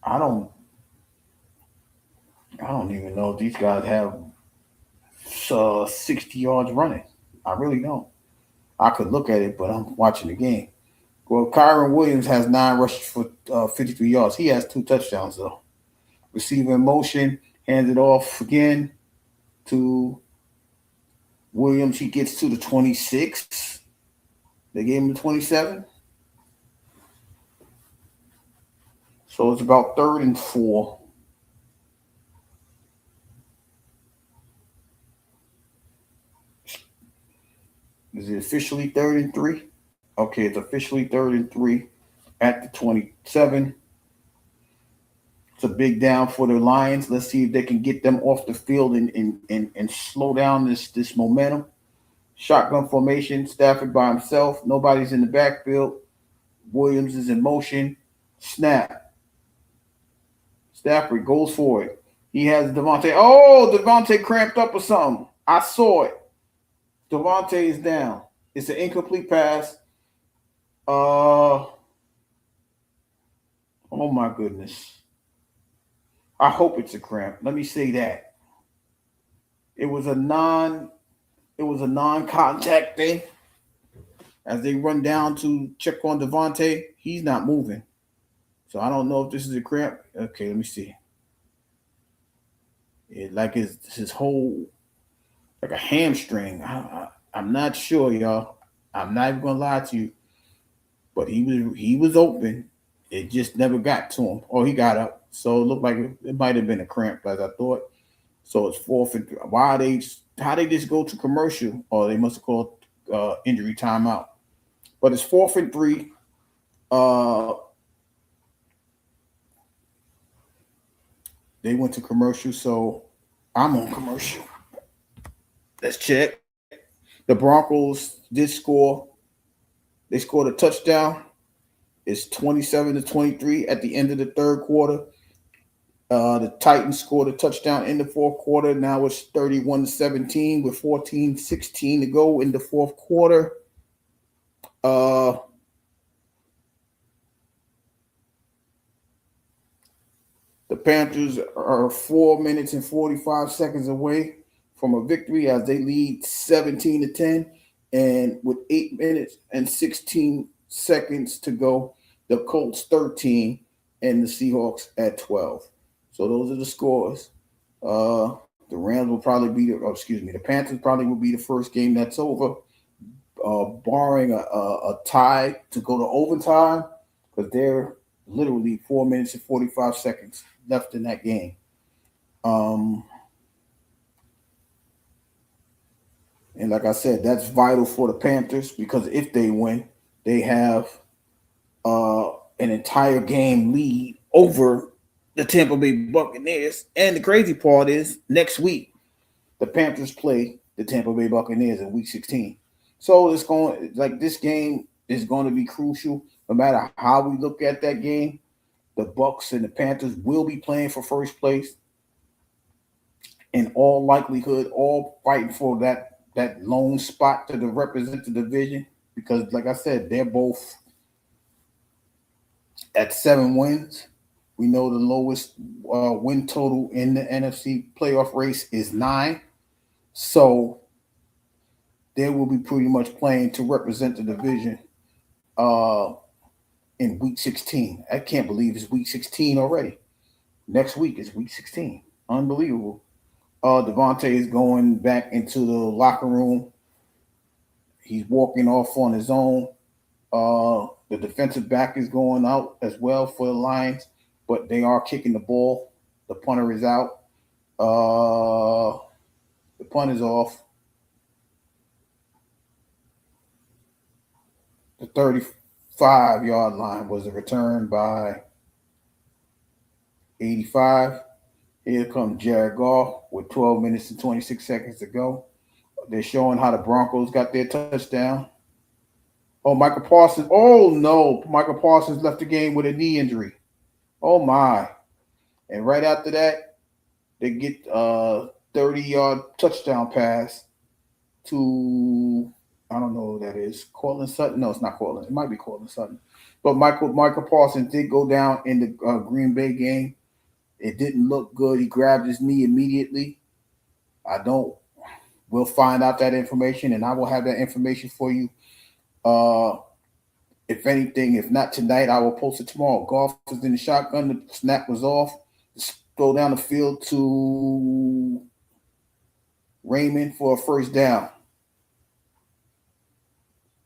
Speaker 1: I don't even know if these guys have 60 yards running. I really don't. I could look at it, but I'm watching the game. Well, Kyron Williams has 9 rushes for 53 yards. He has 2 touchdowns, though. Receiver in motion, hands it off again to Williams. He gets to the 26. They gave him the 27. So it's about 3rd and 4. Is it officially 3rd and 3? Okay, it's officially 3rd and 3 at the 27. It's a big down for the Lions. Let's see if they can get them off the field and slow down this momentum. Shotgun formation, Stafford by himself. Nobody's in the backfield. Williams is in motion. Snap. Stafford goes for it. He has Devontae. Oh, Devontae cramped up or something. I saw it. Devontae is down. It's an incomplete pass. Oh my goodness. I hope it's a cramp. Let me say that. It was a non-contact thing. As they run down to check on Devontae, he's not moving. So I don't know if this is a cramp. Okay, let me see. It like his whole, like a hamstring. I'm not sure, y'all. I'm not even gonna lie to you. But he was open. It just never got to him. Oh, he got up. So it looked like it might have been a cramp, as I thought. So it's 4th and 3. How they just go to commercial? Or they must have called injury timeout. But it's 4th and 3. They went to commercial, so I'm on commercial. Let's check. The Broncos did score. They scored a touchdown. It's 27-23 at the end of the 3rd quarter. The Titans scored a touchdown in the 4th quarter. Now it's 31-17 with 14-16 to go in the 4th quarter. The Panthers are 4 minutes and 45 seconds away from a victory as they lead 17-10. And with 8 minutes and 16 seconds to go, the Colts 13 and the Seahawks at 12. So those are the scores. The Rams will probably be the Panthers probably will be the first game that's over, barring a tie to go to overtime, because they're literally 4 minutes and 45 seconds left in that game. And like I said, that's vital for the Panthers, because if they win, they have an entire game lead over the Tampa Bay Buccaneers. And the crazy part is, next week, the Panthers play the Tampa Bay Buccaneers in Week 16. So this game is going to be crucial. No matter how we look at that game, the Bucs and the Panthers will be playing for first place. In all likelihood, all fighting for that lone spot to represent the division, because, like I said, they're both at 7 wins. We know the lowest win total in the NFC playoff race is 9. So they will be pretty much playing to represent the division uh, in week 16. I can't believe it's week 16 already. Next week is week 16. Unbelievable. Devontae is going back into the locker room. He's walking off on his own. The defensive back is going out as well for the Lions, but they are kicking the ball. The punter is out. The punt is off. The 35-yard line was a return by 85. Here comes Jared Goff with 12 minutes and 26 seconds to go. They're showing how the Broncos got their touchdown. Oh, Michael Parsons. Oh, no. Michael Parsons left the game with a knee injury. Oh, my. And right after that, they get a 30-yard touchdown pass to, I don't know who that is. Cortland Sutton? No, it's not Cortland. It might be Cortland Sutton. But Michael Parsons did go down in the Green Bay game. It didn't look good. He grabbed his knee immediately. We'll find out that information, and I will have that information for you. If anything, if not tonight, I will post it tomorrow. Goff was in the shotgun. The snap was off. Throw down the field to Raymond for a first down.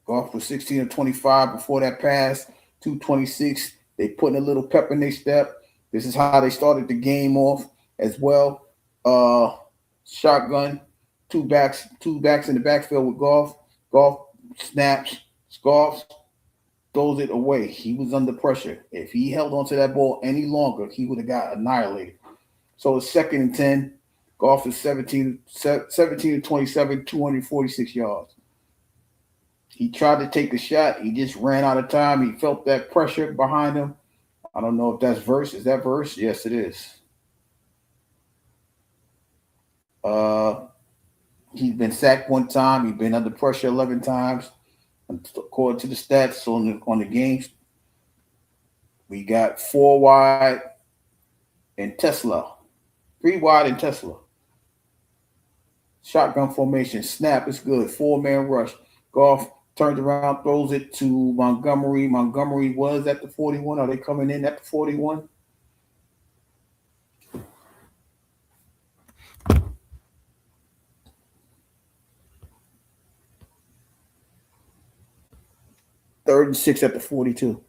Speaker 1: Goff was 16 of 25 before that pass. 226. They put in a little pep in their step. This is how they started the game off as well. Shotgun, two backs in the backfield with Goff. Goff snaps. Goff throws it away. He was under pressure. If he held onto that ball any longer, he would have got annihilated. So it's 2nd and 10. Goff is 17 to 27, 246 yards. He tried to take the shot. He just ran out of time. He felt that pressure behind him. I don't know if that's verse. Is that verse? Yes, it is. He's been sacked 1 time. He's been under pressure 11 times. According to the stats on the games, we got 4 wide and Tesla. 3 wide and Tesla. Shotgun formation. Snap is good. 4-man rush. Goff turns around, throws it to Montgomery. Montgomery was at the 41. Are they coming in at the 41? Third and 6 at the 42.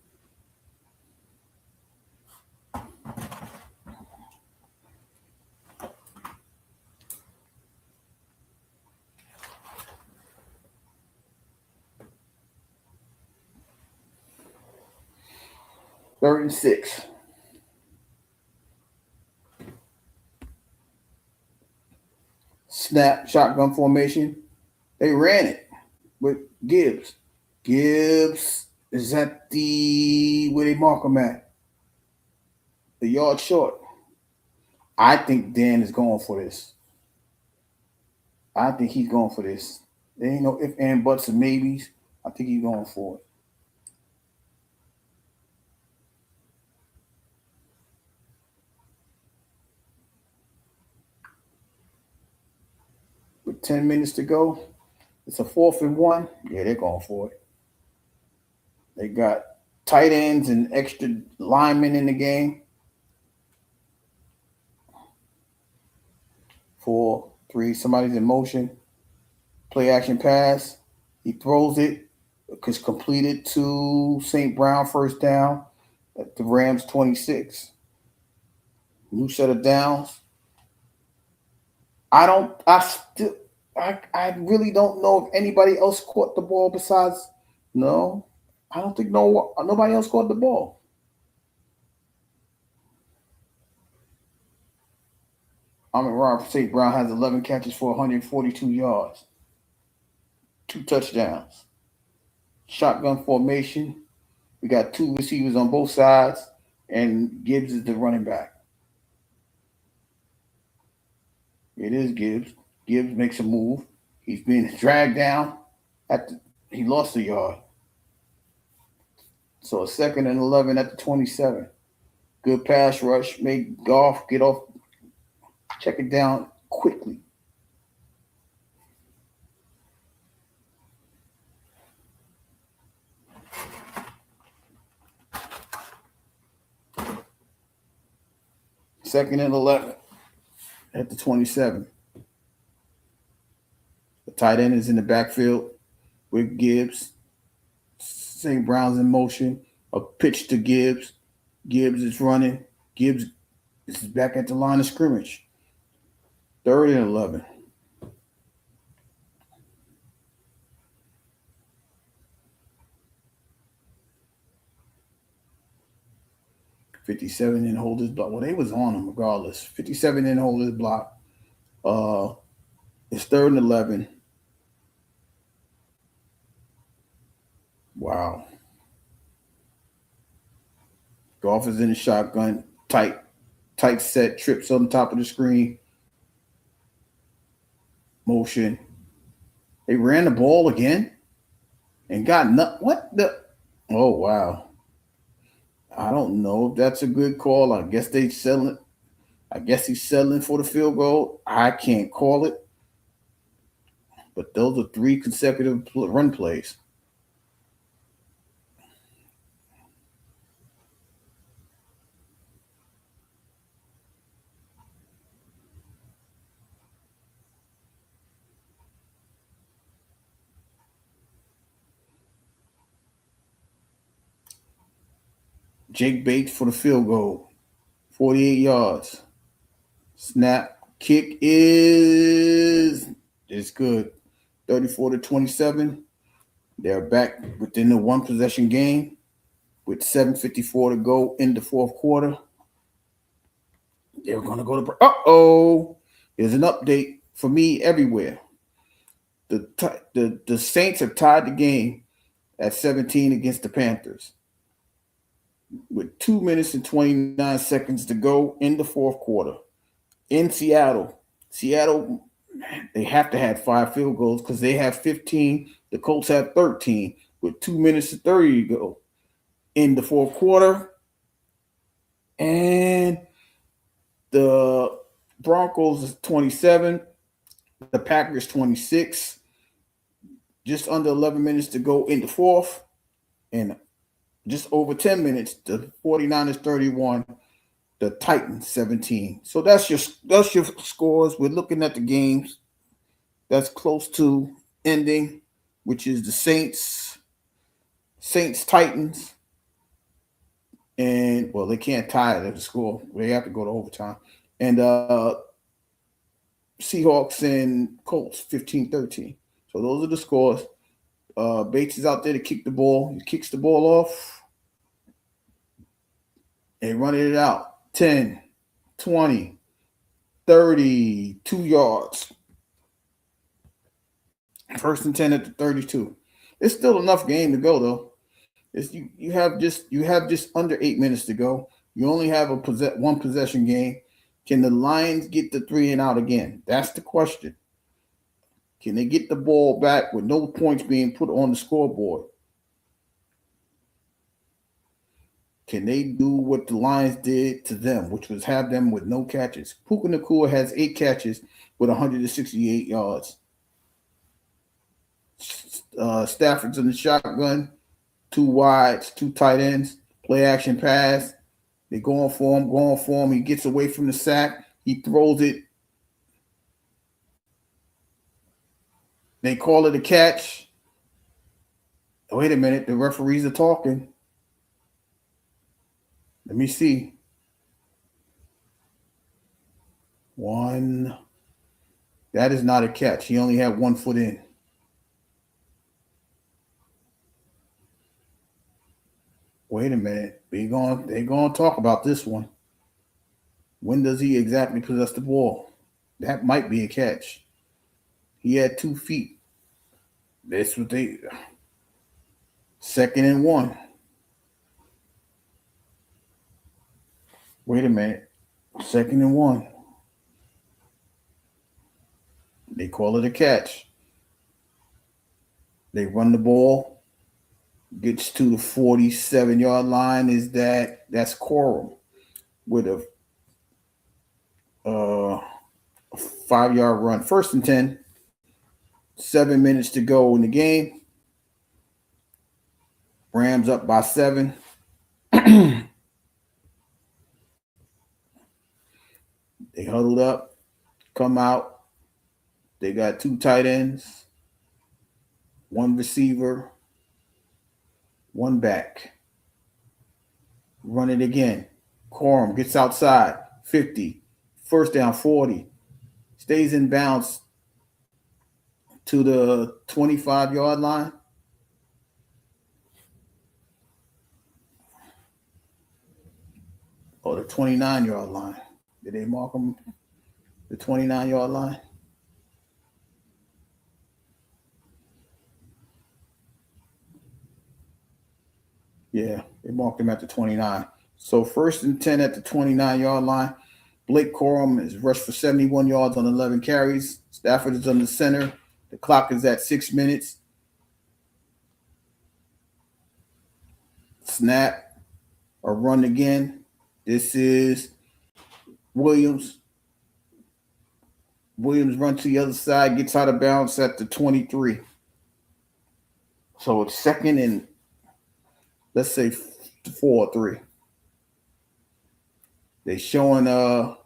Speaker 1: Third and 6. Snap, shotgun formation. They ran it with Gibbs. Gibbs is at where they mark him at? The yard short. I think Dan is going for this. I think he's going for this. There ain't no ifs, and buts, and maybes. I think he's going for it. With 10 minutes to go, it's a 4th and 1. Yeah, they're going for it. They got tight ends and extra linemen in the game. 4, 3, somebody's in motion. Play action pass. He throws it. It's completed to St. Brown, first down at the Rams 26. New set of downs. I really don't know if anybody else caught the ball besides. No, I don't think nobody else caught the ball. Amon-Ra St. Brown has 11 catches for 142 yards. 2 touchdowns. Shotgun formation. We got 2 receivers on both sides, and Gibbs is the running back. It is Gibbs. Gibbs makes a move. He's being dragged down. He lost a yard. So a 2nd and 11 at the 27. Good pass rush. Make Goff get off. Check it down quickly. Second and 11 at the 27. The tight end is in the backfield with Gibbs. St. Brown's in motion. A pitch to Gibbs. Gibbs is running. Gibbs is back at the line of scrimmage. 3rd and 11. $57 and hold his block. Well, they was on him regardless. 57 and hold his block. It's 3rd and 11. Wow. Goff is in the shotgun. Tight set. Trips on top of the screen. Motion. They ran the ball again and got what the? Oh, wow. I don't know if that's a good call. I guess he's settling for the field goal. I can't call it. But those are 3 consecutive run plays. Jake Bates for the field goal. 48 yards. Snap. Kick is good. 34-27. They're back within the 1 possession game with 7:54 to go in the 4th quarter. They're going to go to There's an update for me everywhere. The Saints have tied the game at 17 against the Panthers with 2 minutes and 29 seconds to go in the 4th quarter. In Seattle, they have to have 5 field goals because they have 15. The Colts have 13 with 2 minutes and 30 to go in the 4th quarter. And the Broncos is 27. The Packers 26. Just under 11 minutes to go in the 4th. And just over 10 minutes, the 49ers 31. The Titans 17. So that's your scores. We're looking at the games that's close to ending, which is the Saints Titans, and they can't tie it at the score. They have to go to overtime. And Seahawks and Colts 15-13. So those are the scores. Bates is out there to kick the ball. He kicks the ball off and running it out. 10, 20, 30, 2 yards. 1st and 10 at the 32. It's still enough game to go though. You have just under 8 minutes to go. You only have a 1 possession game. Can the Lions get the 3 and out again? That's the question. Can they get the ball back with no points being put on the scoreboard? Can they do what the Lions did to them, which was have them with no catches? Puka Nacua has 8 catches with 168 yards. Stafford's in the shotgun, 2 wides, 2 tight ends, play action pass. They going for him. He gets away from the sack. He throws it. They call it a catch. Wait a minute. The referees are talking. Let me see. 1. That is not a catch. He only had 1 foot in. Wait a minute. They're going to talk about this one. When does he exactly possess the ball? That might be a catch. He had 2 feet. That's what 2nd and 1. Wait a minute. 2nd and 1. They call it a catch. They run the ball. gets to the 47-yard line. That's Corum with a 5-yard run. 1st and 10. 7 minutes to go in the game. Rams up by 7. They huddled up, come out. They got 2 tight ends, 1 receiver, 1 back. Run it again. Corum gets outside, 50. 1st down, 40. Stays in bounds to the 25-yard line. Or the 29-yard line. Did they mark them? The 29-yard line? Yeah, they marked him at the 29. So 1st and 10 at the 29-yard line. Blake Corum is rushed for 71 yards on 11 carries. Stafford is on the center. The clock is at 6 minutes. Snap or run again. This is Williams. Williams runs to the other side, gets out of bounds at the 23. So it's 2nd and, let's say, 4 or 3. They're showing the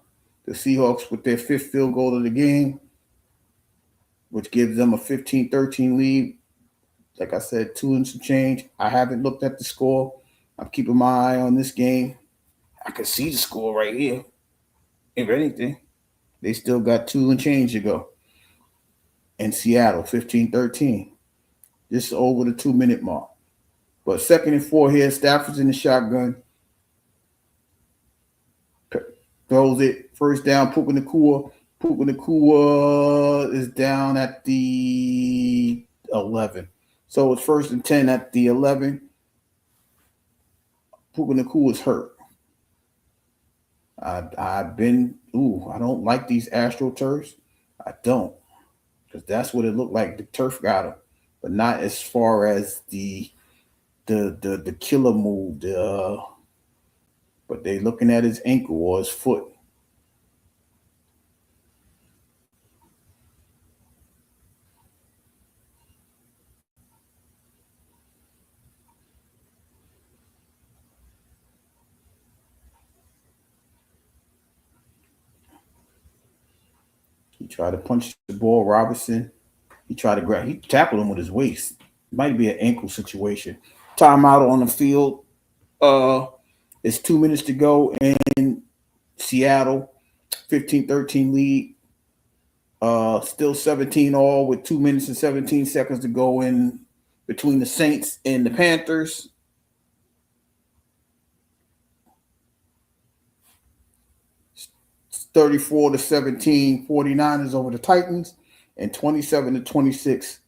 Speaker 1: Seahawks with their 5th field goal of the game, which gives them a 15-13 lead. Like I said, 2 and some change. I haven't looked at the score. I'm keeping my eye on this game. I can see the score right here. If anything, they still got 2 and change to go. In Seattle, 15-13. Just over the 2-minute mark. But 2nd and 4 here. Stafford's in the shotgun. Throws it. 1st down, Puka Nacua. Puka Nacua is down at the 11. So it's 1st and 10 at the 11. Puka Nacua is hurt. I don't like these AstroTurfs. I don't. Because that's what it looked like. The turf got him. But not as far as the killer move. But they looking at his ankle or his foot. He tried to punch the ball, Robinson. He tackled him with his waist. It might be an ankle situation. Timeout on the field. It's 2 minutes to go in Seattle. 15-13 lead. Still 17 all with 2 minutes and 17 seconds to go in between the Saints and the Panthers. It's 34-17, 49ers over the Titans, and 27-26.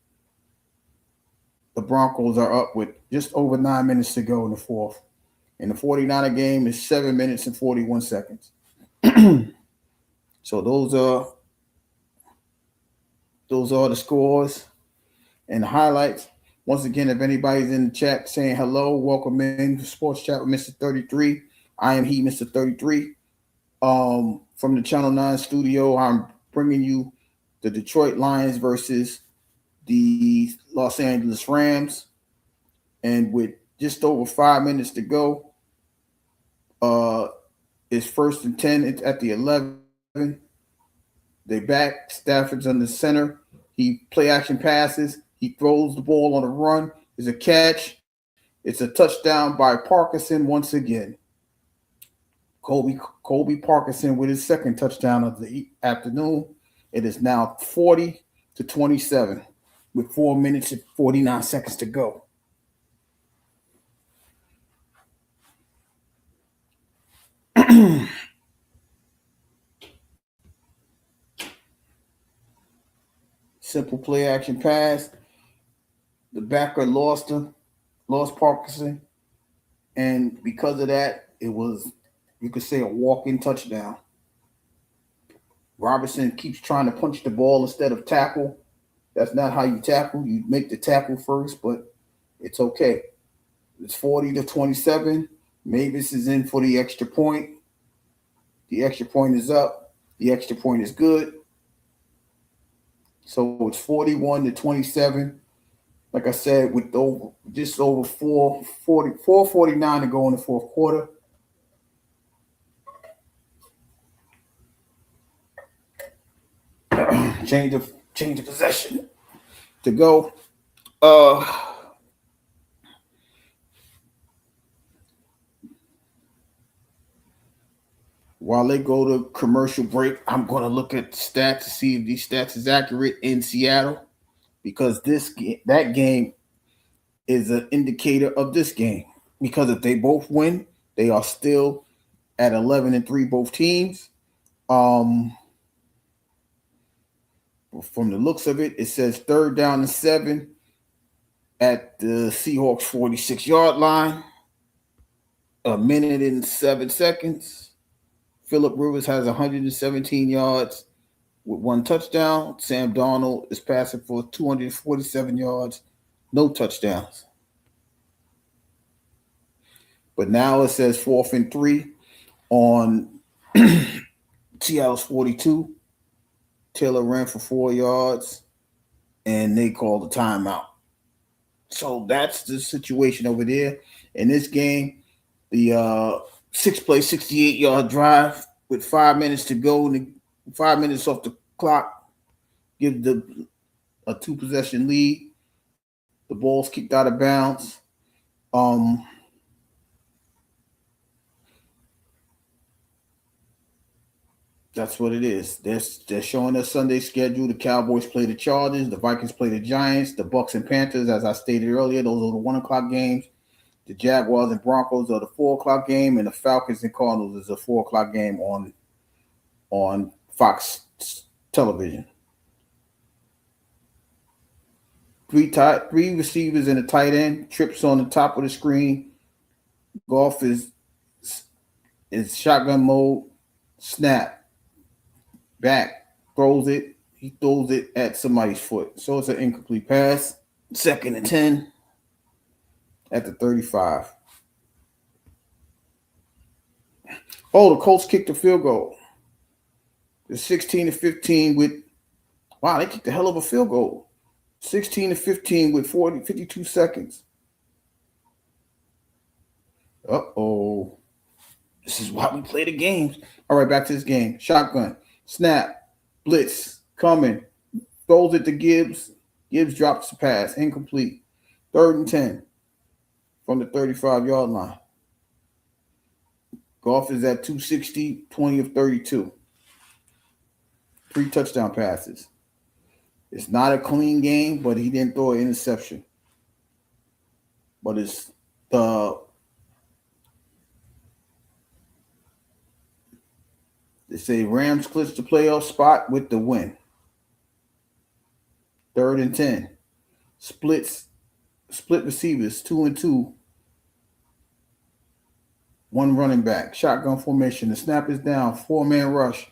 Speaker 1: The Broncos are up with just over 9 minutes to go in the 4th. And the 49er game is 7 minutes and 41 seconds. So those are the scores and the highlights. Once again, if anybody's in the chat saying hello, welcome in to Sports Chat with Mr. 33. I am he, Mr. 33. From the Channel 9 studio, I'm bringing you the Detroit Lions versus the Los Angeles Rams. And with just over 5 minutes to go, it's 1st and 10. It's at the 11. They back. Stafford's on the center. He play action passes. He throws the ball on a run. It's a catch. It's a touchdown by Parkinson once again. Colby Parkinson with his 2nd touchdown of the afternoon. It is now 40-27 with 4 minutes and 49 seconds to go. Simple play action pass. The backer lost Parkinson. And because of that, it was, you could say, a walk-in touchdown. Robinson keeps trying to punch the ball instead of tackle. That's not how you tackle. You make the tackle first, but it's okay. It's 40-27. Mavis is in for the extra point. The extra point is up. The extra point is good. So it's 41-27. Like I said, with just over 4:49 to go in the fourth quarter. change of possession to go. While they go to commercial break, I'm going to look at the stats to see if these stats is accurate in Seattle, because that game is an indicator of this game. Because if they both win, they are still at 11-3, both teams. From the looks of it, it says 3rd down and 7 at the Seahawks 46-yard line. 1:07. Phillip Rivers has 117 yards with 1 touchdown. Sam Darnold is passing for 247 yards, no touchdowns. But now it says 4th and 3 on Seattle's 42. Taylor ran for 4 yards, and they called a timeout. So that's the situation over there. In this game, the 6-play, 68-yard drive with 5 minutes to go, and 5 minutes off the clock, gives a 2-possession lead. The ball's kicked out of bounds. That's what it is. They're showing their Sunday schedule. The Cowboys play the Chargers. The Vikings play the Giants. The Bucks and Panthers, as I stated earlier, those are the 1 o'clock games. The Jaguars and Broncos are the 4 o'clock game, and the Falcons and Cardinals is a 4 o'clock game on Fox television. Three receivers and a tight end. Trips on the top of the screen. Goff is shotgun mode. Snap. Back. Throws it. He throws it at somebody's foot. So it's an incomplete pass. 2nd and 10 at the 35. Oh, the Colts kicked a field goal. It's 16-15 with – wow, they kicked a hell of a field goal. 16-15 with 52 seconds. Uh-oh. This is why we play the games. All right, back to this game. Shotgun. Snap. Blitz. Coming. Throws it to Gibbs. Gibbs drops the pass. Incomplete. 3rd and 10 from the 35-yard line. Goff is at 260, 20 of 32. 3 touchdown passes. It's not a clean game, but he didn't throw an interception. But it's they say Rams clinch the playoff spot with the win. 3rd and 10. Split receivers, 2 and 2. 1 running back. Shotgun formation. The snap is down. 4-man rush.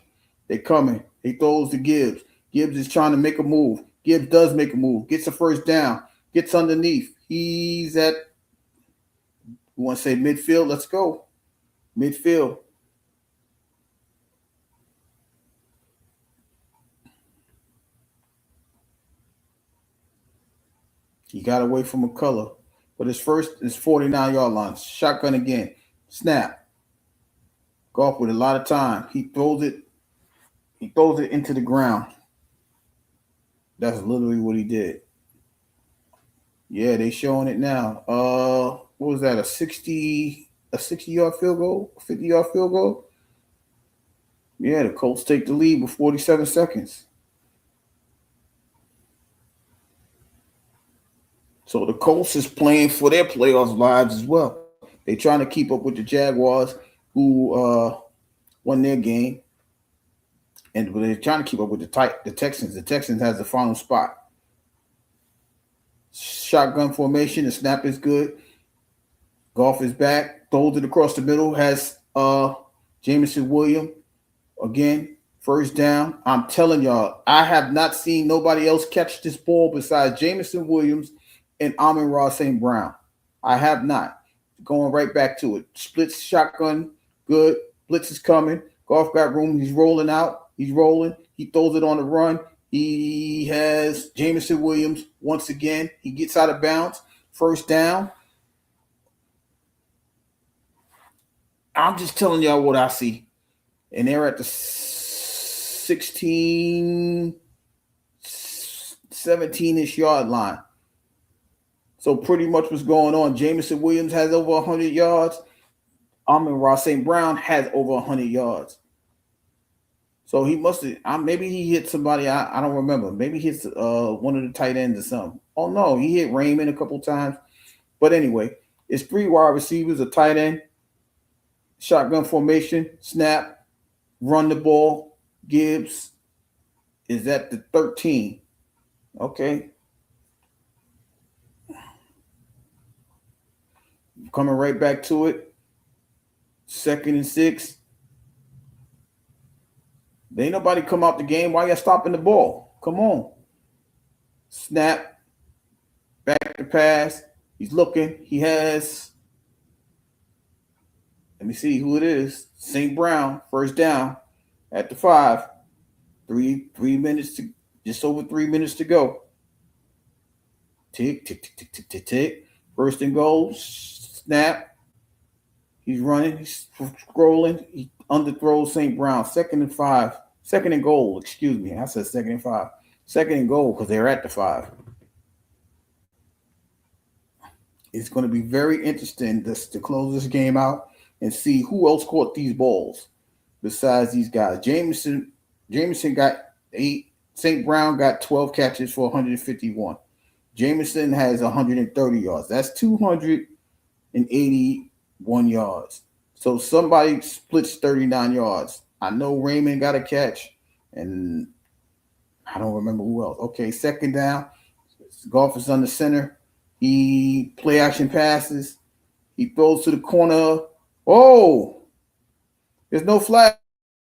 Speaker 1: They coming. He throws to Gibbs. Gibbs is trying to make a move. Gibbs does make a move. Gets a 1st down. Gets underneath. He's at, we want to say midfield. Let's go. Midfield. He got away from McCullough. But his first is 49-yard line. Shotgun again. Snap. Goff with a lot of time. He throws it into the ground. That's literally what he did. Yeah, they showing it now. What was that? A 60-yard field goal? A 50-yard field goal? Yeah, the Colts take the lead with 47 seconds. So the Colts is playing for their playoff lives as well. They're trying to keep up with the Jaguars, who won their game. And they're trying to keep up with the Texans. The Texans has the final spot. Shotgun formation. The snap is good. Goff is back. Throws it across the middle. Has Jameson Williams. Again, 1st down. I'm telling y'all, I have not seen nobody else catch this ball besides Jameson Williams and Amon-Ra St. Brown. I have not. going right back to it. Splits shotgun, good. Blitz is coming. Goff got room. He's rolling out. He's rolling. He throws it on the run. He has Jameson Williams once again. He gets out of bounds. First down. I'm just telling y'all what I see. And they're at the 16, 17-ish yard line. So pretty much what's going on. Jameson Williams has over 100 yards. Amon-Ra St. Brown has over 100 yards. So he must have, maybe he hit somebody, I don't remember. Maybe he hits one of the tight ends or something. Oh, no, he hit Raymond a couple times. But anyway, it's 3 wide receivers, a tight end, shotgun formation, snap, run the ball. Gibbs is at the 13. Okay. Coming right back to it. 2nd and 6. There ain't nobody come out the game. Why y'all stopping the ball? Come on. Snap. Back to pass. He's looking. He has, let me see who it is. St. Brown, first down at the 5. 3 minutes to, just over 3 minutes to go. Tick, tick, tick, tick, tick, tick, tick. First and goal. Snap. He's running. He's scrolling. He underthrows St. Brown. 2nd and 5. 2nd and goal. Excuse me. I said 2nd and 5. 2nd and goal because they're at the 5. It's going to be very interesting to close this game out and see who else caught these balls besides these guys. Jameson got 8. St. Brown got 12 catches for 151. Jameson has 130 yards. That's 281 yards. So somebody splits 39 yards. I know Raymond got a catch, and I don't remember who else. Okay, 2nd down. Goff is on the center. He play action passes. He throws to the corner. Oh, there's no flag.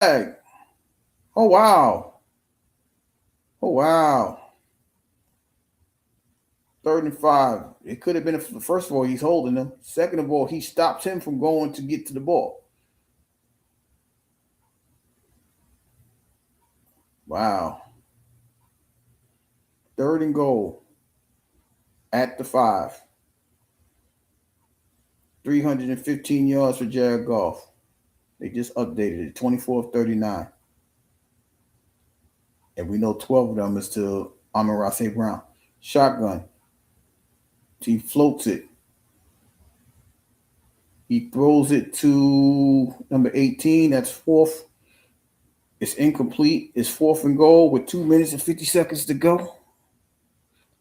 Speaker 1: Oh, wow. Oh, wow. 3rd and 5. It could have been, first of all, he's holding him. Second of all, he stops him from going to get to the ball. Wow. 3rd and goal at the 5. 315 yards for Jared Goff. They just updated it, 24 of 39. And we know 12 of them is to Amon-Ra St. Brown. Shotgun. He floats it. He throws it to number 18. That's 4th. It's incomplete. It's 4th and goal with 2 minutes and 50 seconds to go.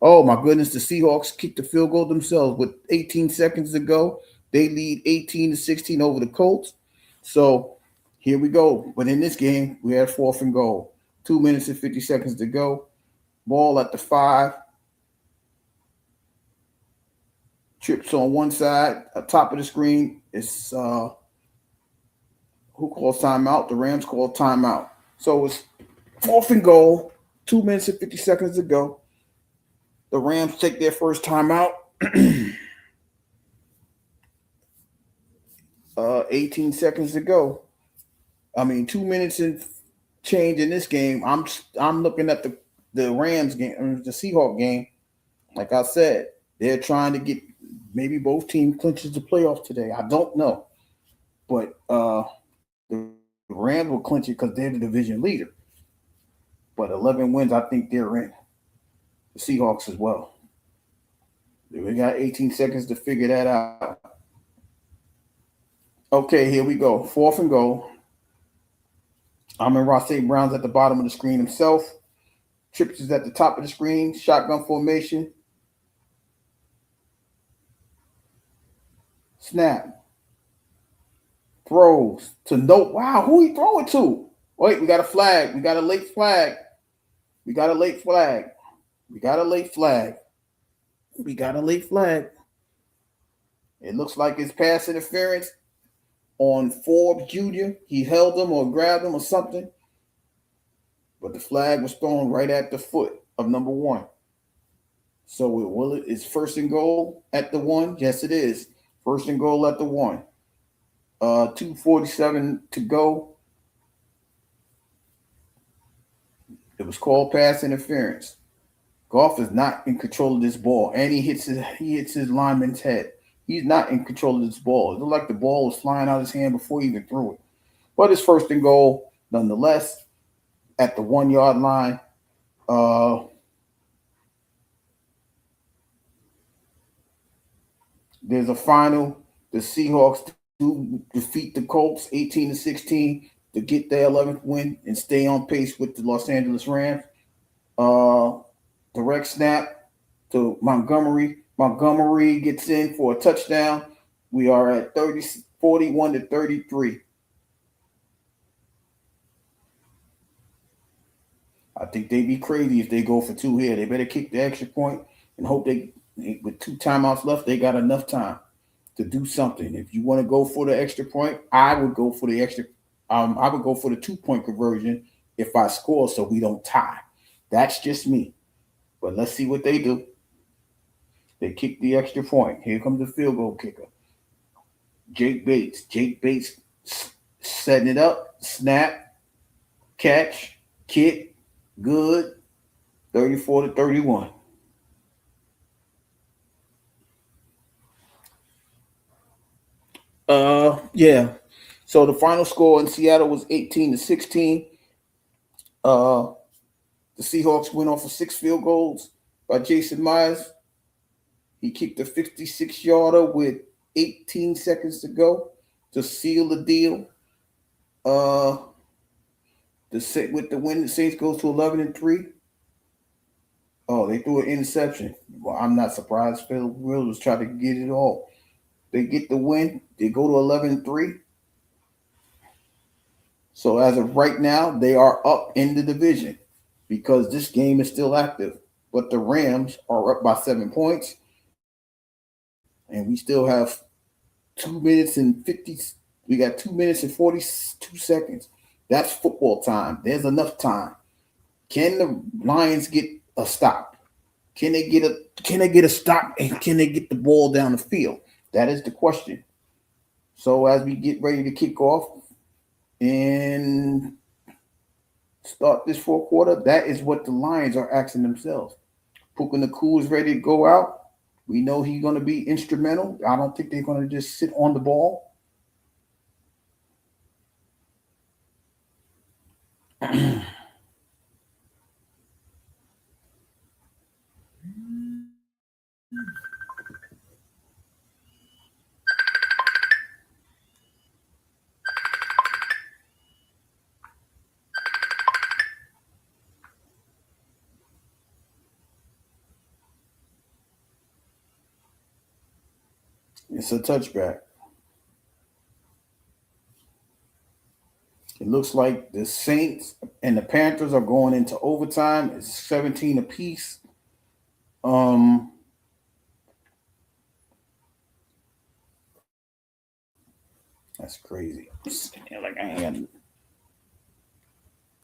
Speaker 1: Oh, my goodness. The Seahawks kicked the field goal themselves with 18 seconds to go. They lead 18-16 over the Colts. So here we go. But in this game, we had 4th and goal. 2 minutes and 50 seconds to go. Ball at the 5. Trips on one side. At top of the screen is who calls timeout? The Rams call timeout. So it's 4th and goal. 2 minutes and 50 seconds to go. The Rams take their first timeout. 18 seconds to go. 2 minutes and change in this game. I'm looking at the Rams game, the Seahawks game. Like I said, they're trying to get maybe both teams clinches the playoffs today. I don't know, but the Rams will clinch it because they're the division leader. But 11 wins, I think they're in. The Seahawks as well. We got 18 seconds to figure that out. Okay, here we go. 4th and goal. Amon-Ra St. Brown's at the bottom of the screen himself. Trips is at the top of the screen. Shotgun formation. Snap. Throws to no. Wow, who he throw it to? Wait, we got a flag. We got a late flag. We got a late flag. We got a late flag. We got a late flag. It looks like it's pass interference on Forbes Jr. He held him or grabbed him or something. But the flag was thrown right at the foot of number 1. So it's 1st and goal at the 1. Yes, it is. First and goal at the 1. 2:47 to go. It was called pass interference. Goff is not in control of this ball, and he hits his lineman's head. He's not in control of this ball. It looked like the ball was flying out of his hand before he even threw it. But it's first and goal, nonetheless, at the 1 yard line. There's a final. The Seahawks to defeat the Colts 18-16 to get their 11th win and stay on pace with the Los Angeles Rams. Direct snap to Montgomery. Montgomery gets in for a touchdown. We are at 41-33. I think they'd be crazy if they go for 2 here. They better kick the extra point and hope with 2 timeouts left, they got enough time to do something. If you want to go for the extra point, I would go for the extra. I would go for the 2-point conversion if I score, so we don't tie. That's just me. But let's see what they do. They kick the extra point. Here comes the field goal kicker, Jake Bates. Jake Bates setting it up. Snap, catch, kick, good. 34-31. Yeah. So the final score in Seattle was 18-16. The Seahawks went off of 6 field goals by Jason Myers. He kicked a 56-yarder with 18 seconds to go to seal the deal. With the win, the Saints goes to 11-3. Oh, they threw an interception. Well, I'm not surprised. Phil Will was trying to get it all. They get the win. They go to 11-3. So as of right now, they are up in the division because this game is still active. But the Rams are up by 7 points. And we still have 2 minutes and 50. We got 2 minutes and 42 seconds. That's football time. There's enough time. Can the Lions get a stop? Can they get a stop, and can they get the ball down the field? That is the question. So as we get ready to kick off and start this 4th quarter, that is what the Lions are asking themselves. Puka Nacua is ready to go out. We know he's going to be instrumental. I don't think they're going to just sit on the ball. It's a touchback. It looks like the Saints and the Panthers are going into overtime. It's 17 apiece. That's crazy. Like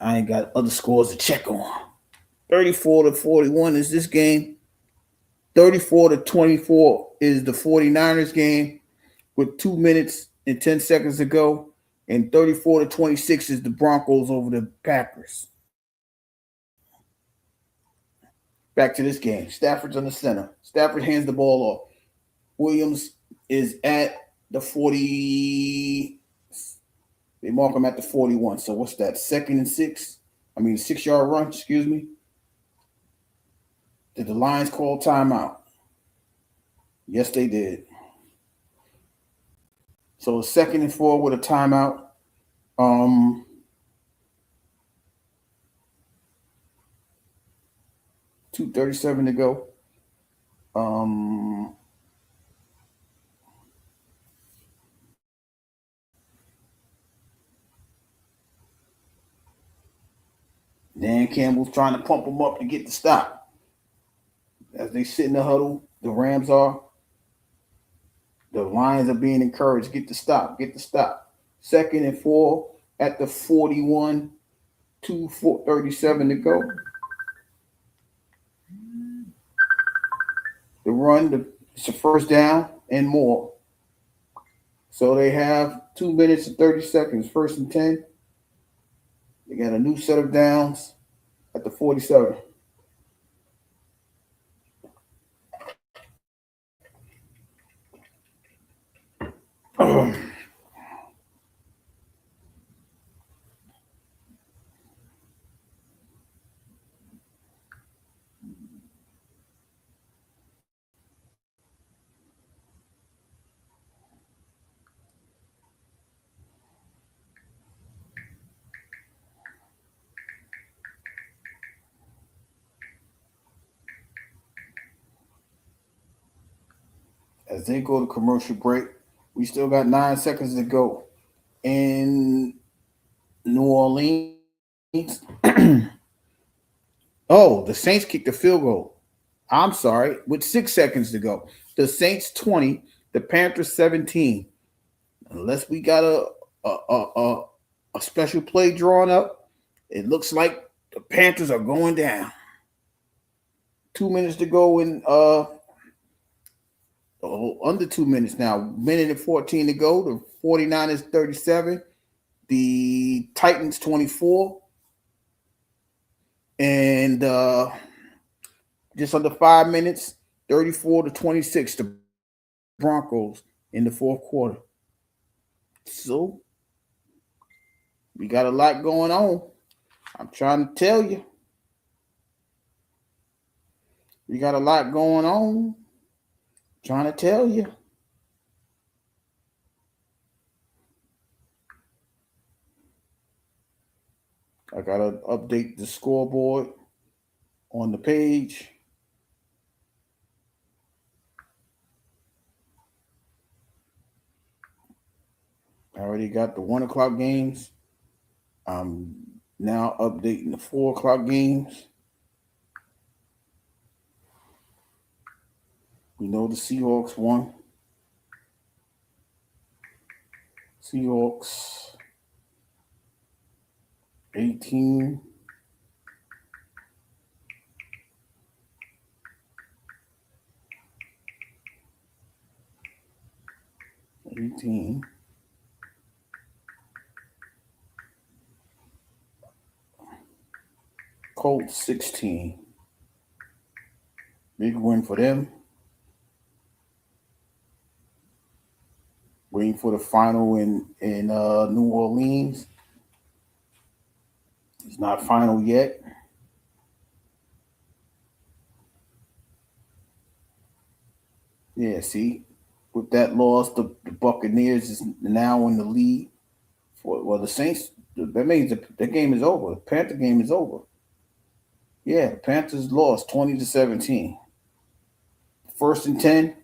Speaker 1: I ain't got other scores to check on. 34-41 is this game. 34-24 is the 49ers game with 2 minutes and 10 seconds to go. And 34-26 is the Broncos over the Packers. Back to this game. Stafford's on the center. Stafford hands the ball off. Williams is at the 40. They mark him at the 41. So what's that? 2nd and 6? 6-yard run, excuse me. Did the Lions call timeout? Yes, they did. So 2nd and 4 with a timeout. 2:37 to go. Dan Campbell's trying to pump them up to get the stop. As they sit in the huddle, the Rams are. The Lions are being encouraged. Get the stop. 2nd and 4 at the 41. 2:37 to go. The run, it's a first down and more. So they have 2 minutes and 30 seconds, first and 10. They got a new set of downs at the 47. As they go to commercial break, we still got 9 seconds to go in New Orleans. Oh, the Saints kicked the field goal. I'm sorry, with 6 seconds to go. The Saints 20, the Panthers 17. Unless we got a special play drawn up, it looks like the Panthers are going down. 2 minutes to go in under 2 minutes now. Minute and 14 to go. The 49ers 37. The Titans 24. And just under 5 minutes, 34-26, the Broncos in the fourth quarter. So we got a lot going on. I'm trying to tell you. We got a lot going on. Trying to tell you. I got to update the scoreboard on the page. I already got the 1 o'clock games. I'm now updating the 4 o'clock games. We know the Seahawks won. Seahawks 18. Colts 16. Big win for them. Waiting for the final in New Orleans. It's not final yet. Yeah, see, with that loss, the Buccaneers is now in the lead. The Saints. That means the game is over. The Panther game is over. Yeah, the Panthers lost 20-17. First and 10.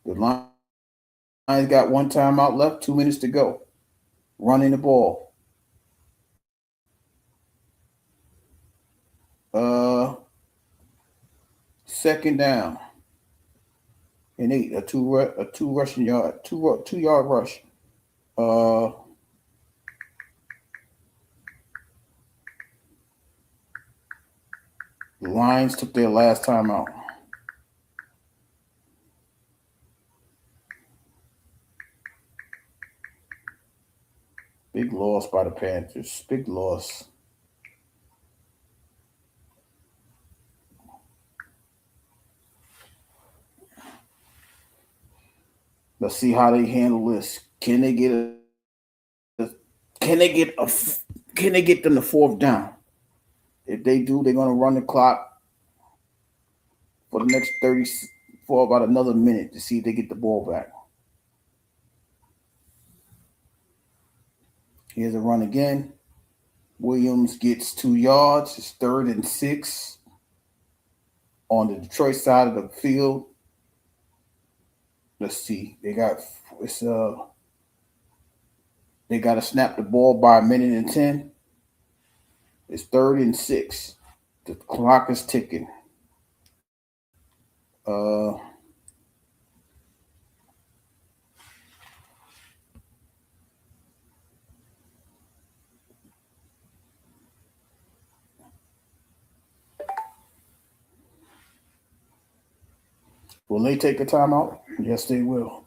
Speaker 1: The Lions got 1 timeout left, 2 minutes to go. Running the ball. Second down and 8. A two rushing yard, 2 yard rush. The Lions took their last timeout. Big loss by the Panthers. Big loss. Let's see how they handle this. Can they get them to 4th down? If they do, they're gonna run the clock for the next 30 for about another minute to see if they get the ball back. Here's a run again. Williams gets 2 yards. It's 3rd and 6 on the Detroit side of the field. Let's see. They got to snap the ball by 1:10. It's 3rd and 6. The clock is ticking. Will they take a timeout? Yes, they will.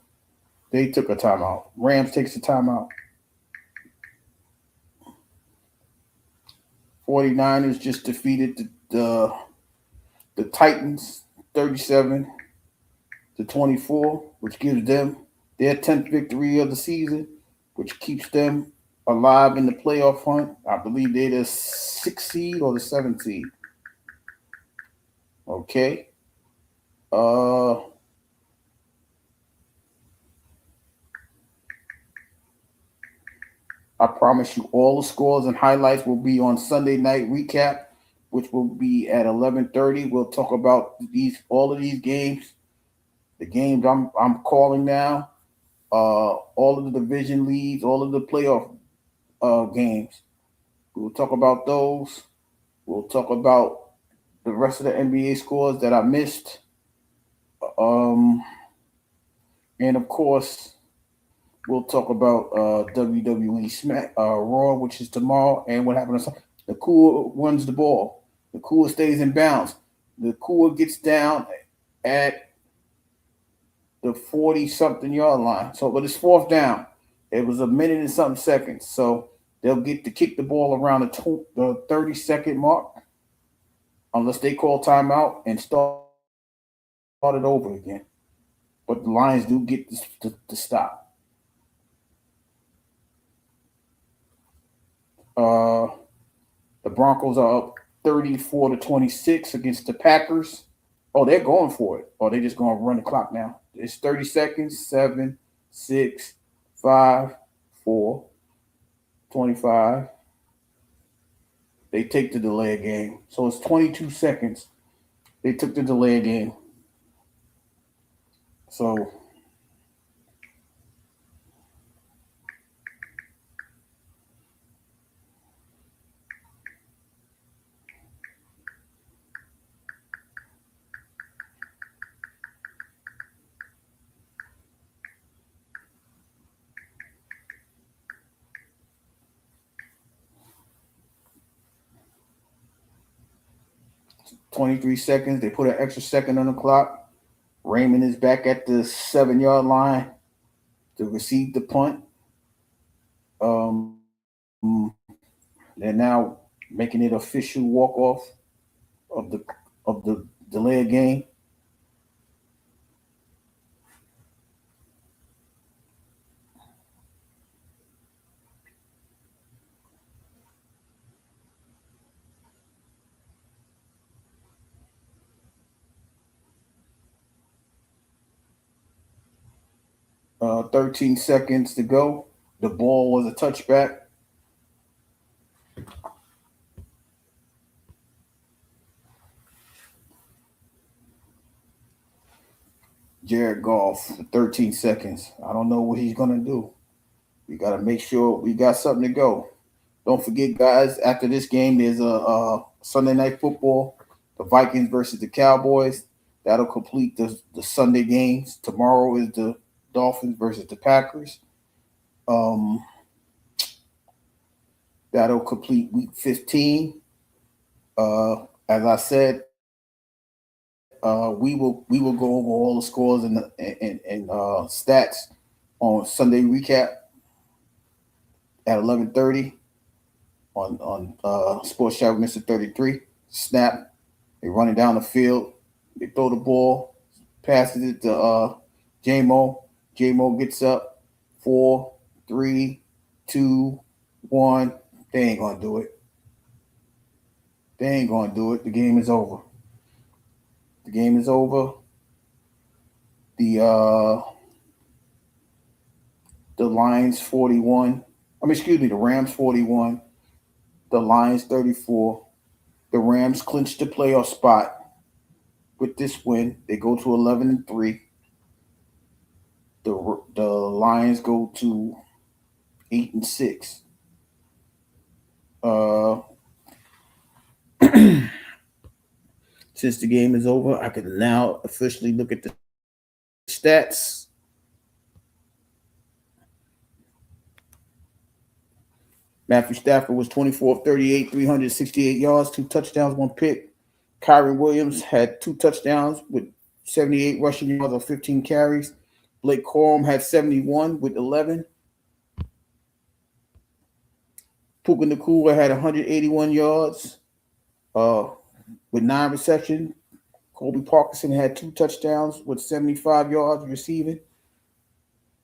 Speaker 1: They took a timeout. Rams takes a timeout. 49ers just defeated the Titans 37-24, which gives them their 10th victory of the season, which keeps them alive in the playoff hunt. I believe they're the 6th seed or the 7th seed. Okay. I promise you all the scores and highlights will be on Sunday night recap, which will be at 11:30. We'll talk about all of these games, the games I'm calling now, all of the division leads, all of the playoff games. We'll talk about those. We'll talk about the rest of the NBA scores that I missed. And of course, we'll talk about WWE Smack Raw, which is tomorrow, and what happened. The Kua runs the ball. The Kua stays in bounds. The Kua gets down at the 40-something yard line. So, but it's 4th down. It was a minute and something seconds. So they'll get to kick the ball around the 30-second mark, unless they call timeout and start it over again. But the Lions do get to stop. The Broncos are up 34-26 against the Packers. Oh, they're going for it. Oh, they're just going to run the clock now. It's 30 seconds. 7, 6, 5, 4, 25. They take the delay game. So it's 22 seconds. They took the delay game. So 23 seconds. They put an extra second on the clock. Raymond is back at the 7-yard line to receive the punt. They're now making it official walk-off of the delayed game. Uh, 13 seconds to go. The ball was a touchback. Jared Goff for 13 seconds. I don't know what he's going to do. We got to make sure we got something to go. Don't forget, guys, after this game, there's a Sunday Night Football, the Vikings versus the Cowboys. That'll complete the Sunday games. Tomorrow is the Dolphins versus the Packers. That'll complete week 15. As I said, we will go over all the scores and stats on Sunday recap at 11:30 on Sports Channel Mr. 33. Snap. They run it down the field. They throw the ball, passes it to J-Mo. J-Mo gets up. 4, 3, 2, 1. They ain't gonna do it. They ain't gonna do it. The game is over. The game is over. The Lions 41. The Rams 41. The Lions 34. The Rams clinched the playoff spot with this win. They go to 11-3. The Lions go to 8-6. Since the game is over, I can now officially look at the stats. Matthew Stafford was 24 of 38, 368 yards, 2 touchdowns, 1 pick. Kyren Williams had 2 touchdowns with 78 rushing yards on 15 carries. Blake Corum had 71 with 11. Puka Nacua had 181 yards with 9 receptions. Colby Parkinson had 2 touchdowns with 75 yards receiving.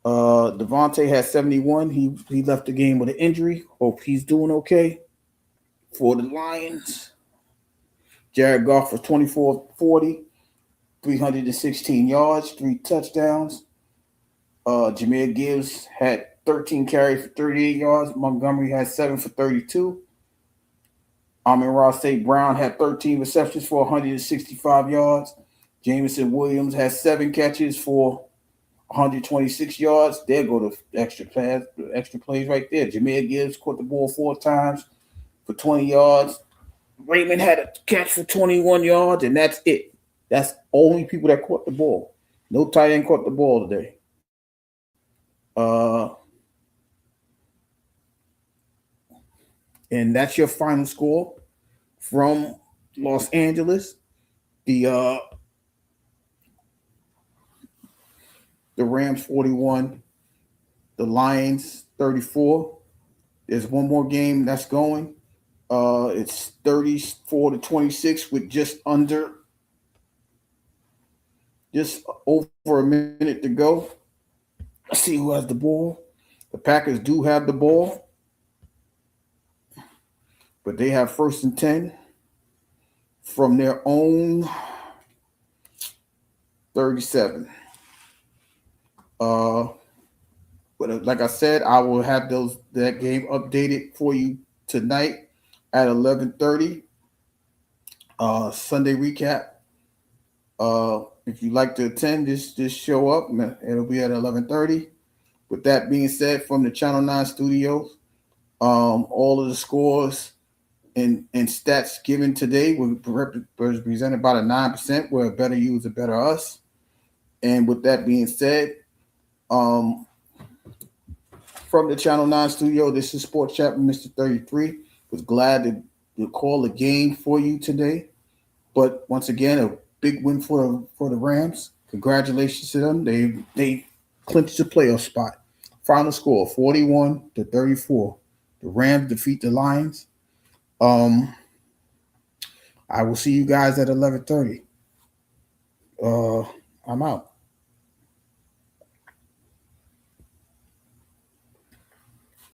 Speaker 1: Devontae had 71. He left the game with an injury. Hope he's doing okay. For the Lions, Jared Goff was 24-40, 316 yards, 3 touchdowns. Jahmyr Gibbs had 13 carries for 38 yards. Montgomery had 7 for 32. Amon-Ra St. Brown had 13 receptions for 165 yards. Jameson Williams had 7 catches for 126 yards. There go the extra plays right there. Jahmyr Gibbs caught the ball 4 times for 20 yards. Raymond had a catch for 21 yards, and that's it. That's only people that caught the ball. No tight end caught the ball today. And that's your final score from Los Angeles. The Rams 41, the Lions 34. There's one more game that's going. It's 34-26 with just over a minute to go. Let's see who has the ball. The Packers do have the ball, but they have 1st and 10 from their own 37. But like I said, I will have that game updated for you tonight at 11:30. Sunday recap. If you'd like to attend, just show up. It'll be at 11:30. With that being said, from the Channel 9 studios, all of the scores and stats given today were presented by the 9%, where a better you is a better us. And with that being said, from the Channel 9 studio, this is Sports Chat with Mr. 33. Was glad to call the game for you today. But once again, a big win for the Rams. Congratulations to them. They clinched the playoff spot. Final score 41-34. The Rams defeat the Lions. I will see you guys at 11:30. I'm out.